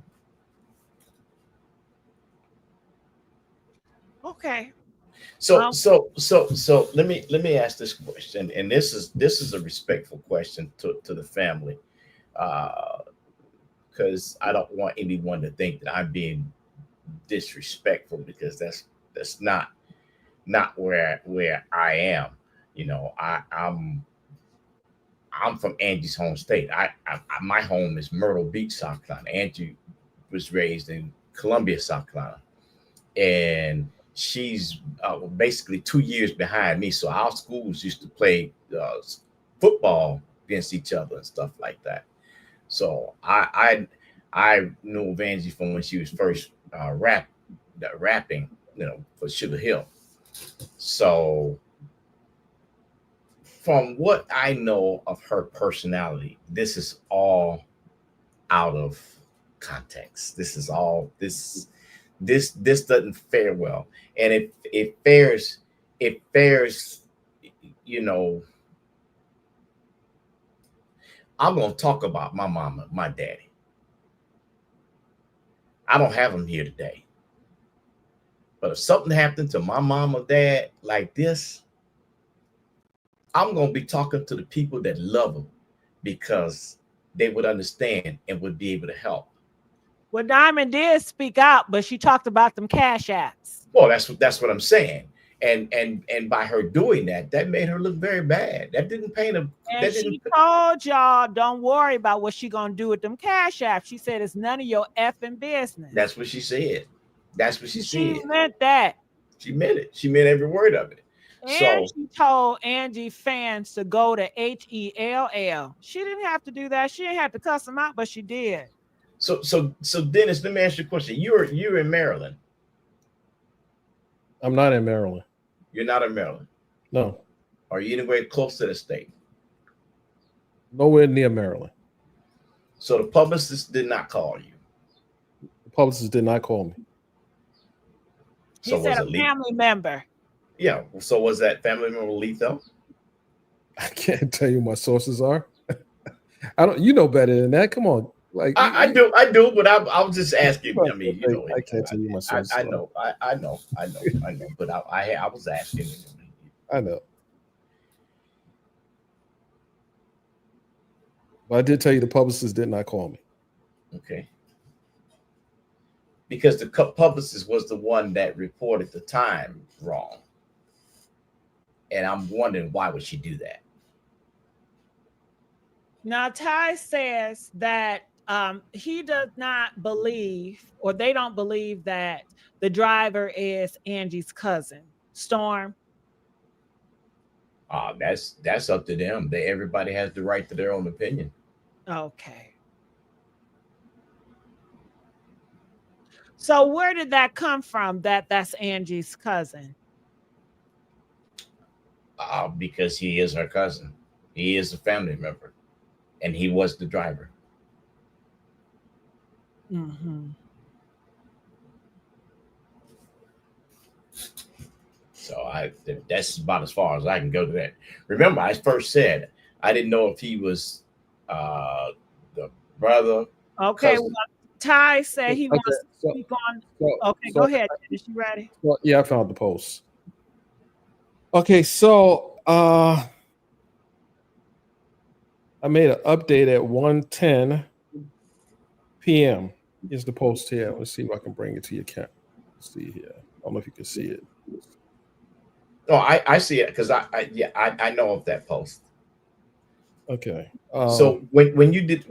Okay. So let me ask this question, and this is a respectful question to the family, because I don't want anyone to think that I'm being disrespectful, because that's That's not where I am. You know, I'm from Angie's home state. My home is Myrtle Beach, South Carolina. Angie was raised in Columbia, South Carolina, and she's basically 2 years behind me. So our schools used to play football against each other and stuff like that. So I knew of Angie from when she was first rapping, you know, for Sugar Hill. So from what I know of her personality, this is all out of context. This is all this doesn't fare well, and it fares. You know, I'm gonna talk about my mama, my daddy. I don't have them here today, but if something happened to my mom or dad like this, I'm gonna be talking to the people that love them because they would understand and would be able to help. Well, Diamond did speak out, but she talked about them cash apps. Well, that's what I'm saying. And by her doing that, that made her look very bad. That didn't paint a And that didn't she told y'all, don't worry about what she gonna do with them cash apps. She said it's none of your effing business. That's what she said. That's what she She said. meant that. She meant it. She meant every word of it. And So she told Angie fans to go to HELL. She didn't have to do that. She didn't have to cuss them out, but she did. so Dennis, let me ask you a question. You're in Maryland. I'm not in Maryland. You're not in Maryland. No, Are you anywhere close to the state? nowhere near Maryland. So the publicist did not call you. The publicist did not call me. He So said was a it lethal? family member. Yeah. So was that family member lethal? I can't tell you my sources are. I don't. You know better than that. Come on, like I do, but I was just asking. I mean, you know, I can't tell you my sources. I know, I know, but I was asking. I know. But I did tell you the publicist did not call me. Okay. Because the publicist was the one that reported the time wrong. And I'm wondering, why would she do that? Now, Ty says that he does not believe, or they don't believe, that the driver is Angie's cousin, Storm. That's up to them. Everybody has the right to their own opinion. Okay. So where did that come from, that's Angie's cousin? Because he is her cousin. He is a family member. And he was the driver. Mm-hmm. So that's about as far as I can go to that. Remember, I first said I didn't know if he was the brother. Okay, cousin. well, Ty said he wants to So- speak on. so- Okay, so- go ahead. Is you ready? Well, yeah, I found the post. Okay, so I made an update at 1:10 p.m. Here's the post here. Let's see if I can bring it to your camera. Let's see here. I don't know if you can see it. Oh, I see it because I know of that post. Okay. So when you did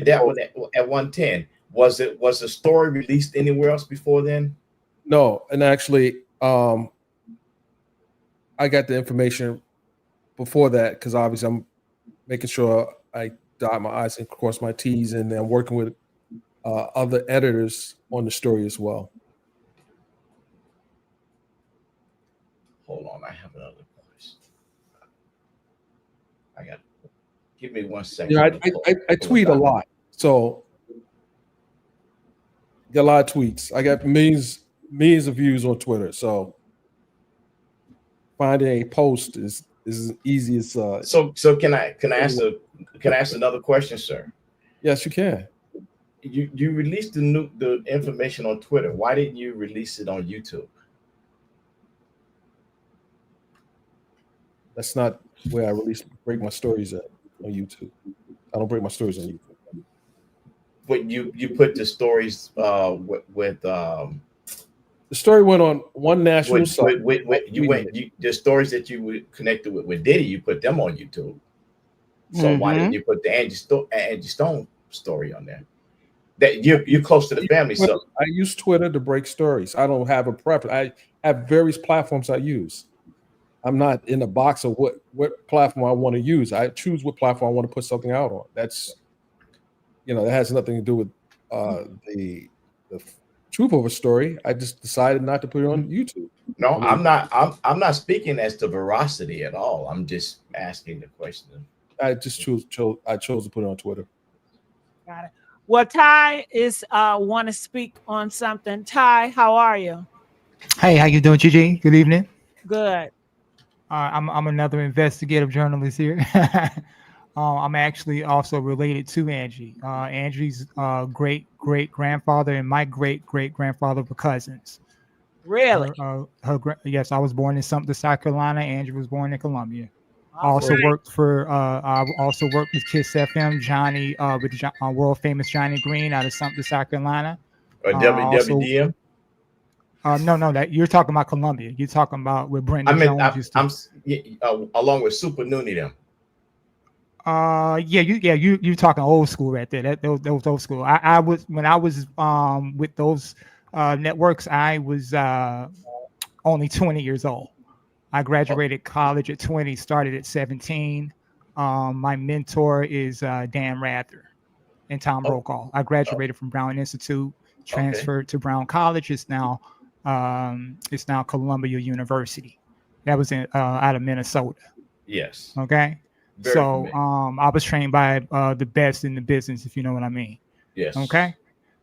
that one at 1:10, was the story released anywhere else before then? No, and actually, I got the information before that because obviously I'm making sure I dot my I's and cross my T's, and I'm working with other editors on the story as well. Hold on, I have another question. I got. Give me 1 second. Yeah, I tweet a lot, so get a lot of tweets. I got millions of views on Twitter, so finding a post is as easy as. So can I ask another question, sir? Yes, you can. You released the information on Twitter. Why didn't you release it on YouTube? That's not where I break my stories at on YouTube. I don't break my stories on YouTube. But you put the stories with The story went on one national site. The stories that you were connected with Diddy, you put them on YouTube. So why didn't you put the Angie Stone story on there? That you're close to the family. So I use Twitter to break stories. I don't have a preference. I have various platforms I use. I'm not in a box of what platform I want to use. I choose what platform I want to put something out on. That's, that has nothing to do with the truth of a story. I just decided not to put it on YouTube. No, I'm not speaking as to veracity at all. I'm just asking the question. I just chose to put it on Twitter. Got it. Well, Ty is want to speak on something. Ty, how are you? Hey, how you doing, Gigi? Good evening. Good. I'm another investigative journalist here. I'm actually also related to Angie. Angie's great grandfather and my great grandfather were cousins. Really? Yes, I was born in Sumter, South Carolina. Angie was born in Columbia. I also worked with Kiss FM, Johnny, with world famous Johnny Green out of Sumter, South Carolina. WWDM? No, that you're talking about Columbia. You're talking about where Brendan Jones used to. Along with Super Noonie them. You talking old school right there. That was old school. I was when I was with those networks, I was only 20 years old. I graduated college at 20, started at 17. My mentor is Dan Rather and Tom Brokaw. I graduated from Brown Institute, transferred to Brown College. It's now Columbia University. That was out of Minnesota. Yes. Okay. I was trained by the best in the business, if you know what I mean. Yes. Okay.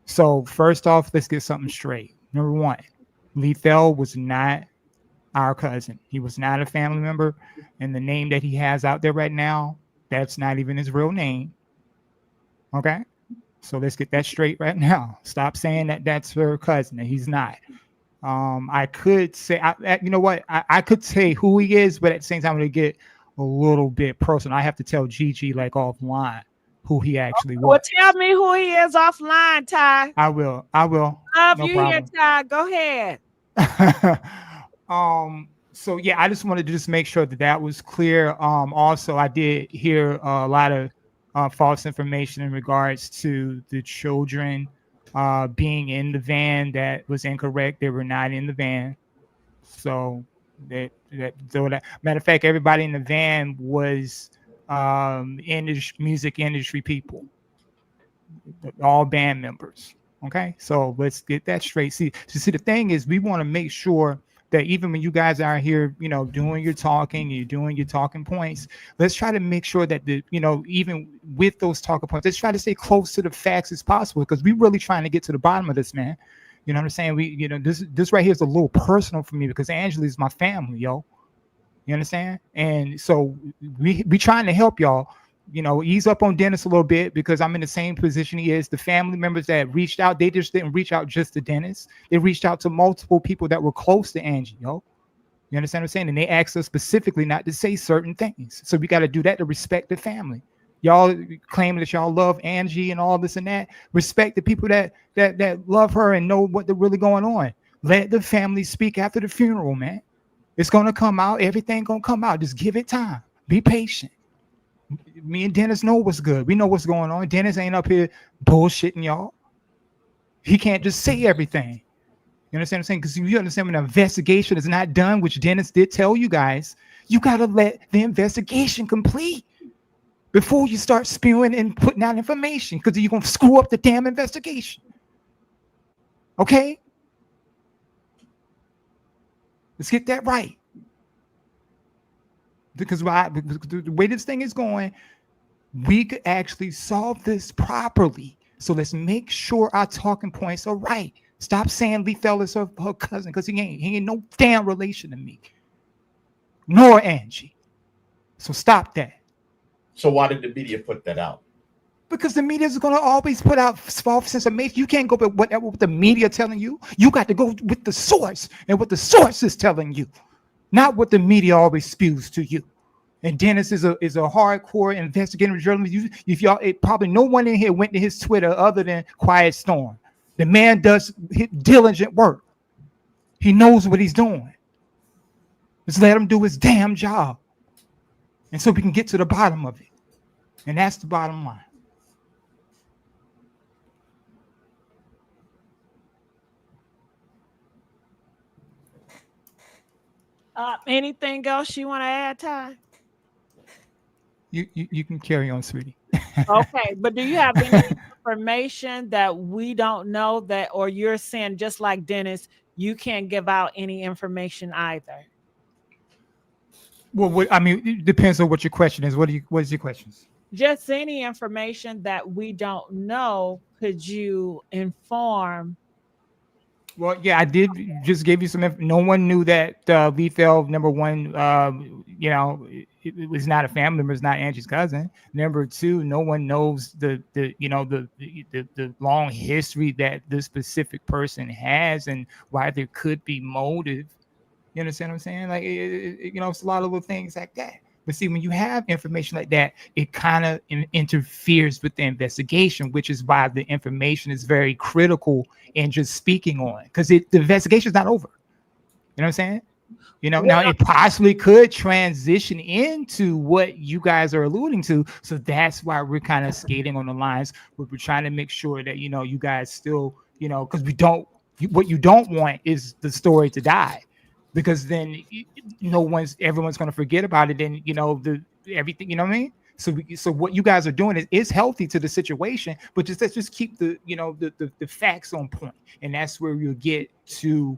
So first off, let's get something straight. Number one, Lethal was not our cousin. He was not a family member, and the name that he has out there right now, that's not even his real name. Okay. So let's get that straight right now. Stop saying that that's her cousin. He's not. I could say, you know what? I could say who he is, but at the same time, I'm going to get a little bit personal. I have to tell Gigi like offline who he actually was. Well, tell me who he is offline, Ty. I will. Love you here, Ty. Go ahead. So yeah, I just wanted to just make sure that was clear. Also, I did hear a lot of false information in regards to the children being in the van. That was incorrect. They were not in the van. So that matter of fact, everybody in the van was music industry people, all band members. Okay, so let's get that straight. See, the thing is, we want to make sure that even when you guys are here, doing your talking, you're doing your talking points, let's try to make sure that even with those talking points, let's try to stay close to the facts as possible, because we're really trying to get to the bottom of this, man. You know what I'm saying? This right here is a little personal for me, because Angela is my family, yo. You understand? And so we trying to help y'all, ease up on Dennis a little bit, because I'm in the same position he is. The family members that reached out, they just didn't reach out just to Dennis. They reached out to multiple people that were close to Angie, yo. You understand what I'm saying? And they asked us specifically not to say certain things. So we got to do that to respect the family. Y'all claiming that y'all love Angie and all this and that. Respect the people that love her and know what they're really going on. Let the family speak after the funeral, man. It's going to come out. Everything going to come out. Just give it time. Be patient. Me and Dennis know what's good. We know what's going on. Dennis ain't up here bullshitting y'all. He can't just say everything. You understand what I'm saying? Because you understand, when an investigation is not done, which Dennis did tell you guys, you got to let the investigation complete before you start spewing and putting out information, because you're going to screw up the damn investigation. Okay? Let's get that right. Because the way this thing is going, we could actually solve this properly. So let's make sure our talking points are right. Stop saying Lethal is her cousin, because he ain't no damn relation to me, nor Angie. So stop that. So why did the media put that out? Because the media is going to always put out false information. You can't go with what the media telling you. You got to go with the source and what the source is telling you, not what the media always spews to you. And Dennis is a hardcore investigative journalist. If y'all, probably no one in here went to his Twitter other than Quiet Storm. The man does diligent work. He knows what he's doing. Just let him do his damn job. And so we can get to the bottom of it. And that's the bottom line. Anything else you want to add, Ty? You can carry on, sweetie. Okay, but do you have any information that we don't know that, or you're saying just like Dennis, you can't give out any information either? Well, I mean, it depends on what your question is. What is your questions? Just any information that we don't know, could you inform? Well, yeah, I did just give you some. No one knew that Lee Fell, number one, it was not a family member, it's not Angie's cousin. Number two, no one knows the long history that this specific person has and why there could be motive. You understand what I'm saying? Like, it's a lot of little things like that. But see, when you have information like that, it kind of interferes with the investigation, which is why the information is very critical in just speaking on, because the investigation is not over. You know what I'm saying? Now it possibly could transition into what you guys are alluding to. So that's why we're kind of skating on the lines where we're trying to make sure that, you guys still, because what you don't want is the story to die. Because then everyone's going to forget about it. And everything, you know what I mean? So what you guys are doing is healthy to the situation, but let's just keep the facts on point, and that's where you'll get to,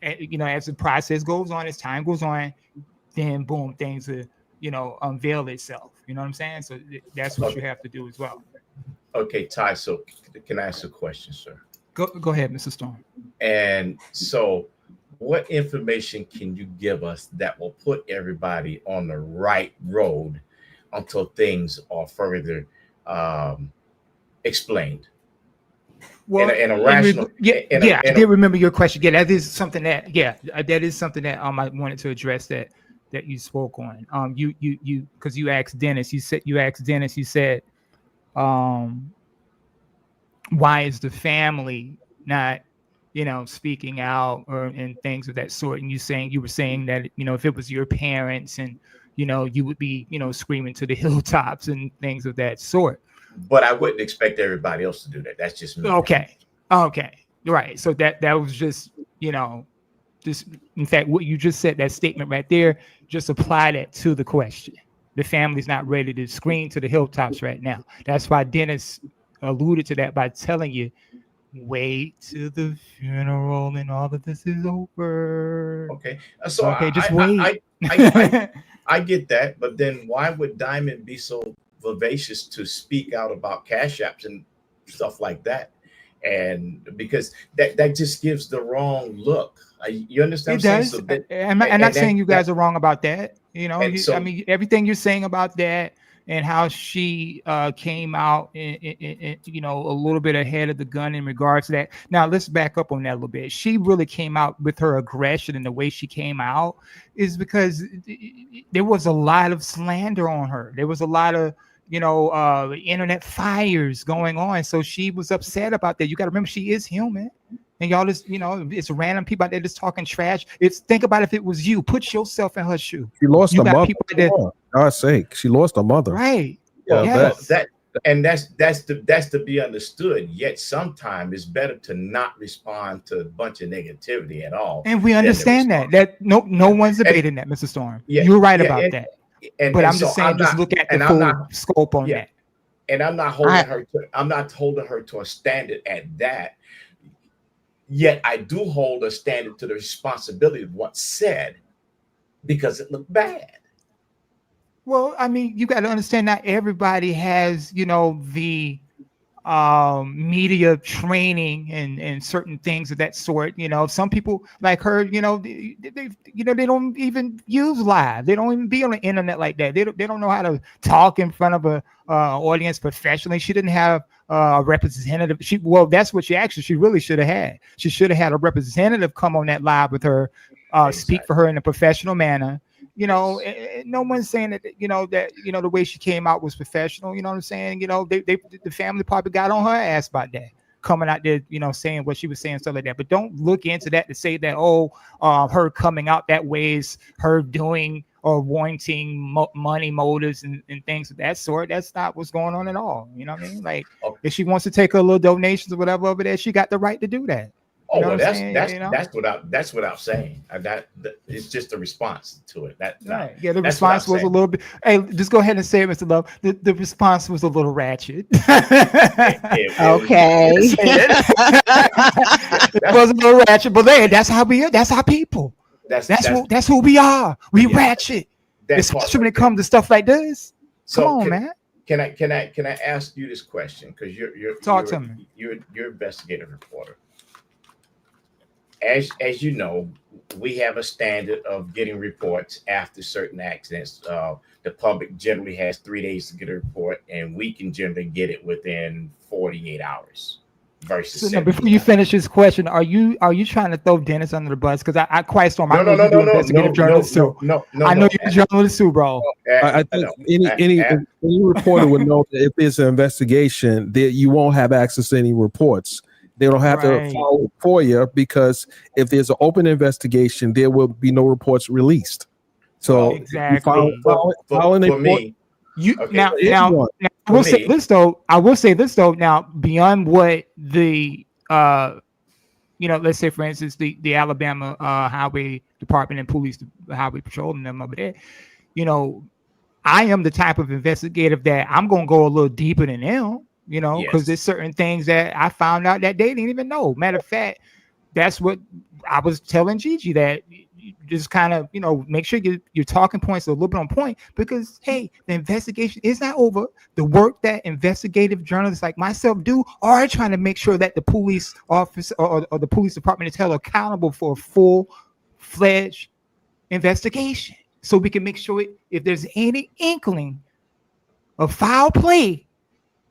as the process goes on, as time goes on, then boom, things will unveil itself. You know what I'm saying? So that's what you have to do as well. Okay, Ty. So can I ask a question, sir? Go ahead, Mr. Storm. And so, what information can you give us that will put everybody on the right road until things are further explained? Well, in a rational, I did remember your question. Yeah, that is something that I wanted to address that you spoke on. You because you asked Dennis. You said, why is the family not speaking out and things of that sort? And you were saying that, if it was your parents and, you would be, screaming to the hilltops and things of that sort. But I wouldn't expect everybody else to do that. That's just me. Okay. Right. So that was just, just, in fact, what you just said, that statement right there, just apply that to the question. The family's not ready to scream to the hilltops right now. That's why Dennis alluded to that by telling you, wait till the funeral and all of this is over. Okay. So just wait. I get that, but then why would Diamond be so vivacious to speak out about cash apps and stuff like that? And because that just gives the wrong look. You understand? It does. So I'm not saying you guys are wrong about that. Everything you're saying about that and how she came out a little bit ahead of the gun in regards to that. Now let's back up on that a little bit. She really came out with her aggression, and the way she came out is because there was a lot of slander on her. There was a lot of internet fires going on. So she was upset about that. You got to remember, she is human. And y'all just, it's random people out there just talking trash. Think about if it was you. Put yourself in her shoe. She lost a mother. For God's sake, she lost a mother. Right. Well, yes. that's to be understood. Yet sometimes it's better to not respond to a bunch of negativity at all. And we understand that no one's debating that, Mr. Storm. Yeah, you're right about that. But I'm just saying, just look at the full scope on that. And I'm not holding her to a standard at that. Yet I do hold a standard to the responsibility of what's said, because it looked bad. Well, I mean, you got to understand, not everybody has, the media training and certain things of that sort. Some people like her, they don't even use live. They don't even be on the internet like that. They don't know how to talk in front of a audience professionally. She didn't have a representative. That's what she really should have had. She should have had a representative come on that live with her, speak for her in a professional manner. No one's saying that, the way she came out was professional. You know what I'm saying? The family probably got on her ass about that. coming out there, saying what she was saying, stuff like that. But don't look into that to say that, her coming out that way is her doing or wanting money motives and things of that sort. That's not what's going on at all. You know what I mean? Like, if she wants to take her little donations or whatever over there, she got the right to do that. Oh, well, that's without saying. It's just a response to it. Right. Yeah, the response was a little bit. Hey, just go ahead and say it, Mr. Love. The response was a little ratchet. Okay. It was a little ratchet, but that's how we are. That's our people. That's who we are. We ratchet. Especially when it comes to stuff like this. So come on, man. Can I ask you this question? Because you're an investigative reporter. As you know, we have a standard of getting reports after certain accidents. The public generally has 3 days to get a report, and we can generally get it within 48 hours. Versus before you finish this question, are you trying to throw Dennis under the bus? Because I quite storm. No, I know you're investigative journalist too. I know you're a journalist too, bro. I think any reporter would know that if there's an investigation, that you won't have access to any reports. They don't have to follow FOIA, because if there's an open investigation, there will be no reports released. So exactly. For me, I will say this though. Now, beyond what the let's say, for instance, the Alabama Highway Department and police, the highway patrol and them over there, I am the type of investigative that I'm gonna go a little deeper than them. Because there's certain things that I found out that they didn't even know. Matter of fact, that's what I was telling Gigi, that you just kind of, make sure your talking points are a little bit on point, because, hey, the investigation is not over. The work that investigative journalists like myself do are trying to make sure that the police office or the police department is held accountable for a full-fledged investigation. So we can make sure if there's any inkling of foul play,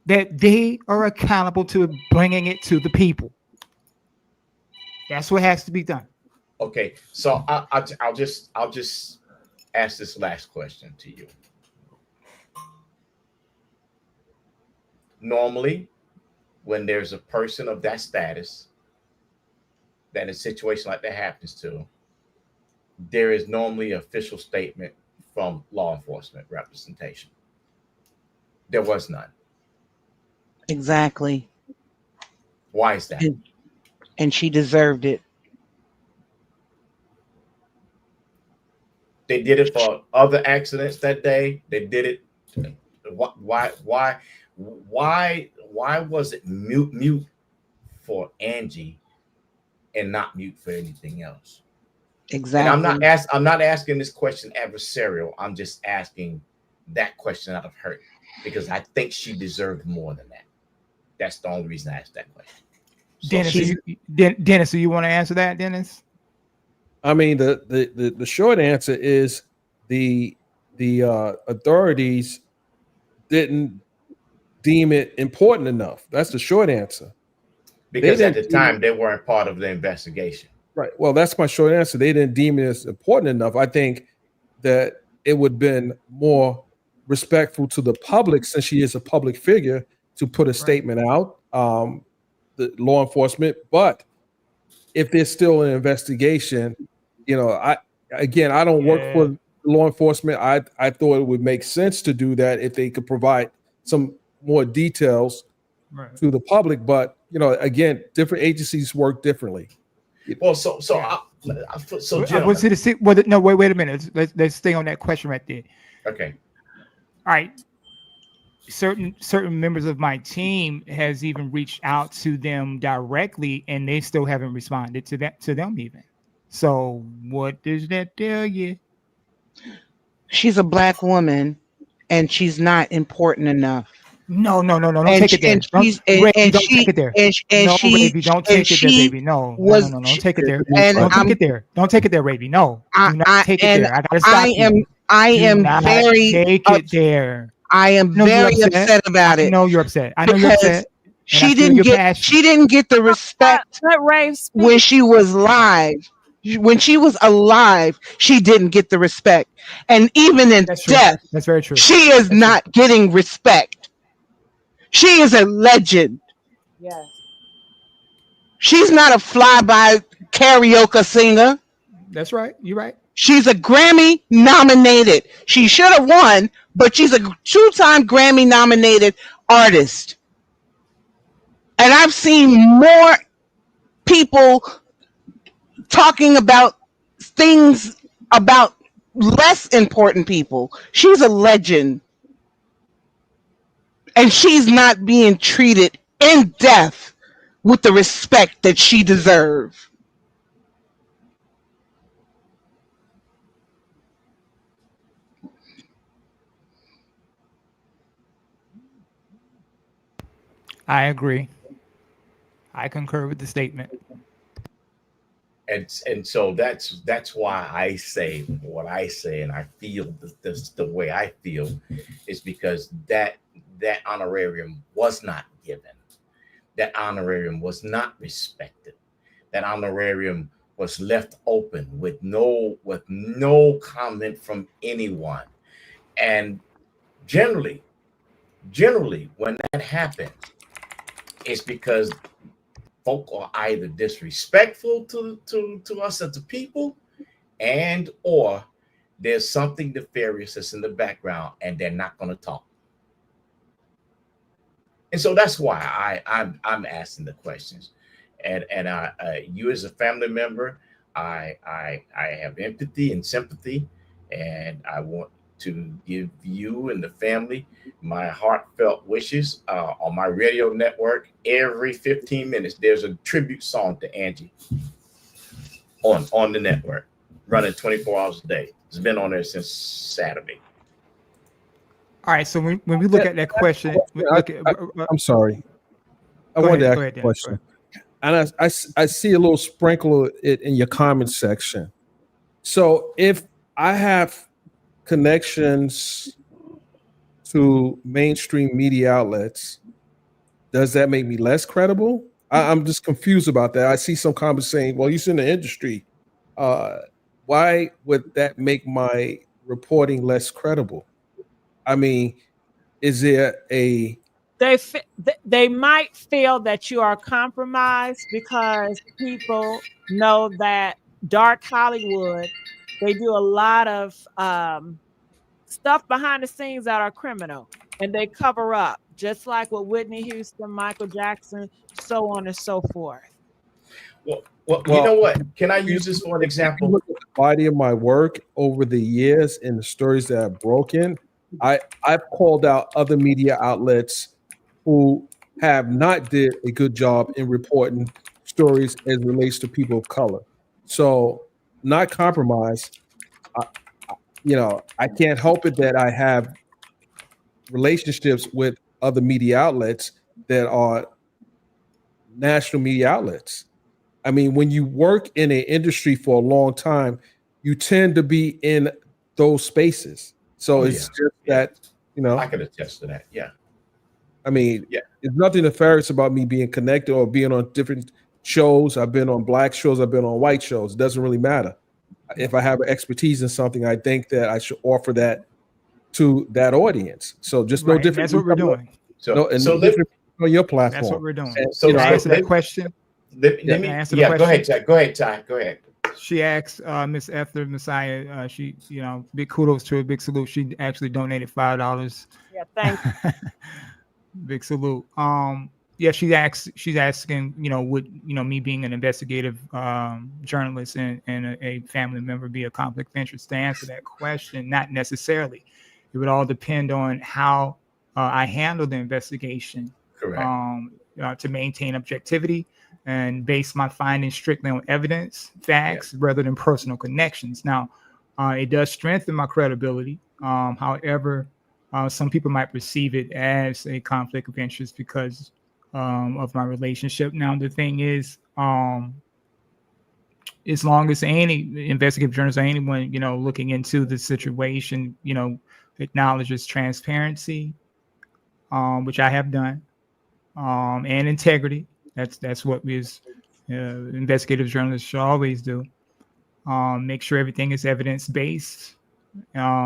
that they are accountable to bringing it to the people. That's what has to be done. Okay, so I'll just ask this last question to you. Normally, when there's a person of that status that a situation like that happens to, there is normally an official statement from law enforcement representation. There was none. Exactly. Why is that? And she deserved it. They did it for other accidents that day. They did it. Why was it mute for Angie and not mute for anything else? Exactly. And I'm not asking this question adversarial. I'm just asking that question out of hurt, because I think she deserved more than that. That's the only reason I asked that question. Dennis, do you want to answer that, Dennis? I mean, the short answer is the authorities didn't deem it important enough. That's the short answer. Because at the time they weren't part of the investigation. Right. Well, that's my short answer. They didn't deem it as important enough. I think that it would have been more respectful to the public, since she is a public figure, to put a statement out, the law enforcement. But if there's still an investigation, I don't work for law enforcement. I thought it would make sense to do that if they could provide some more details to the public. But again, different agencies work differently. Well, so Jim, I was to see. Well, no, wait a minute. Let's stay on that question right there. Okay. All right. Certain members of my team has even reached out to them directly, and they still haven't responded to them even. So what does that tell you? She's a Black woman, and she's not important enough. No. Don't take it there. Don't take it there. Ravi, don't take it there, baby. No. Don't take it there. Don't take it there. Don't take it there, Ravi. No. Do not take it there. I gotta stop you. I am very take it there. I am very upset about it. I know you're upset. I know you're upset. She didn't get the respect when she was live. When she was alive, she didn't get the respect. And even in death, that's very true. She is not getting respect. She is a legend. Yes. She's not a fly-by karaoke singer. That's right. You're right. She's a Grammy nominated. She should have won, but she's a two-time Grammy nominated artist. And I've seen more people talking about things about less important people. She's a legend. And she's not being treated in death with the respect that she deserves. I agree. I concur with the statement. And so that's why I say what I say, and I feel this the way I feel, is because that honorarium was not given. That honorarium was not respected. That honorarium was left open with no comment from anyone. And generally when that happens, it's because folk are either disrespectful to us as a people, and or there's something nefarious that's in the background and they're not going to talk. And so that's why I'm asking the questions. And you as a family member, I have empathy and sympathy, and I want to give you and the family my heartfelt wishes. On my radio network, every 15 minutes, there's a tribute song to Angie on the network, running 24 hours a day. It's been on there since Saturday. All right. So when we look at that question, I'm sorry. I wanted to ask a question. And I see a little sprinkle it in your comment section. So if I have connections to mainstream media outlets, does that make me less credible? I'm just confused about that. I see some comments saying, well, he's in the industry. Why would that make my reporting less credible? I mean, is there a... They might feel that you are compromised because people know that dark Hollywood, they do a lot of stuff behind the scenes that are criminal, and they cover up, just like with Whitney Houston, Michael Jackson, so on and so forth. Well, you know what? Can I use this for an example? Look at the body of my work over the years and the stories that I've broken. I've called out other media outlets who have not did a good job in reporting stories as relates to people of color. So not compromise. I can't help it that I have relationships with other media outlets that are national media outlets. I mean, when you work in an industry for a long time, you tend to be in those spaces. So it's just that, I can attest to that. Yeah. I mean, there's nothing nefarious about me being connected or being on different shows. I've been on black shows. I've been on white shows. It doesn't really matter. If I have expertise in something, I think that I should offer that to that audience. So just no different. That's what we're doing. So on your platform. That's what we're doing. So to answer that question. Let me answer the question. Go ahead, Ty. Go ahead. She asked Miss Ether Messiah. She, big kudos to her, big salute. She actually donated $5. Yeah, thanks. Big salute. She's asking, would me being an investigative journalist and a family member be a conflict of interest? To answer that question, not necessarily. It would all depend on how I handle the investigation. Correct. To maintain objectivity and base my findings strictly on evidence, facts, rather than personal connections. Now, it does strengthen my credibility. However, some people might perceive it as a conflict of interest because of my relationship. Now, the thing is, as long as any investigative journalist or anyone, looking into the situation, acknowledges transparency, which I have done, and integrity. That's what we as investigative journalists should always do. Make sure everything is evidence-based.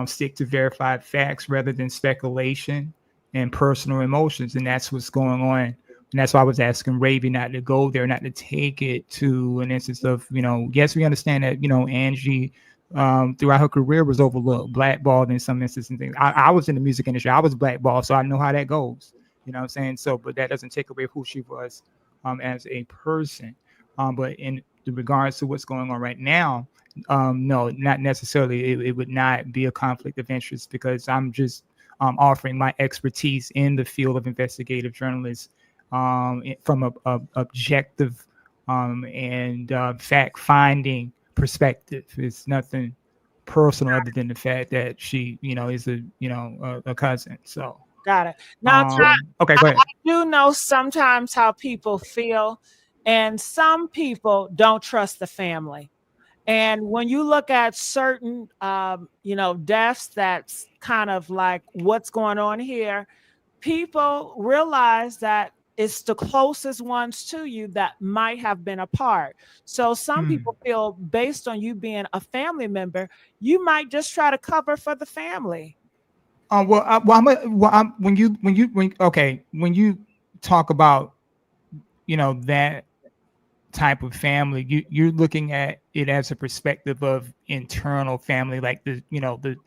Stick to verified facts rather than speculation and personal emotions. And that's what's going on And that's why I was asking Ravi not to go there, not to take it to an instance of, yes, we understand that, Angie throughout her career was overlooked, blackballed in some instances and things. I was in the music industry. I was blackballed, so I know how that goes. You know what I'm saying? So, but that doesn't take away who she was as a person. But in regards to what's going on right now, no, not necessarily. It would not be a conflict of interest because I'm just offering my expertise in the field of investigative journalism from a objective and fact-finding perspective. It's nothing personal other than the fact that she, is a cousin. So Got it. Now, okay, go ahead. I do know sometimes how people feel, and some people don't trust the family. And when you look at certain, deaths, that's kind of like what's going on here. People realize that it's the closest ones to you that might have been a part. So some people feel, based on you being a family member, you might just try to cover for the family. When you talk about, that type of family, you're looking at it as a perspective of internal family, like the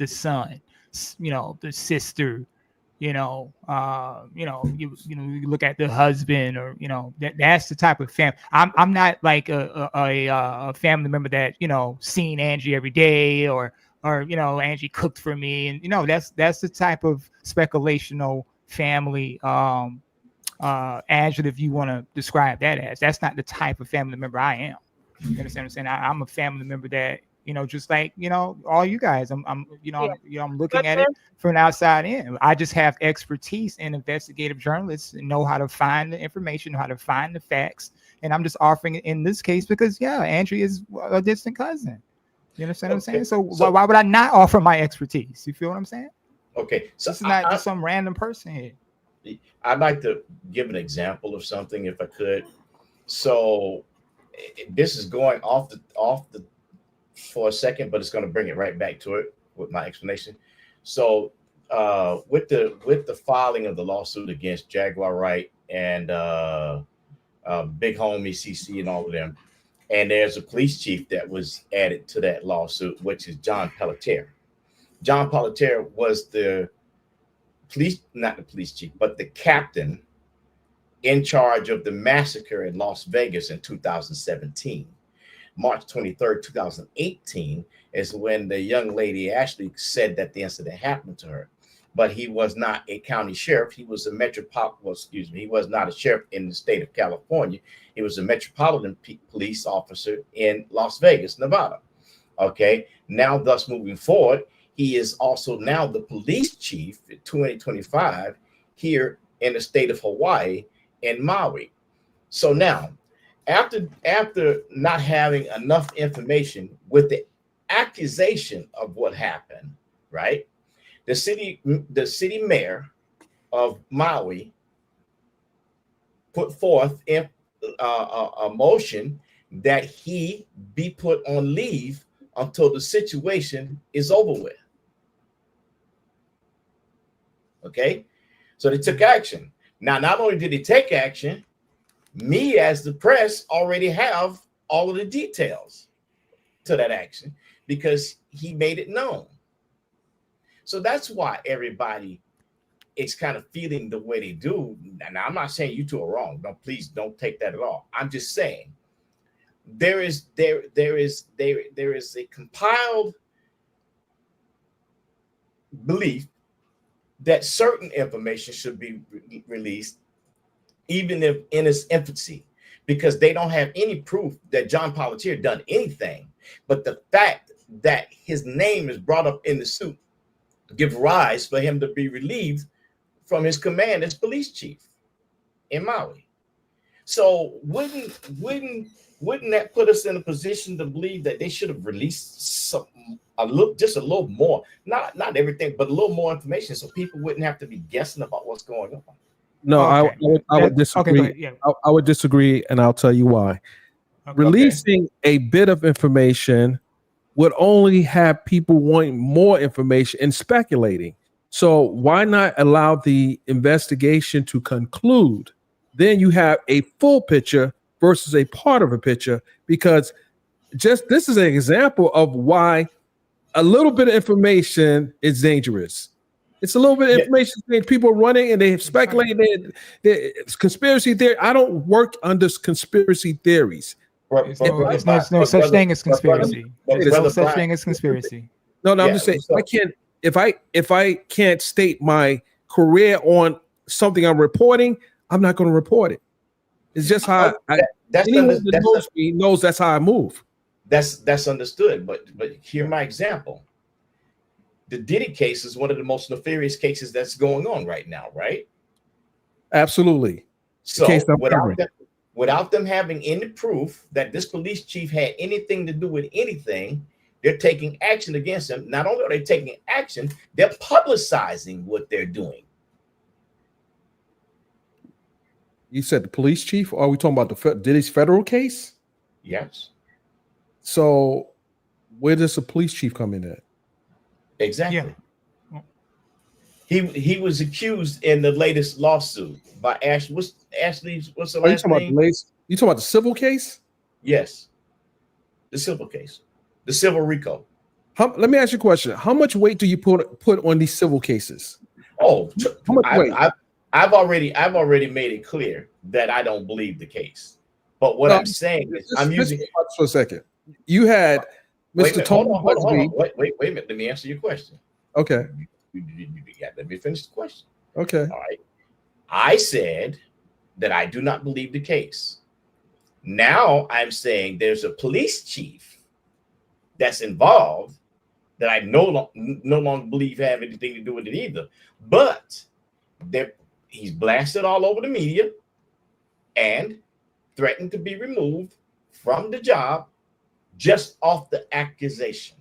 son, the sister, you look at the husband, or that's the type of family. I'm not like a family member that seen Angie every day, or Angie cooked for me, and that's the type of speculational family adjective you want to describe that as. That's not the type of family member I am. You understand what I'm saying? I'm a family member that, just like, all you guys, I'm looking at it from an outside in. I just have expertise in investigative journalists and know how to find the information, know how to find the facts. And I'm just offering it in this case because, Angie is a distant cousin. You understand what I'm saying? So why would I not offer my expertise? You feel what I'm saying? Okay. So this is not just some random person here. I'd like to give an example of something if I could. So this is going off the for a second, but it's going to bring it right back to it with my explanation. So with the filing of the lawsuit against Jaguar Wright and Big Homie CC and all of them, and there's a police chief that was added to that lawsuit, which is John Pelletier. John Pelletier was the not the police chief, but the captain in charge of the massacre in Las Vegas in 2017. March 23rd, 2018 is when the young lady actually said that the incident happened to her. But he was not a county sheriff. He was he was not a sheriff in the state of California. He was a metropolitan police officer in Las Vegas, Nevada. Okay, now thus moving forward, he is also now the police chief in 2025 here in the state of Hawaii in Maui. So now, after not having enough information with the accusation of what happened, right? The city mayor of Maui put forth a motion that he be put on leave until the situation is over with. Okay, so they took action. Now, not only did they take action, me as the press already have all of the details to that action because he made it known. So that's why everybody is kind of feeling the way they do. Now, I'm not saying you two are wrong. No, please don't take that at all. I'm just saying there is a compiled belief that certain information should be released, even if in its infancy, because they don't have any proof that John Pelletier done anything. But the fact that his name is brought up in the suit give rise for him to be relieved from his command as police chief in Maui. So wouldn't that put us in a position to believe that they should have released a little more, not everything, but a little more information, so people wouldn't have to be guessing about what's going on? No, Okay. I would disagree. Okay, yeah. I would disagree, and I'll tell you why. Okay. Releasing a bit of information would only have people wanting more information and speculating. So why not allow the investigation to conclude then you have a full picture versus a part of a picture, because just this is an example of why a little bit of information is dangerous. It's a little bit of information. People are running and they speculate. It's conspiracy theory. I don't work under conspiracy theories. There's no such thing as conspiracy. There's no such thing as conspiracy. No, I'm just saying, if I can't state my career on something I'm reporting, I'm not going to report it. It's just how anyone that knows me knows that's how I move. That's understood. But hear my example. The Diddy case is one of the most nefarious cases that's going on right now, right? Absolutely. So without them having any proof that this police chief had anything to do with anything, they're taking action against him. Not only are they taking action, they're publicizing what they're doing. You said the police chief, or are we talking about the Diddy's federal case? Yes. So where does the police chief come in at? Exactly. Yeah. He was accused in the latest lawsuit by Ashley. What's the last name? You talking about the civil case? Yes. The civil case. The civil RICO. Let me ask you a question. How much weight do you put on these civil cases? Oh, how much weight? I've already made it clear that I don't believe the case. But what I'm saying is I'm using for a second. You had Mr. Tony. Hold on. Wait a minute. Let me answer your question. Okay. Let me finish the question. Okay. All right. I said that I do not believe the case. Now I'm saying there's a police chief that's involved that I no longer believe have anything to do with it either. But he's blasted all over the media and threatened to be removed from the job just off the accusation.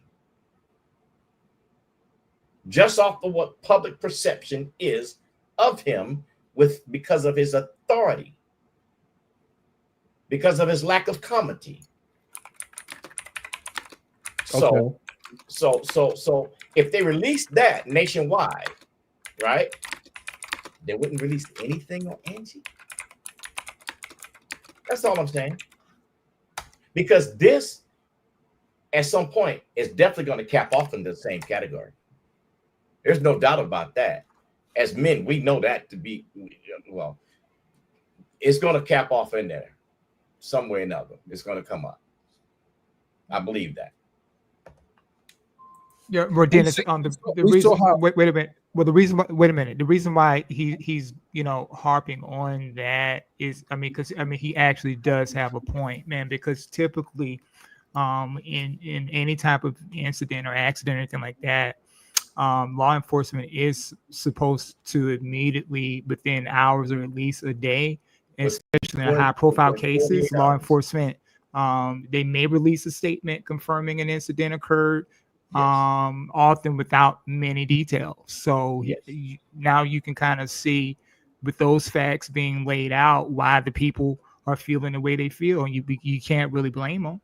Just off of what public perception is of him because of his authority, because of his lack of comity. So if they released that nationwide, right, they wouldn't release anything on Angie. That's all I'm saying. Because this, at some point, is definitely going to cap off in the same category. There's no doubt about that. As men, we know that to be, well, it's going to cap off in there some way or another. It's going to come up. I believe that. Yeah, well, Dennis, the reason. Wait a minute. Well, wait a minute. The reason why he's harping on that is, because he actually does have a point, man. Because typically, in any type of incident or accident or anything like that, law enforcement is supposed to immediately, within hours or at least a day, especially in high-profile cases, law enforcement they may release a statement confirming an incident occurred. Yes. Often without many details. So yes. Now you can kind of see, with those facts being laid out, why the people are feeling the way they feel, and you can't really blame them,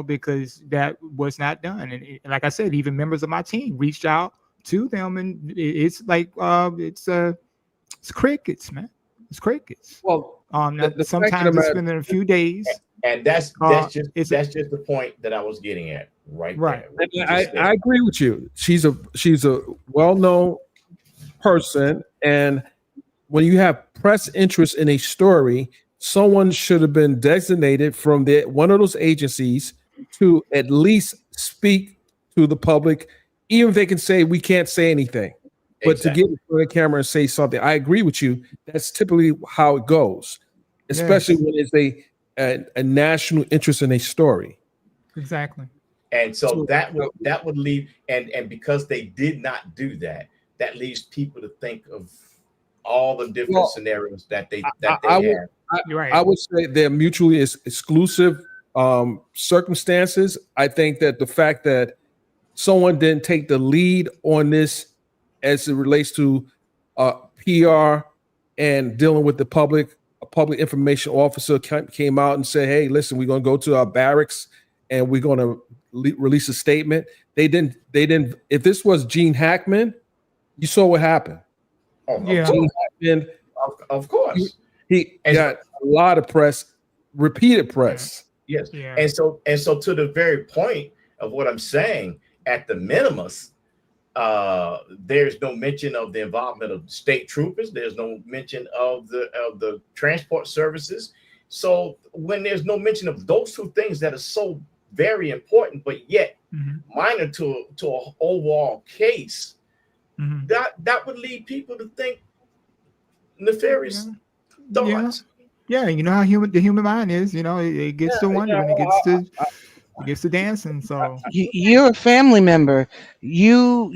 because that was not done. And like I said, even members of my team reached out to them, and it's like it's crickets, man. It's crickets. Well, sometimes it's been a few days. And that's just the point that I was getting at right there. I agree with you. She's a well-known person, and when you have press interest in a story, someone should have been designated from one of those agencies to at least speak to the public, even if they can say we can't say anything. But exactly. To get in front of the camera and say something, I agree with you. That's typically how it goes, especially when it's a national interest in a story. Exactly. And so that would leave, and because they did not do that, that leaves people to think of all the different scenarios that they have. I would say they're mutually exclusive circumstances. I think that the fact that someone didn't take the lead on this as it relates to PR and dealing with the public, a public information officer came out and said, hey, listen, we're going to go to our barracks and we're going to release a statement. They didn't. If this was Gene Hackman, you saw what happened. Gene Hackman, of course. He And got a lot of press, repeated press. yes. Yeah. And so to the very point of what I'm saying, at the minimus, there's no mention of the involvement of state troopers. There's no mention of the transport services. So when there's no mention of those two things that are so very important, but yet minor to an overall case, that would lead people to think nefarious thoughts. Yeah, you know how the human mind is. You know, it gets to wonder when it gets to dancing. So You're a family member. You're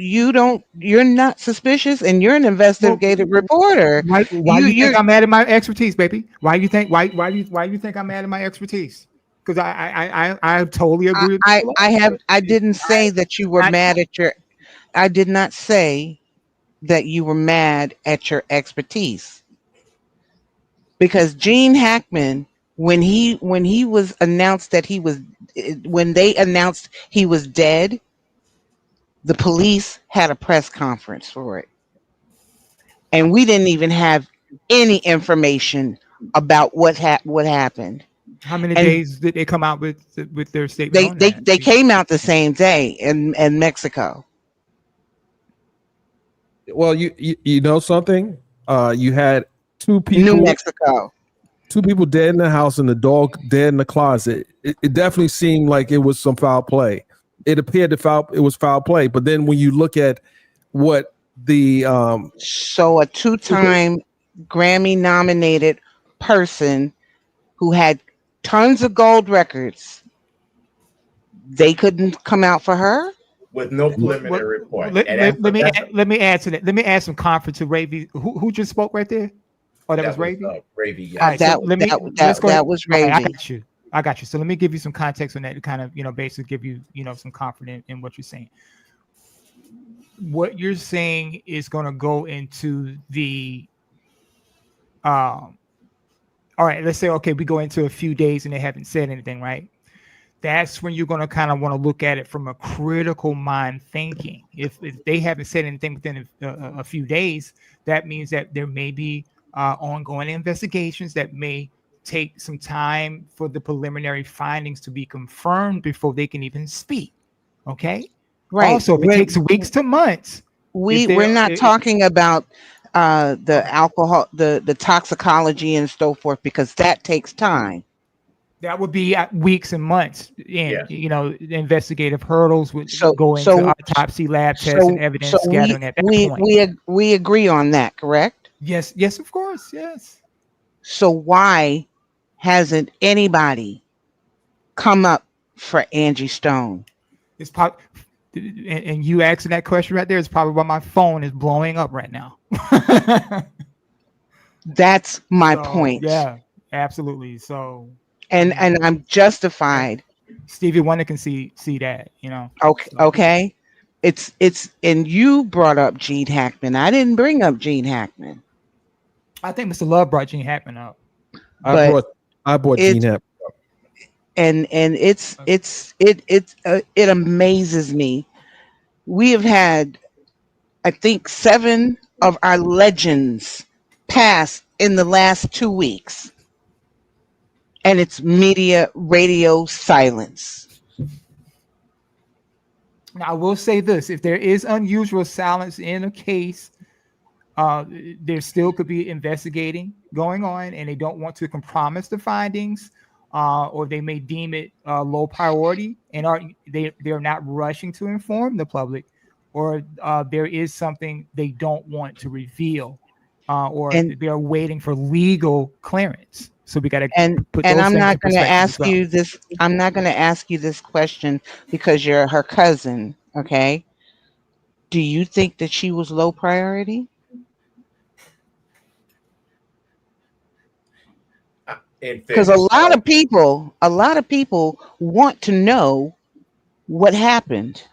not suspicious, and you're an well, investigative reporter. why you think I'm mad at my expertise, baby? Why you think why you think I'm mad at my expertise? Because I totally agree with you. I didn't say that you were mad at your. I did not say that you were mad at your expertise, because Gene Hackman, when he was announced that he was, when they announced he was dead, the police had a press conference for it, and we didn't even have any information about what happened. How many And days did they come out with their statement on that? they came out the same day in Mexico. Well, you know something? You had New Mexico. two people dead in the house and the dog dead in the closet. It definitely seemed like it was some foul play. It appeared it was foul play. But then when you look at what the So a two-time Grammy nominated person who had tons of gold records, they couldn't come out for her? With no preliminary report. Let me add to that. Let me add some comfort to Ravy. Who just spoke right there? Oh, that was Ravy. Ravy, yeah. All right, so that was Ravy. I got you. So let me give you some context on that to kind of, basically give you, some confidence in what you're saying. What you're saying is going to go into the, all right, let's say, okay, we go into a few days and they haven't said anything, right? That's when you're going to kind of want to look at it from a critical mind thinking. If they haven't said anything within a few days, that means that there may be ongoing investigations that may take some time for the preliminary findings to be confirmed before they can even speak. Okay. Right. Also, if it takes weeks to months, we're not talking about the alcohol, the toxicology and so forth, because that takes time. That would be weeks and months, and the investigative hurdles would go into autopsy, lab tests, and evidence gathering at that point. We agree on that, correct? Yes, of course, yes. So why hasn't anybody come up for Angie Stone? It's and you asking that question right there is probably why my phone is blowing up right now. That's my point. Yeah, absolutely. So. And I'm justified. Stevie Wonder can see that, Okay, okay. It's and you brought up Gene Hackman. I didn't bring up Gene Hackman. I think Mr. Love brought Gene Hackman up. I brought Gene Hackman up. And it amazes me. We have had, I think, 7 of our legends pass in the last 2 weeks. And it's media, radio silence. Now, I will say this. If there is unusual silence in a case, there still could be investigating going on, and they don't want to compromise the findings, or they may deem it low priority, and they're not rushing to inform the public, or there is something they don't want to reveal, or they're waiting for legal clearance. So we got to put those I'm not going to ask you this. I'm not going to ask you this question because you're her cousin. Okay. Do you think that she was low priority? Because a lot of people want to know what happened.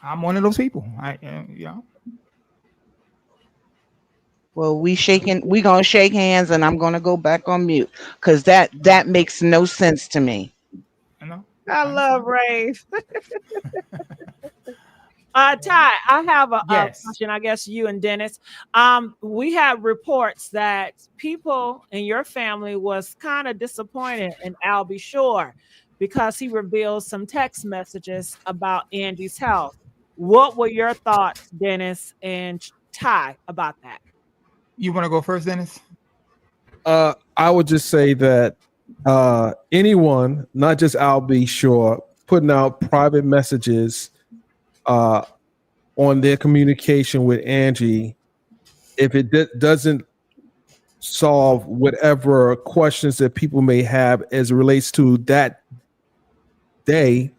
I'm one of those people. Well, we gonna shake hands, and I'm gonna go back on mute because that makes no sense to me. I love Rave. Ty, I have a Yes. question. I guess you and Dennis. We have reports that people in your family was kind of disappointed in Albie Shore because he revealed some text messages about Angie's health. What were your thoughts, Dennis and Ty, about that? You want to go first, Dennis? I would just say that anyone, not just Albie Shore, putting out private messages on their communication with Angie, if it doesn't solve whatever questions that people may have as it relates to that day,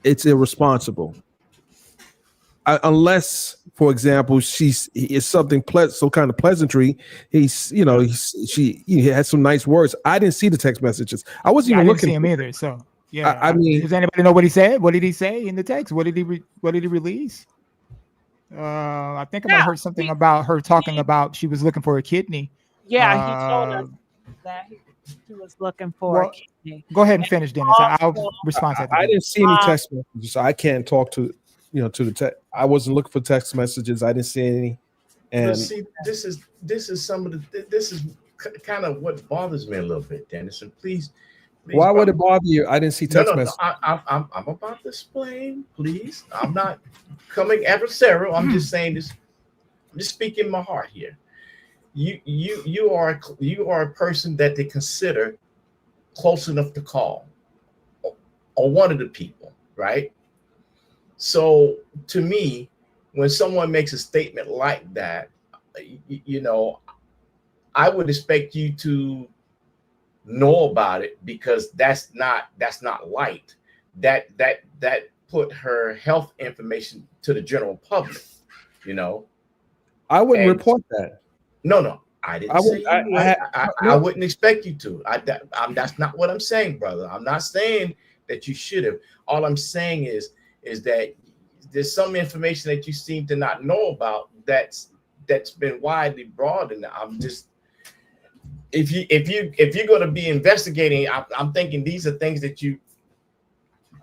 it's irresponsible. Unless, for example, it's something some kind of pleasantry. He had some nice words. I didn't see the text messages. I wasn't I even didn't looking. see him either. So yeah, I mean, does anybody know what he said? What did he say in the text? What did he release? I think I might have heard something about her talking about she was looking for a kidney. Yeah, he told us that he was looking for a kidney. Go ahead and finish, Dennis. I'll respond to that. I didn't see any text messages, so I can't talk to to the text. I wasn't looking for text messages. I didn't see any. And see, this is some of the this is kind of what bothers me a little bit, Dennis. And please why would it bother you? I didn't see text messages. I'm about to explain, please. I'm not coming adversarial. I'm just saying this. I'm just speaking my heart here. You are a person that they consider close enough to call, or one of the people, right? So to me, when someone makes a statement like that, I would expect you to know about it, because that's not light. That put her health information to the general public. I wouldn't report that. No, I didn't say you would. I wouldn't expect you to. That's not what I'm saying, brother. I'm not saying that you should have. All I'm saying is that there's some information that you seem to not know about that's been widely broad, and I'm just, if you're going to be investigating, I'm thinking these are things that you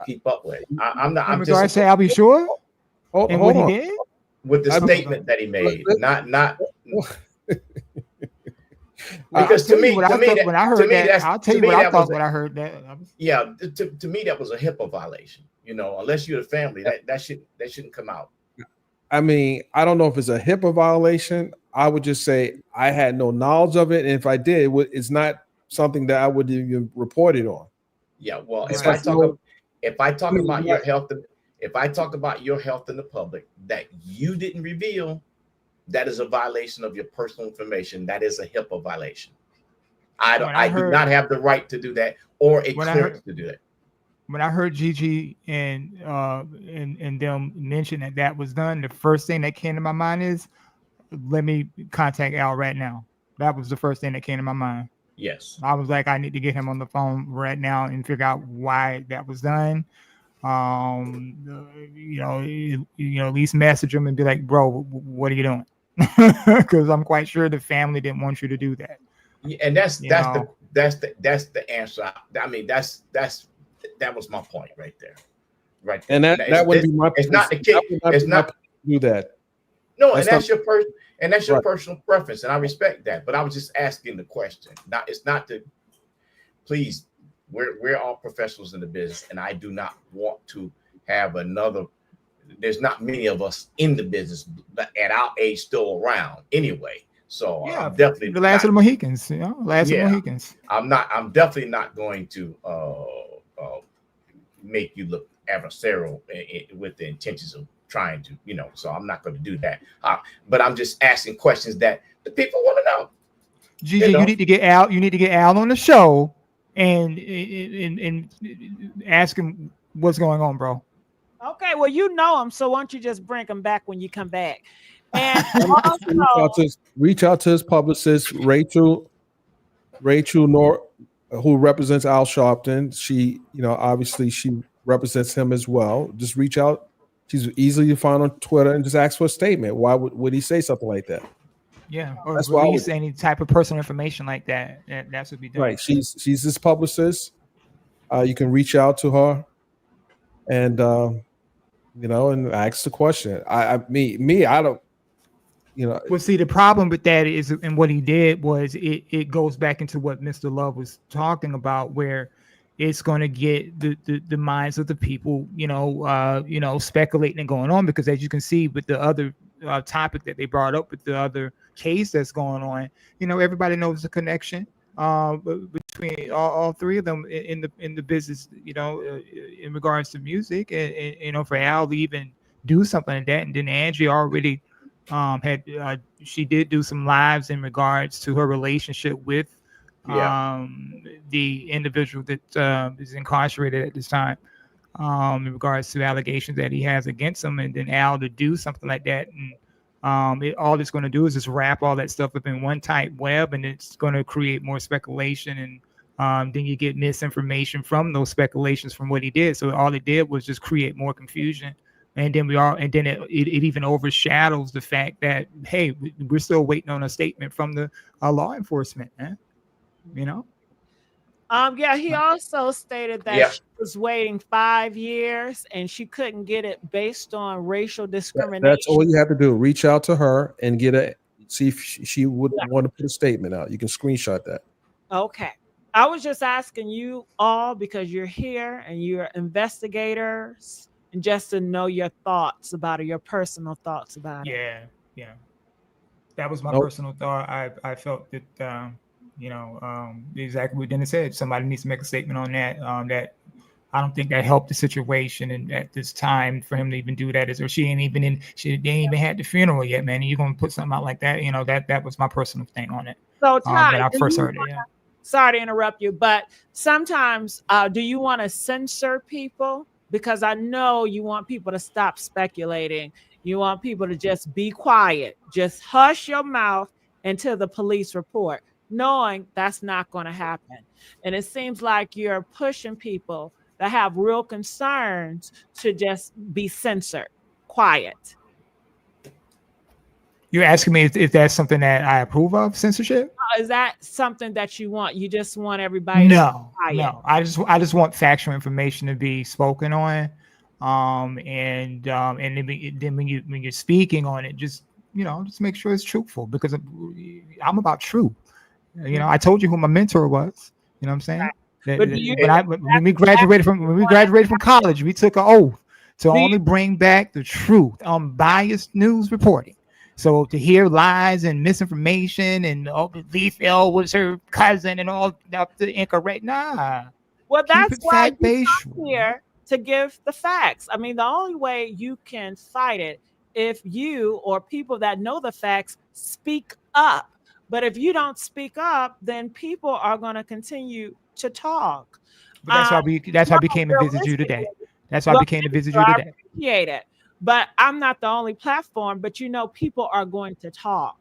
keep up with. I'm not. I'm just. I'll be sure. And what he did with the statement that he made, not. Because to me, I'll tell you what I thought when I heard that. Yeah, to me that was a HIPAA violation. Unless you're the family, that shouldn't come out. I mean, I don't know if it's a HIPAA violation. I would just say I had no knowledge of it, and if I did, it's not something that I would even report it on. Yeah, well, if I talk about your health, if I talk about your health in the public that you didn't reveal, that is a violation of your personal information. That is a HIPAA violation. I do not have the right to do that, or a clearance to do that. When I heard Gigi and them mention that was done, the first thing that came to my mind is, let me contact Al right now. That was the first thing that came to my mind. Yes. I was like, I need to get him on the phone right now and figure out why that was done. At least message him and be like, bro, what are you doing? Because I'm quite sure the family didn't want you to do that. Yeah, and that's the answer. I mean, that was my point right there. Right there. And that would be my. It's not the case. It's not do that. No, and that's your personal preference, and I respect that. But I was just asking the question. It's not to. Please, we're all professionals in the business, and I do not want to have another. There's not many of us in the business at our age still around anyway. So yeah, I'm definitely the last of the Mohicans. Of the Mohicans. I'm definitely not going to make you look adversarial with the intentions of trying to, so I'm not going to do that. But I'm just asking questions that the people want to know. Gigi, you need to get Al. You need to get Al on the show and ask him what's going on, bro. Okay, well, him, so why don't you just bring him back when you come back? And also, reach out to his publicist, Rachel who represents Al Sharpton. She, obviously she represents him as well. Just reach out. She's easily to find on Twitter and just ask for a statement. Why would he say something like that? Yeah, or that's release any type of personal information like that. That's what be done. Right. She's his publicist. You can reach out to her and and ask the question. I don't, Well, see, the problem with that is, and what he did was, it goes back into what Mr. Love was talking about, where it's going to get the minds of the people, speculating and going on, because as you can see with the other topic that they brought up with the other case that's going on, everybody knows the connection between all three of them in the business, in regards to music, and for Al to even do something like that. And then Angie already she did do some lives in regards to her relationship with the individual that is incarcerated at this time, in regards to allegations that he has against him. And then Al to do something like that, and all it's going to do is just wrap all that stuff up in one tight web, and it's going to create more speculation, and then you get misinformation from those speculations from what he did. So all it did was just create more confusion. And then it even overshadows the fact that, hey, we're still waiting on a statement from the law enforcement, man. He also stated that she was waiting 5 years and she couldn't get it based on racial discrimination. That's all you have to do. Reach out to her and see if she would want to put a statement out. You can screenshot that. Okay. I was just asking you all because you're here and you're investigators, and just to know your thoughts about it, your personal thoughts about it. Yeah. That was my personal thought. I felt that, exactly what Dennis said. Somebody needs to make a statement on that. That I don't think that helped the situation, and at this time for him to even do that they ain't even had the funeral yet, man. And you're gonna put something out like that, that was my personal thing on it. So Ty, when I first heard it, sorry to interrupt you, but sometimes do you want to censor people? Because I know you want people to stop speculating. You want people to just be quiet, just hush your mouth until the police report, knowing that's not going to happen. And it seems like you're pushing people that have real concerns to just be censored, quiet. You're asking me if that's something that I approve of, censorship? Is that something that you want? You just want everybody No. I just want factual information to be spoken on. And then when you're speaking on it, just make sure it's truthful, because I'm about truth. I told you who my mentor was. You know what I'm saying? When we graduated from college, we took an oath to only bring back the truth, unbiased news reporting. So to hear lies and misinformation and Lee was her cousin and all up to incorrect, nah. Well, that's why you come here to give the facts. I mean, the only way you can fight it if you or people that know the facts speak up. But if you don't speak up, then people are going to continue to talk. But that's why I became to visit you today. That's why I became to visit you today. I appreciate it. But I'm not the only platform, but people are going to talk.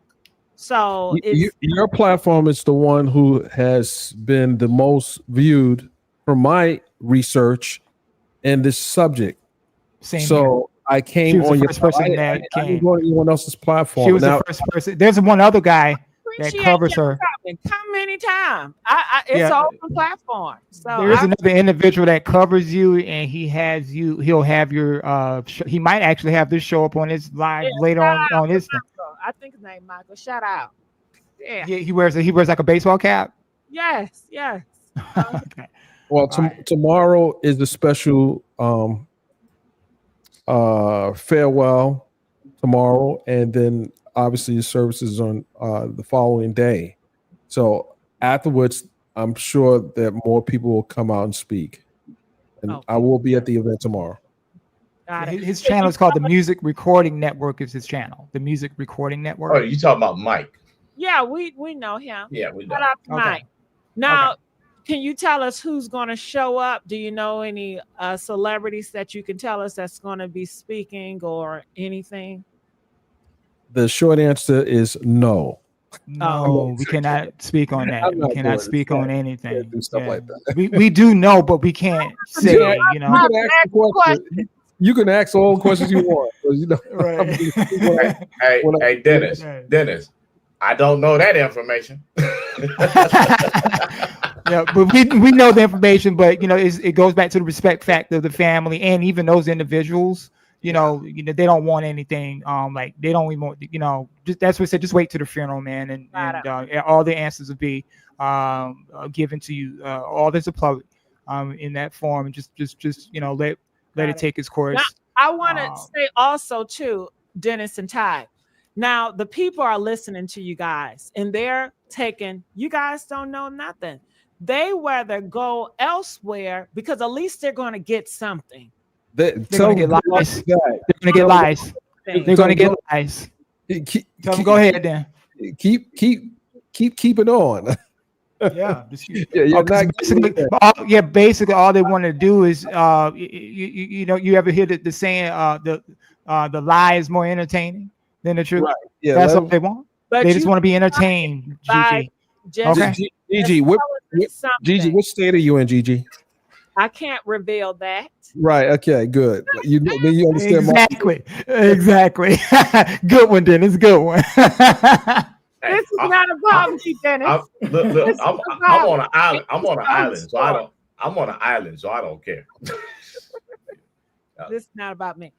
So your platform is the one who has been the most viewed from my research in this subject. Same so here. I came on your person I didn't go to anyone else's platform. She was the first person. There's one other guy that covers her. Come anytime. It's an open platform. So there is another individual that covers you, and he'll have your he might actually have this show up on his live later on his thing. I think his name Michael. Shout out. Yeah. He wears like a baseball cap. Yes. Okay. Well, tomorrow is the special farewell tomorrow, and then obviously the services on the following day. So afterwards, I'm sure that more people will come out and speak, and I will be at the event tomorrow. His channel is called the Music Recording Network. Is his channel the Music Recording Network? Oh, you talking about Mike? Yeah, we know him. Yeah, we know. Shout out to Mike. Now, can you tell us who's going to show up? Do you know any celebrities that you can tell us that's going to be speaking or anything? The short answer is no. No, we cannot speak on that. We cannot speak on anything. Do stuff like that. We do know, but we can't say. You can ask all the questions you want. Right. Hey, Dennis. I don't know that information. Yeah, but we know the information, but it goes back to the respect factor of the family and even those individuals you know, they don't want anything. Like they don't even want, just that's what I said. Just wait to the funeral, man, and all the answers will be given to you. All this is public, in that form, and just let it take its Now, course. I want to say also too, Dennis and Ty. Now the people are listening to you guys, and they're taking. You guys don't know nothing. They rather go elsewhere because at least they're going to get something. They're going to get lies. They're going to get lies. They're going to get lies. Tell them, go ahead then. Keep it on. Yeah, basically all they want to do is you ever hear the saying the lie is more entertaining than the truth? Right. Yeah, that's what they want. But they just want to be entertained. Gigi. Okay. Gigi, Gigi, what state are you in, Gigi? I can't reveal that. Right. Okay. Good. You understand exactly. Good one, Dennis. Good one. This is not about me, Dennis. Look, I'm on an island. I'm on an island, so I don't care. This is not about me.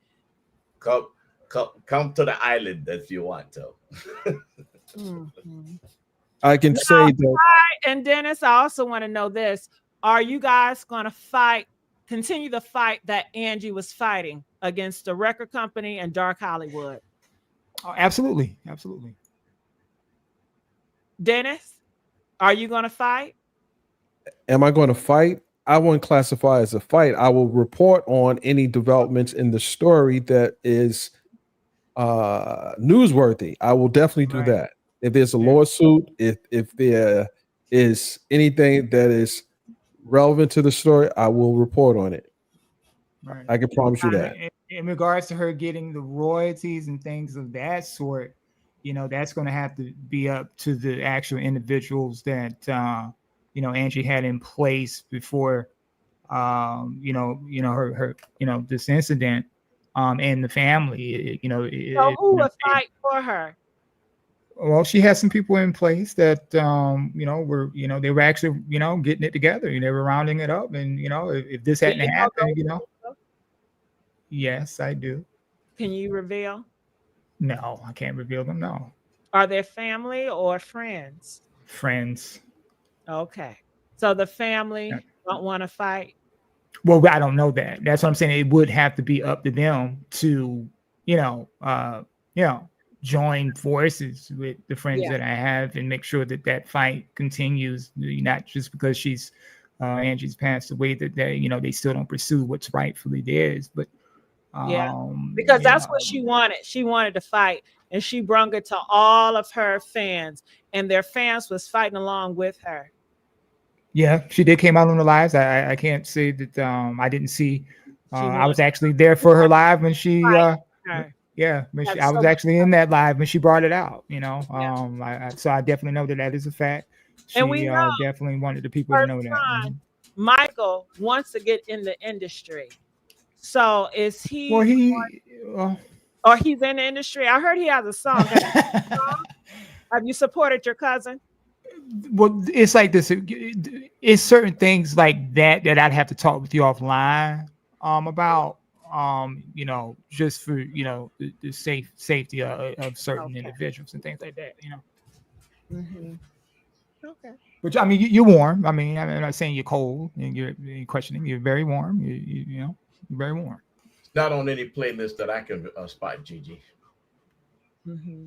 Come to the island if you want to. Mm-hmm. I can say that. And Dennis, I also want to know this: are you guys going to continue the fight that Angie was fighting against the record company and Dark Hollywood? Oh, absolutely. Dennis, are you going to fight? Am I going to fight? I won't classify as a fight. I will report on any developments in the story that is newsworthy. I will definitely do that. If there's a lawsuit, if there is anything that is relevant to the story, I will report on it. Right. I can promise you that. In regards to her getting the royalties and things of that sort, that's going to have to be up to the actual individuals that Angie had in place before her this incident, and the family. So who would fight for her? Well, she has some people in place that they were actually getting it together. They were rounding it up, and if this hadn't happened, Yes, I do. Can you reveal? No, I can't reveal them. No. Are they family or friends? Friends. Okay. So the family don't want to fight? Well, I don't know that. That's what I'm saying. It would have to be up to them to, join forces with the friends that I have and make sure that fight continues. Not just because Angie's passed away that they still don't pursue what's rightfully theirs, but because that's what she wanted. She wanted to fight, and she brung it to all of her fans, and their fans was fighting along with her. Yeah, she did came out on the lives. I can't say that I didn't see. I was actually there for her live when she. I was actually in that live when she brought it out. So I definitely know that is a fact. And we definitely wanted the people to know that. Mm-hmm. Michael wants to get in the industry. So is he? Well, or he's in the industry. I heard he has a song. Have you supported your cousin? Well, it's like this. It's certain things like that I'd have to talk with you offline about. Just for the safety of certain individuals and things like that. Mm-hmm. Okay. Which I mean, you're warm. I mean, I'm not saying you're cold and you're questioning. You're very warm. You're very warm. It's not on any playlist that I can spot, Gigi. Mm-hmm.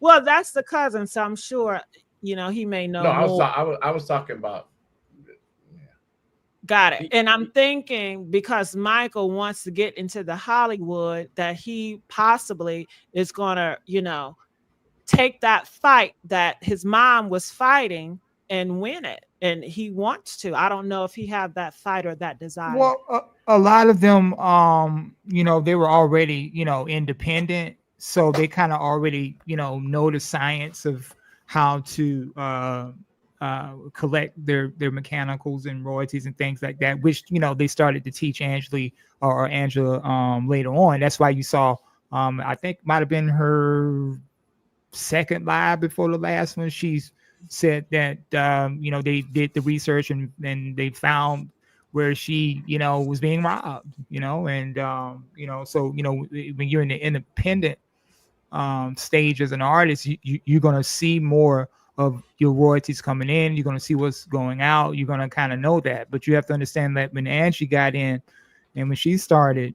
Well, that's the cousin, so I'm sure he may know. No, I was talking about. Got it. And I'm thinking because Michael wants to get into the Hollywood, that he possibly is going to, take that fight that his mom was fighting and win it. And he wants to. I don't know if he have that fight or that desire. Well, a lot of them, they were already, independent. So they kind of already, know the science of how to collect their mechanicals and royalties and things like that, which they started to teach Angela later on. That's why you saw I think might have been her second live before the last one. She said that they did the research and they found where she, was being robbed, and so when you're in the independent stage as an artist, you're gonna see more of your royalties coming in. You're gonna see what's going out. You're gonna kind of know that, but you have to understand that when Angie got in and when she started,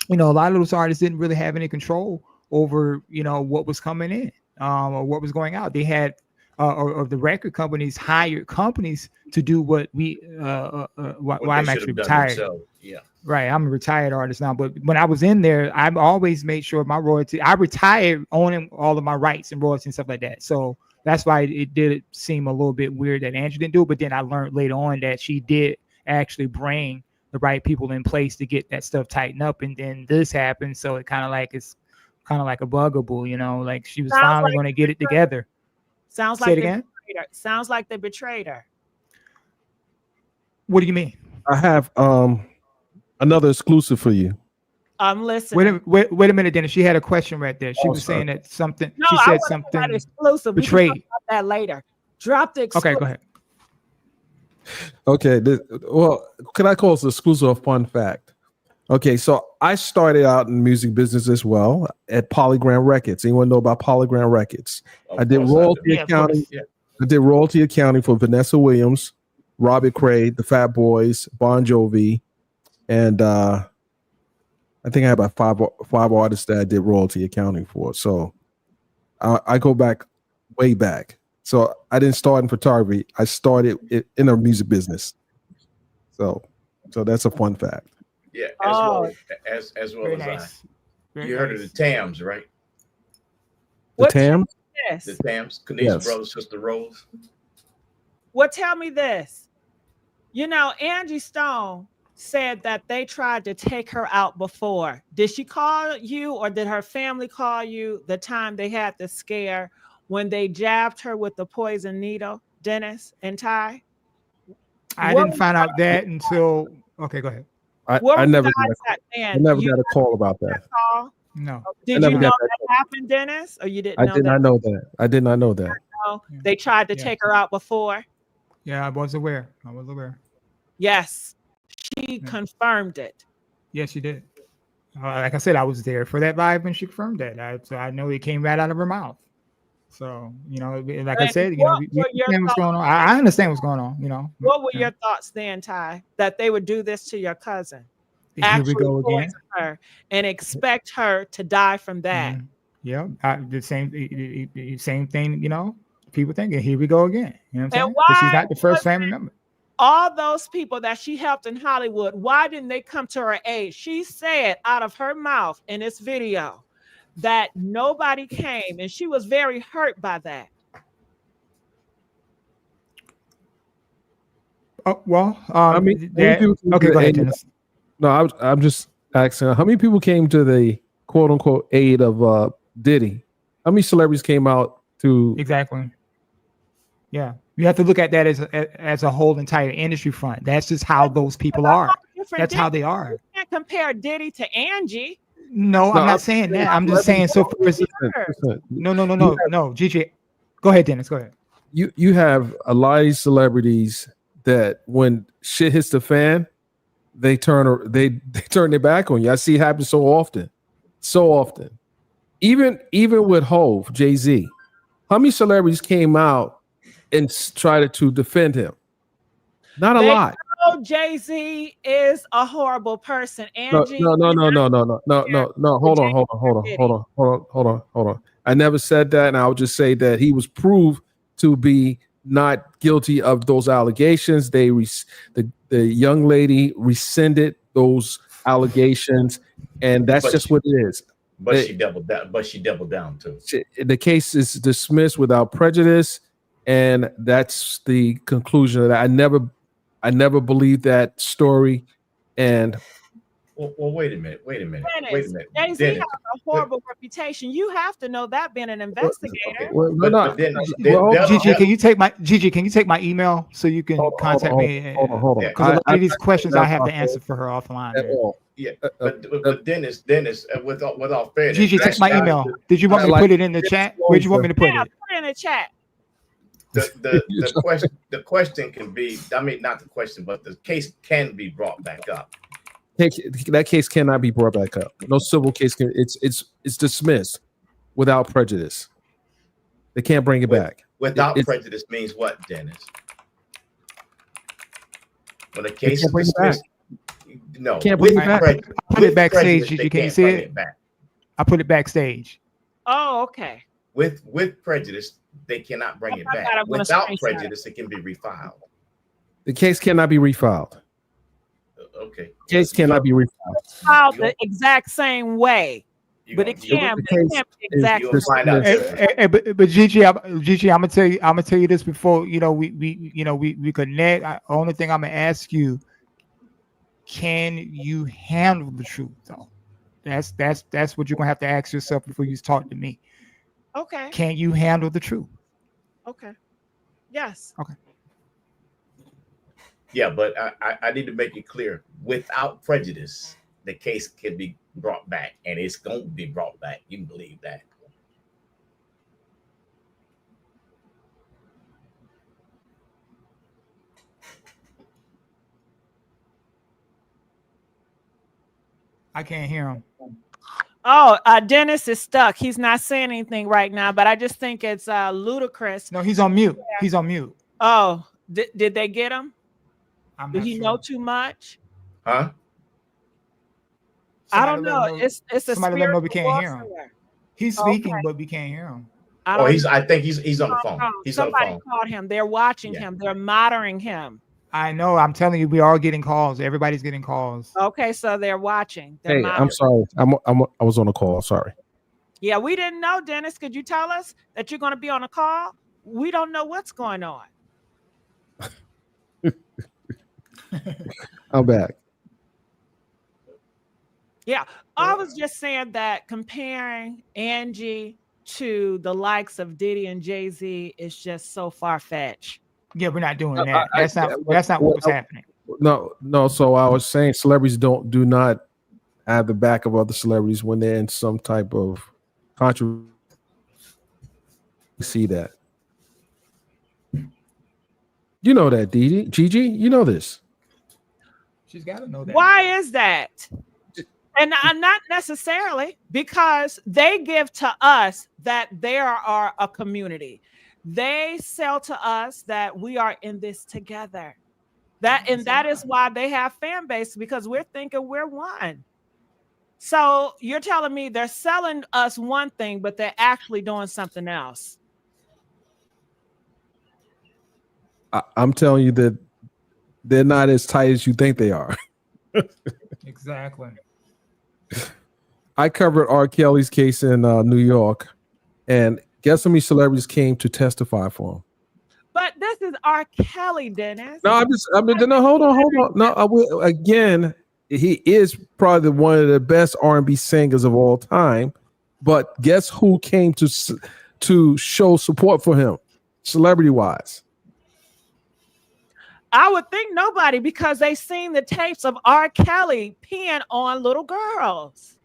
a lot of those artists didn't really have any control over, what was coming in or what was going out. They had, or the record companies hired companies to do what I'm actually retired. Yeah. Right. I'm a retired artist now, but when I was in there, I've always made sure my royalty, I retired owning all of my rights and royalties and stuff like that. So that's why it did seem a little bit weird that Angie didn't do it. But then I learned later on that she did actually bring the right people in place to get that stuff tightened up. And then this happened. So it's kind of like a bugaboo, like she was finally going to get it together. Sounds Say like it again? Sounds like they betrayed her. What do you mean? I have another exclusive for you. I'm listening. Wait a minute, Dennis. She had a question right there. She was saying that something. No, she I said want something that exclusive. betrayed. We can talk about that later. Drop the exclusive. Okay, go ahead. Okay. Can I call this exclusive a fun fact? Okay, so I started out in the music business as well at Polygram Records. Anyone know about Polygram Records? I did royalty accounting. I did royalty accounting for Vanessa Williams, Robert Cray, the Fat Boys, Bon Jovi, and I think I had about five artists that I did royalty accounting for. So I go back way back. So I didn't start in photography. I started in the music business. So that's a fun fact. Yeah, as well Very as nice. you heard of the TAMs, right? The TAM? Yes. The TAMs, Kenisa Brothers, Sister Rose. Well, tell me this. Angie Stone said that they tried to take her out before. Did she call you or did her family call you the time they had the scare when they jabbed her with the poison needle, Dennis and Ty? I didn't find out that until. Okay, go ahead. I never got a call about that. No. Did you know that happened, Dennis? Or you didn't know that? I did not know that. I did not know that. They tried to take her out before? Yeah, I was aware. Yes. She confirmed it. Yes, she did. Like I said, I was there for that live and she confirmed that. So I know it came right out of her mouth. So, like I said, we understand what's going on. I understand what's going on, What were your thoughts then, Ty, that they would do this to your cousin? Here we go again. Her and expect her to die from that. Yeah, the same thing, people thinking, here we go again. You know what I'm saying? Why she's not the first family member. All those people that she helped in Hollywood, why didn't they come to her aid? She said out of her mouth in this video that nobody came, and she was very hurt by that. Oh, well, okay, go ahead, Dennis. No, I'm just asking, how many people came to the quote unquote aid of Diddy? How many celebrities came out to? Exactly. Yeah, you have to look at that as a whole entire industry front. That's just how those people are. That's how they are. You can't compare Diddy to Angie. No, I'm not saying that. I'm just saying so. No, Gigi. Go ahead, Dennis. Go ahead. You have a lot of celebrities that when shit hits the fan, they turn their back on you. I see it happen so often. Even with Hov, Jay-Z, how many celebrities came out and tried to defend him? Not a lot. Jay-Z is a horrible person. Angie, no. Hold on. I never said that, and I would just say that he was proved to be not guilty of those allegations. The young lady rescinded those allegations, and that's just what it is. But she doubled down too. The case is dismissed without prejudice, and that's the conclusion of that. I never believed that story. And well, wait a minute. Jay-Z has a horrible reputation. You have to know that being an investigator. Gigi, can you take my email so you can contact me? Hold on. Because a lot of these questions I have to answer for her offline. Yeah, but Dennis, with all fairness, Gigi, take my email. Did you want me to put it in the chat? Where'd you want me to put it? Put it in the chat. The question can be, I mean, not the question, but the case can be brought back up. That case cannot be brought back up. No civil case can. It's dismissed without prejudice. They can't bring it back. Without prejudice means what, Dennis? When a case is bring it back. dismissed, no. Can't bring with it back. prejudice- I put it with backstage, prejudice, Gigi. they Can you can't see bring it? back. I put it backstage. Oh, okay. With prejudice, they cannot bring it I back. got it. I'm gonna Without screenshot it. prejudice, it can be refiled. The case cannot be refiled. Okay. Case cannot be refiled. Filed the exact same way, but it can't. the It case can't be is exactly. You'll find out. But Gigi, I'm gonna tell you this before we connect. Only thing I'm gonna ask you, can you handle the truth though? That's what you're gonna have to ask yourself before you talk to me. Okay. Can you handle the truth? Okay. Yes. Okay. Yeah, but I need to make it clear. Without prejudice, the case can be brought back, and it's going to be brought back. You can believe that. I can't hear him. Oh, Dennis is stuck. He's not saying anything right now, but I just think it's ludicrous. No, he's on mute. He's on mute. Oh, did they get him? I'm Did not he sure. know too much? Huh? I Somebody don't let know. him know- It's a somebody let him know we spiritual can't hear him. warfare. He's speaking, but we can't hear him. I Oh, don't know. I think he's on the phone. He's on the Somebody phone. called him. They're watching Yeah. him. They're monitoring him. I know. I'm telling you, we are getting calls. Everybody's getting calls. Okay, so they're watching. They're Hey, monitoring. I'm sorry. I was on a call. Sorry. Yeah, we didn't know, Dennis. Could you tell us that you're going to be on a call? We don't know what's going on. I'm back. Yeah, I was just saying that comparing Angie to the likes of Diddy and Jay-Z is just so far-fetched. Yeah, we're not doing that. That's not what was happening. No. So I was saying celebrities do not have the back of other celebrities when they're in some type of controversy. See that. You know that, Gigi. You know this. She's got to know that. Why is that? And not necessarily, because they give to us that they are a community. They sell to us that we are in this together. That is why they have fan base, because we're thinking we're one. So you're telling me they're selling us one thing, but they're actually doing something else. I'm telling you that they're not as tight as you think they are. Exactly. I covered R. Kelly's case in New York, and guess how many celebrities came to testify for him? But this is R. Kelly, Dennis. No, no, hold on. No, again, he is probably one of the best R&B singers of all time. But guess who came to show support for him, celebrity-wise? I would think nobody, because they seen the tapes of R. Kelly peeing on little girls.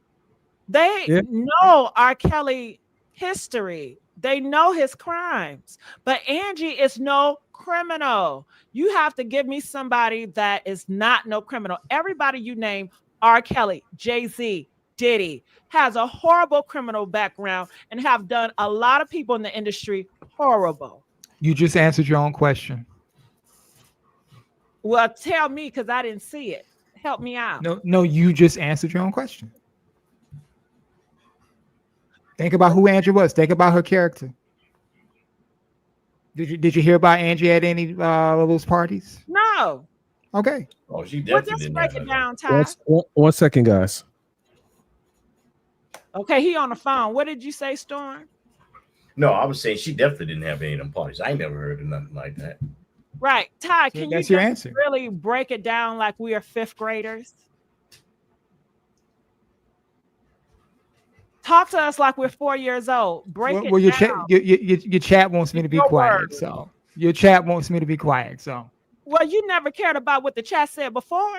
They know R. Kelly history. They know his crimes. But Angie is no criminal. You have to give me somebody that is not no criminal. Everybody you name, R. Kelly, Jay-Z, Diddy, has a horrible criminal background and have done a lot of people in the industry horrible. You just answered your own question. Well, tell me, because I didn't see it. Help me out. No, you just answered your own question. Think about who Angie was. Think about her character. Did you hear about Angie at any of those parties? No. Okay. Oh, she Well, definitely just didn't break have it that. down, Ty. 1 second, guys. Okay, he on the phone. What did you say, Storm? No, I was saying she definitely didn't have any of them parties. I ain't never heard of nothing like that. Right. Ty, So can you that's your just answer. really break it down like we are fifth graders? Talk to us like we're 4 years old. Break Well, it down. your chat wants me to be Your quiet. word. So your chat wants me to be quiet. So Well, you never cared about what the chat said before.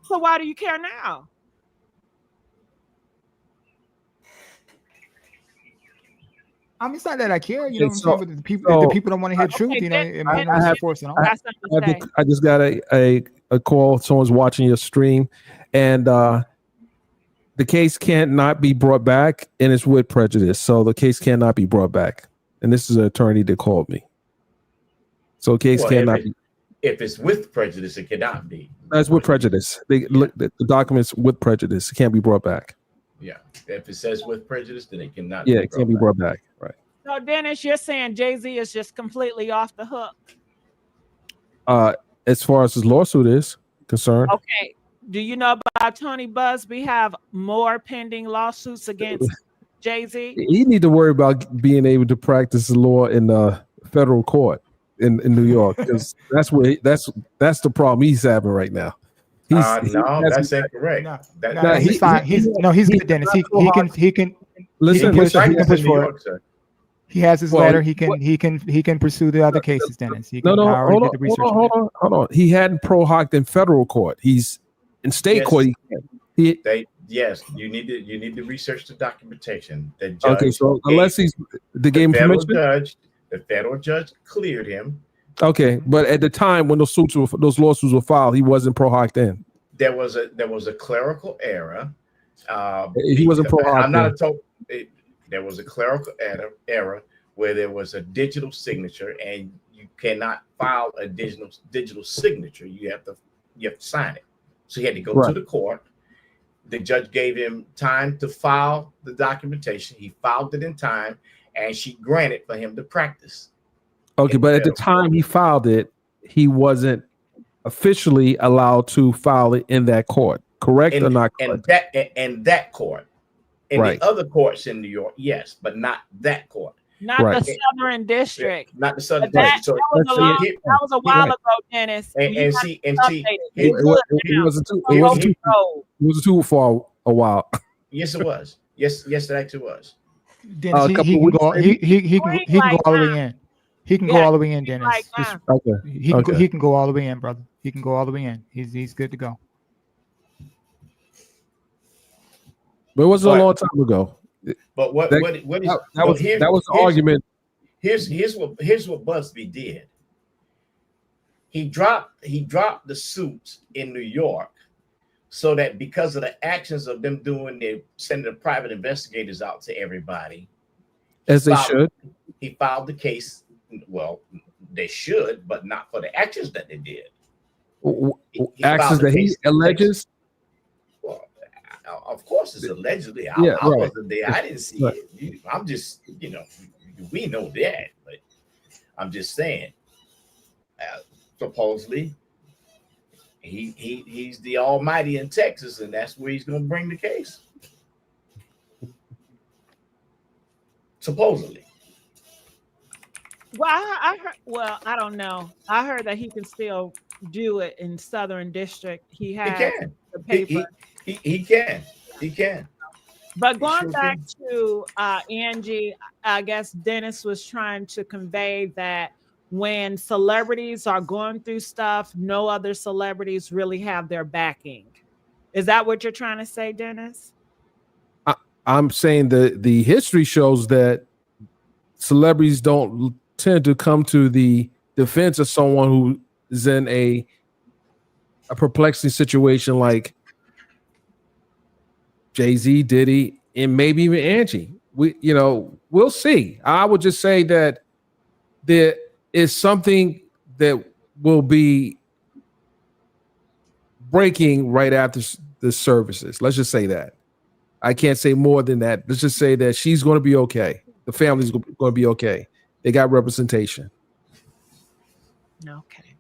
So why do you care now? I mean, it's not that I care. You know what I'm so- saying? But the people, if the people don't want to hear Okay, truth, you know, then- it might then- not have- force it on. Got something to say. I just got a call. Someone's watching your stream, and the case cannot be brought back, and it's with prejudice. So the case cannot be brought back. And this is an attorney that called me. So the case Well, cannot be. if it's with prejudice, it cannot be. That's with prejudice. They look the documents with prejudice. It can't be brought back. Yeah. If it says with prejudice, then it cannot. Yeah, it can't be brought back. Right. So Dennis, you're saying Jay-Z is just completely off the hook. As far as his lawsuit is concerned, Okay. Do you know about Tony Busby have more pending lawsuits against Jay-Z? he need to worry about being able to practice the law in the federal court in New York, because that's the problem he's having right now. No, that's incorrect. No, That- no, he's fine. He's good, Dennis. He can Listen, push- listen. he can push New for York, it. sir. He has his Well, letter. He can pursue the other cases, Dennis. He can, No, I already hold did the research. on on. He hadn't pro hocked in federal court. He's in state Yes. court. Yes, you need to research the documentation. The judge Okay, so gave- unless they the gave him federal permission. judge cleared him. Okay, but at the time when those lawsuits were filed, he wasn't pro hocked in. There was a clerical error. He wasn't pro hocked. I'm not a total. There was a clerical error where there was a digital signature, and you cannot file a digital signature. You have to sign it. So he had to go Right. to the court. The judge gave him time to file the documentation. He filed it in time, and she granted for him to practice. Okay, but at the time he filed it, he wasn't officially allowed to file it in that court. Correct or not correct? And that court. In Right. the other courts in New York, yes, but not that court. Not Right. the Southern District. Not the Southern But that, District. So, that was a while Right. ago, Dennis. and You see, updated. It, It's it, good it now. wasn't too. So It go wasn't too. roll. It wasn't too for a while. yes, it was. Yes, it actually was. Dennis, A he couple can weeks go. maybe? He can go all the way in. He can go Yeah, all the way in, Dennis. like Just- Okay. he can go all the way in, brother. He can go all the way in. He's good to go. But it wasn't a But- long time ago. But what That- is That well, was here- the here's- argument. Here's what Busby did. He dropped the suits in New York so that because of the actions of them sending the private investigators out to everybody, As they filed- should. he filed the case. Well, they should, but not for the actions that they did. He Actions filed the that he case- alleges. Well, of course, it's allegedly. I Yeah, right. wasn't there. I didn't see Right. it. I'm just, we know that, but I'm just saying. Supposedly, he's the almighty in Texas, and that's where he's going to bring the case. Supposedly. Well, I heard. Well, I don't know. I heard that he can still do it in Southern District. He He has can. the paper. He can. He can. But going sure back to Angie, I guess Dennis was trying to convey that when celebrities are going through stuff, no other celebrities really have their backing. Is that what you're trying to say, Dennis? I'm saying the history shows that celebrities don't tend to come to the defense of someone who is in a perplexing situation like Jay-Z, Diddy, and maybe even Angie. We'll see. I would just say that there is something that will be breaking right after the services. Let's just say that. I can't say more than that. Let's just say that she's going to be okay. The family's going to be okay. They got representation. Okay.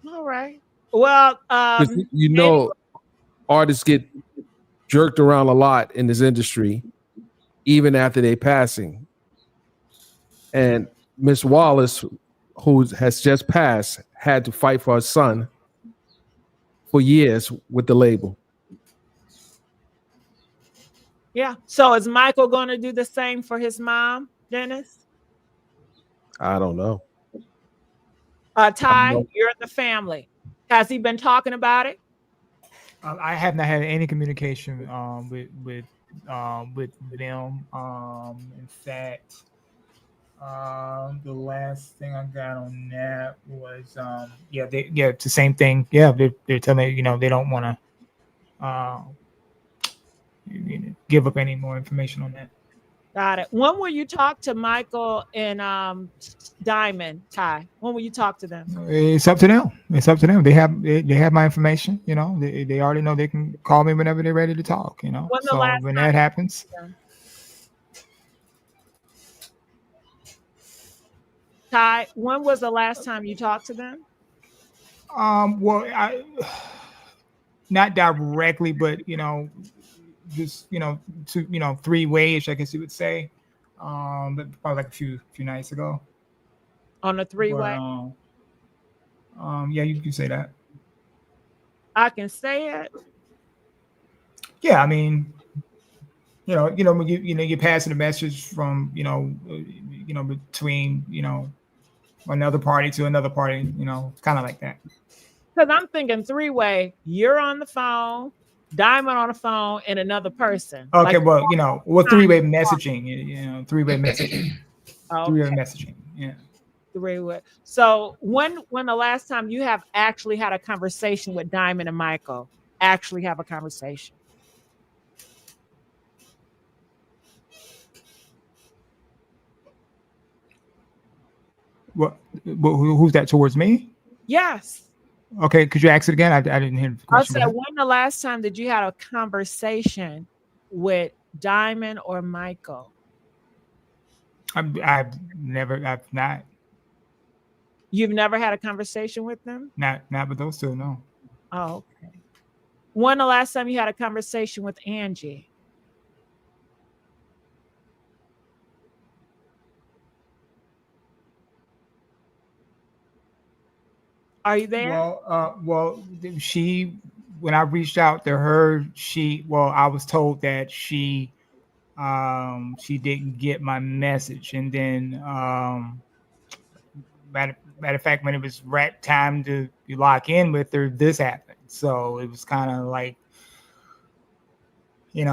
All right. Well, 'Cause artists get jerked around a lot in this industry, even after they passing. And Miss Wallace, who has just passed, had to fight for her son for years with the label. yeah. So is Michael going to do the same for his mom, Dennis? I don't know. Ty, No. you're in the family. Has he been talking about it? I have not had any communication with with them. In fact, the last thing I got on that was it's the same thing. Yeah, they're telling me, they don't want to give up any more information on that. Got it. When will you talk to Michael and Diamond, Ty? When will you talk to them? It's up to them. It's up to them. They have my information. They already know they can call me whenever they're ready to talk. When the So last when time that happens, Ty, when was the last time you talked to them? well, not directly, but just to 3 ways, I guess you would say. But probably like a few nights ago. On the But three-way? yeah, you can say that. I can say it. Yeah, I mean, when you're passing a message from between another party to another party, kind of like that. Because I'm thinking three-way, you're on the phone, Diamond on the phone, and another person. Okay, Like, well, three-way messaging, three-way messaging, three-way okay, messaging, yeah. three-way. So when the last time you have actually had a conversation with Diamond and Michael? Actually have a conversation. What? Who's that towards me? Yes. Okay, could you ask it again? I didn't hear the I question. said, when the last time did you have a conversation with Diamond or Michael? I've not. You've never had a conversation with them? Not with those two, no. Oh, okay. When the last time you had a conversation with Angie? Are you there? Well, when I reached out to her, I was told that she didn't get my message, and then matter of fact, when it was time to lock in with her, this happened. So it was kind of like, I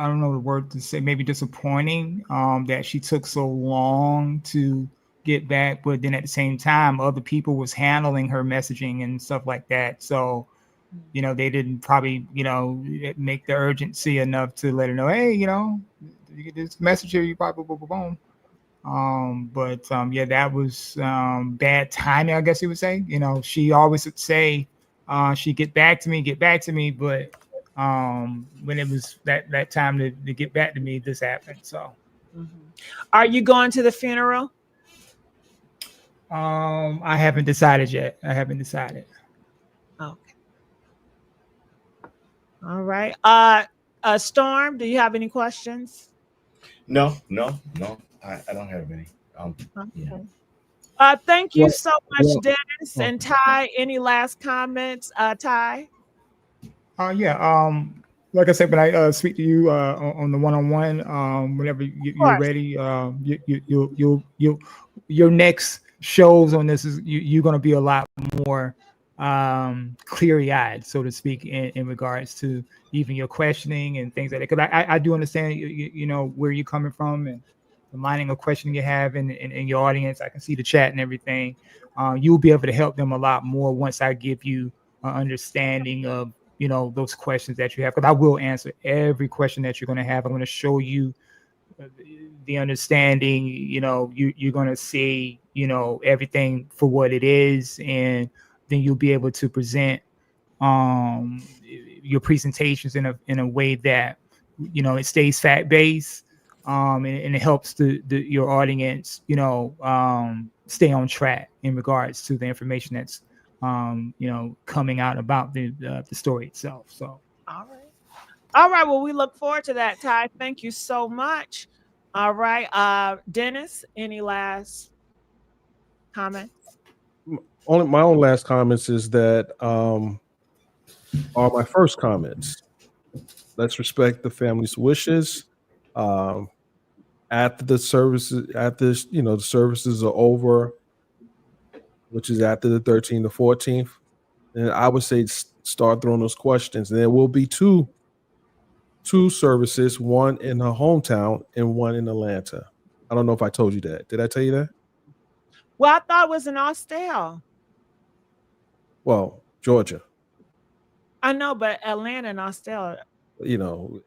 don't know the word to say, maybe disappointing that she took so long to get back, but then at the same time other people was handling her messaging and stuff like that, so they didn't probably make the urgency enough to let her know, hey, you get this message here, you probably boom. But yeah, that was bad timing, I guess you would say. She always would say she'd get back to me, but when it was that time to get back to me, this happened. So Are you going to the funeral? I haven't decided yet. Okay. All right. Storm, do you have any questions? No. I don't have any. Yeah. Thank you Well, so much, well, Dennis and Ty. Any last comments, Ty? Yeah. Like I said, when I speak to you on the one-on-one, whenever you're course. ready, your next shows on this you're going to be a lot more clear-eyed, so to speak, in regards to even your questioning and things like that. Because I do understand where you're coming from and the lining of questioning you have in your audience. I can see the chat and everything. You'll be able to help them a lot more once I give you an understanding of those questions that you have, because I will answer every question that you're going to have. I'm going to show you the understanding. You're going to see everything for what it is, and then you'll be able to present your presentations in a way that it stays fact based, and it helps your audience stay on track in regards to the information that's coming out about the story itself. So All right. Well, we look forward to that, Ty. Thank you so much. All right. Dennis, any last comments? My own last comments is that are my first comments. Let's respect the family's wishes. After the services, the services are over, which is after the 13th or 14th. And I would say start throwing those questions. And there will be two services, one in her hometown and one in Atlanta. I don't know if I told you that. Did I tell you that? Well, I thought it was in Austell. Well, Georgia. I know, but Atlanta and Austell, You know,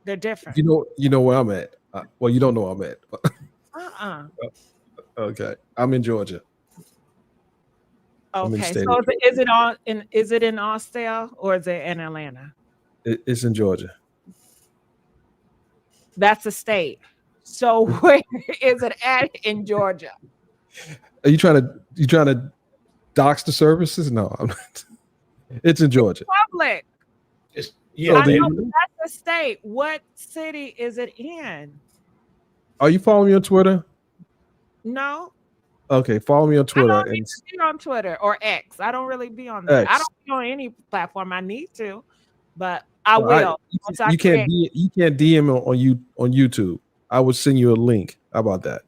they're different. you know where I'm at. Well, you don't know where I'm at. Uh-uh. Okay, I'm in Georgia. I'm in Okay, state so of is it in Austell or is it in Atlanta? It's in Georgia. That's a state. So where is it at in Georgia? Are you trying to dox the services? No, I'm not. It's in Georgia. Public. It's, So yeah, I they- know that's a state. What city is it in? Are you following me on Twitter? No, Okay, follow me on I Twitter. don't And need to be on Twitter or X. I don't really be on there. I X. don't be on any platform. I need to, but I Well, will. Once I you can't create- you can't DM on YouTube. I would send you a link. How about that?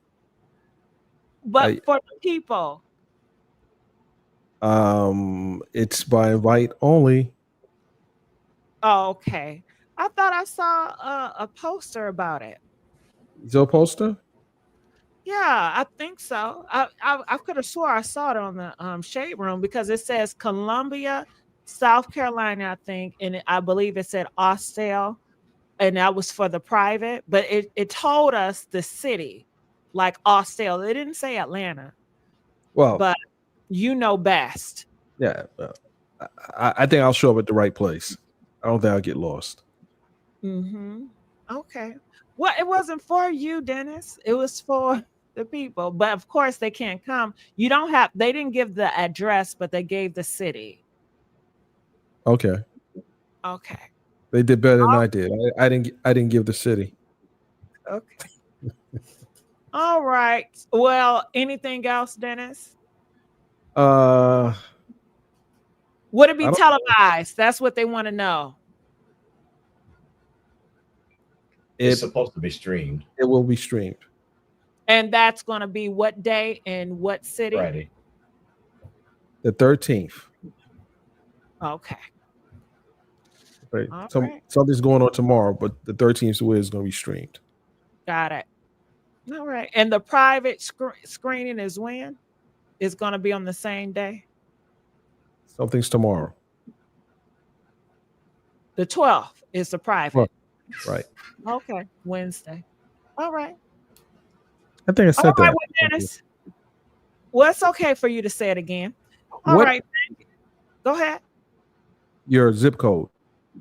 But for the people, It's by invite only. oh, okay. I thought I saw a poster about it. Is there a poster? Yeah, I think so. I could have swore I saw it on the shade room because it says Columbia, South Carolina, I think, and I believe it said Austell, and that was for the private, but it told us the city, like Austell. It didn't say Atlanta, Well, but you know best. yeah. I think I'll show up at the right place. I don't think I'll get lost. Mm-hmm. Okay. Well, it wasn't for you, Dennis. It was for the people. But of course they can't come. They didn't give the address, but they gave the city. Okay. Okay. They did better than I did. I didn't give the city. Okay. All right. Well, anything else, Dennis? Uh Would it be I don't- televised? That's what they want to know. it's it supposed to be streamed it will be streamed. And that's going to be what day and what city? Friday. The 13th. Okay. Right. All right. Something's going on tomorrow, but the 13th is where it's going to be streamed. Got it. All right. And the private screening is when? It's going to be on the same day? Something's tomorrow. The 12th is the private. Right. Okay. Wednesday. All right. I think I said All right, that. well, Dennis. Well, it's okay for you to say it again. All What- right. Thank you. Go ahead. Your zip code.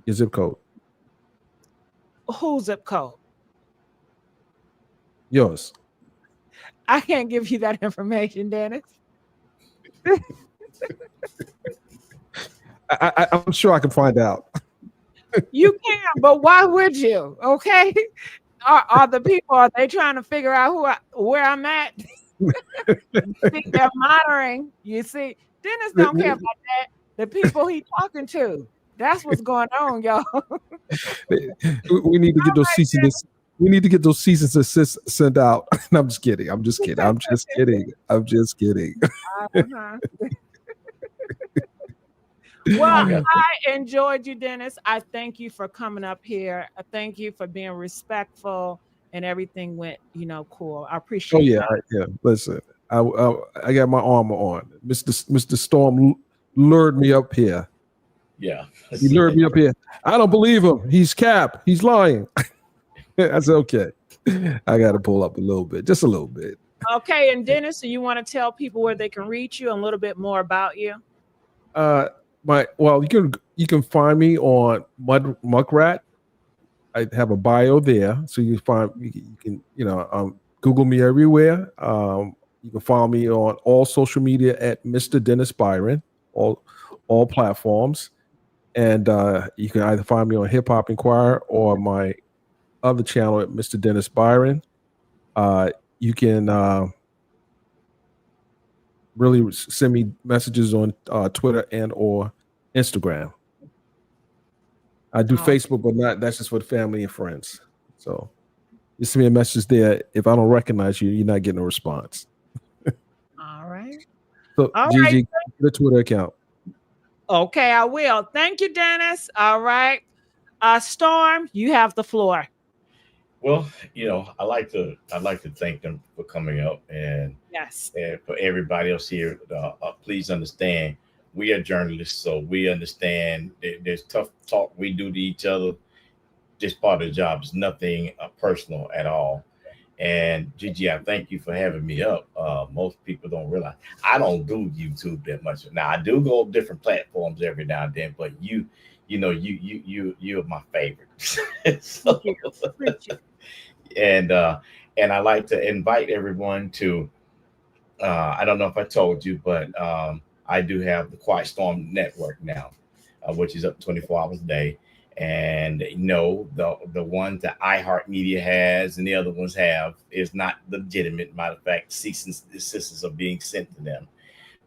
Your zip code. Whose zip code? Yours. I can't give you that information, Dennis. I'm sure I can find out. You can, but why would you? Okay. Are the people, are they trying to figure out where I'm at? See, they're monitoring. You see, Dennis don't care about that. The people he talking to. That's what's going on, y'all. We need to get those cease and desist. We need to get those cease and desist sent out. I'm just kidding. I'm just kidding. I'm just kidding. Uh-huh. Well, I enjoyed you, Dennis. I thank you for coming up here. I thank you for being respectful and everything went, cool. I appreciate it. Oh yeah. Listen, I got my armor on. Mr. Storm lured me up here. Yeah. He lured me up here. I don't believe him. He's cap. He's lying. I said, okay. I got to pull up a little bit, just a little bit. Okay, and Dennis, so you want to tell people where they can reach you and a little bit more about you? You can find me on Muckrat. I have a bio there, so you can Google me everywhere. You can follow me on all social media at Mr. Dennis Byron, all platforms, and you can either find me on Hip Hop Inquirer or my other channel at Mr. Dennis Byron. You can really send me messages on Twitter and or Instagram. I do Facebook, but that's just for family and friends. So you send me a message there. If I don't recognize you, you're not getting a response. All right. So All Gigi, right. the Twitter account. Okay, I will. Thank you, Dennis. All right. Storm, you have the floor. Well, I'd like to thank them for coming up, Yes. and for everybody else here. Please understand, we are journalists, so we understand there's tough talk we do to each other. Just part of the job. It's nothing personal at all. And Gigi, I thank you for having me up. Most people don't realize I don't do YouTube that much. Now I do go on different platforms every now and then, but you're my favorite. Thank So, you. Thank you. and uh, and I like to invite everyone to. I don't know if I told you, but I do have the Quiet Storm Network now, which is up 24 hours a day. And no, the one that iHeartMedia has and the other ones have is not legitimate. Matter of fact, cease and desist are being sent to them.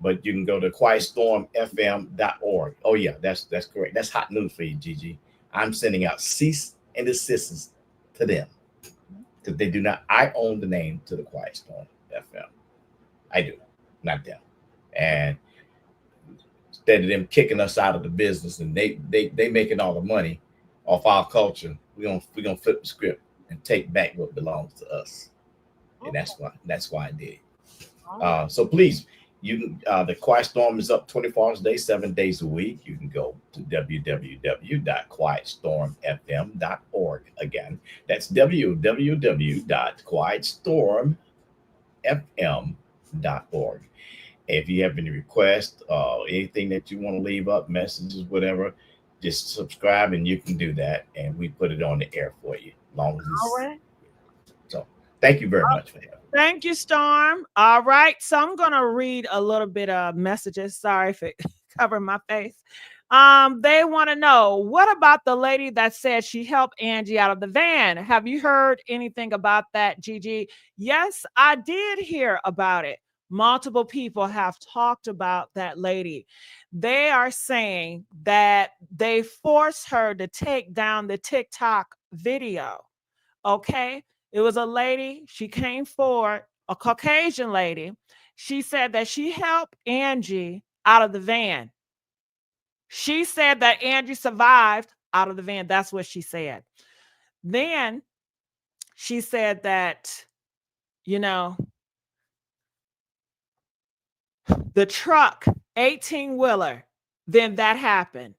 But you can go to quietstormfm.org. Oh yeah, that's correct. That's hot news for you, Gigi. I'm sending out cease and desist to them because they do not. I own the name to the Quiet Storm FM. I do, not them. And instead of them kicking us out of the business and they making all the money off our culture, we gonna flip the script and take back what belongs to us. And Okay. that's why I did it. All right. So please, the Quiet Storm is up 24 hours a day, 7 days a week. You can go to www.quietstormfm.org. Again, that's www.quietstormfm.org. If you have any requests, anything that you want to leave up, messages, whatever, just subscribe and you can do that, and we put it on the air for you. Long as All it's right. so. Thank you very much for having me. Thank you, Storm. All right. So I'm gonna read a little bit of messages. Sorry if it covered my face. They want to know what about the lady that said she helped Angie out of the van? Have you heard anything about that, Gigi? Yes, I did hear about it. Multiple people have talked about that lady. They are saying that they forced her to take down the TikTok video. Okay. It was a lady. She came forward, a Caucasian lady. She said that she helped Angie out of the van. She said that Angie survived out of the van. That's what she said. Then she said that, you know, the truck, 18 wheeler, then that happened.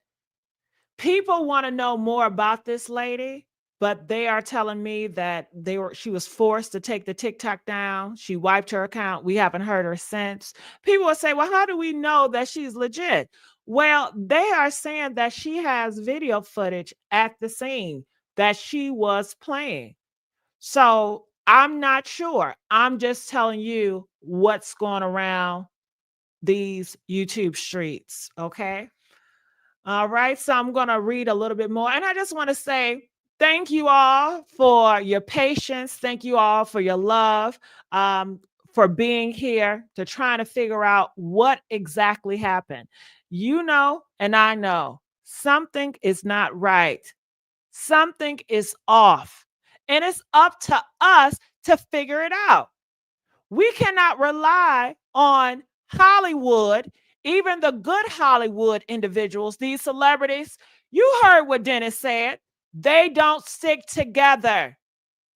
People want to know more about this lady, but they are telling me that she was forced to take the TikTok down. She wiped her account. We haven't heard her since. People will say, well, how do we know that she's legit? Well, they are saying that she has video footage at the scene that she was playing. So I'm not sure. I'm just telling you what's going around these YouTube streets. Okay. All right. So I'm going to read a little bit more. And I just want to say thank you all for your patience. Thank you all for your love, for being here to trying to figure out what exactly happened. You know, and I know something is not right. Something is off. And it's up to us to figure it out. We cannot rely on Hollywood, even the good Hollywood individuals, these celebrities. You heard what Dennis said. They don't stick together.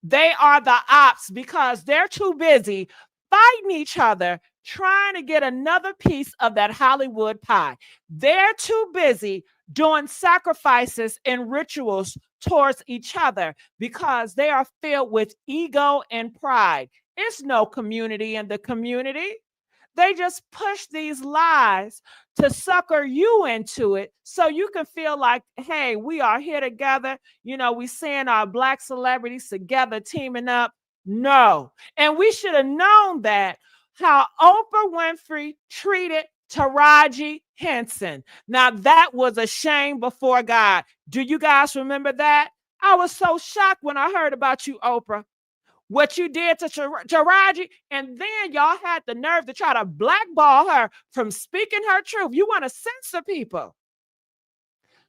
They are the ops because they're too busy fighting each other, trying to get another piece of that Hollywood pie. They're too busy doing sacrifices and rituals towards each other because they are filled with ego and pride. It's no community in the community. They just push these lies to sucker you into it so you can feel like, hey, we are here together. You know, we seeing our black celebrities together teaming up. No. And we should have known that how Oprah Winfrey treated Taraji Henson. Now, that was a shame before God. Do you guys remember that? I was so shocked when I heard about you, Oprah, what you did to Taraji, and then y'all had the nerve to try to blackball her from speaking her truth. You want to censor people.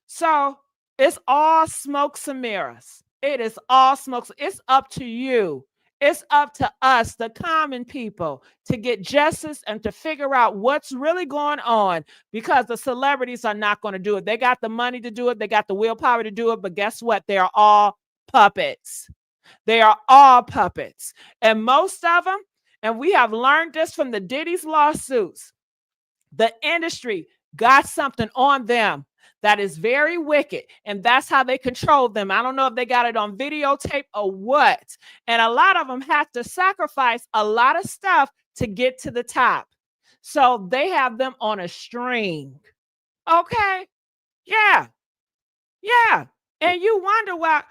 So it's all smokes and mirrors. It is all smokes. It's up to you. It's up to us, the common people, to get justice and to figure out what's really going on, because the celebrities are not going to do it. They got the money to do it. They got the willpower to do it. But guess what? They are all puppets. They are all puppets. And most of them, and we have learned this from the Diddy's lawsuits, the industry got something on them that is very wicked, and that's how they control them. I don't know if they got it on videotape or what. And a lot of them have to sacrifice a lot of stuff to get to the top. So they have them on a string. Okay? Yeah. Yeah. And you wonder why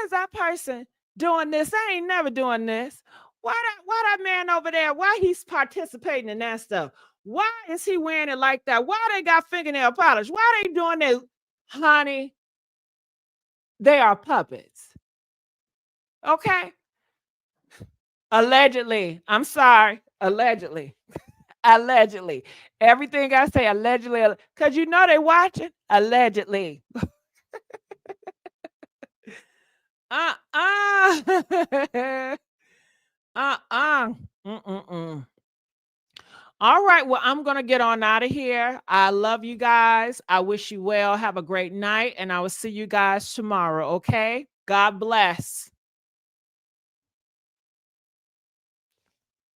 is that person doing this? I ain't never doing this. Why that man over there? Why he's participating in that stuff? Why is he wearing it like that? Why they got fingernail polish? Why they doing that? Honey, they are puppets. Okay? Allegedly. I'm sorry. Allegedly. Allegedly. Everything I say, allegedly, because you know they watching. Allegedly. Mm-mm. All right. Well, I'm going to get on out of here. I love you guys. I wish you well. Have a great night. And I will see you guys tomorrow. Okay. God bless.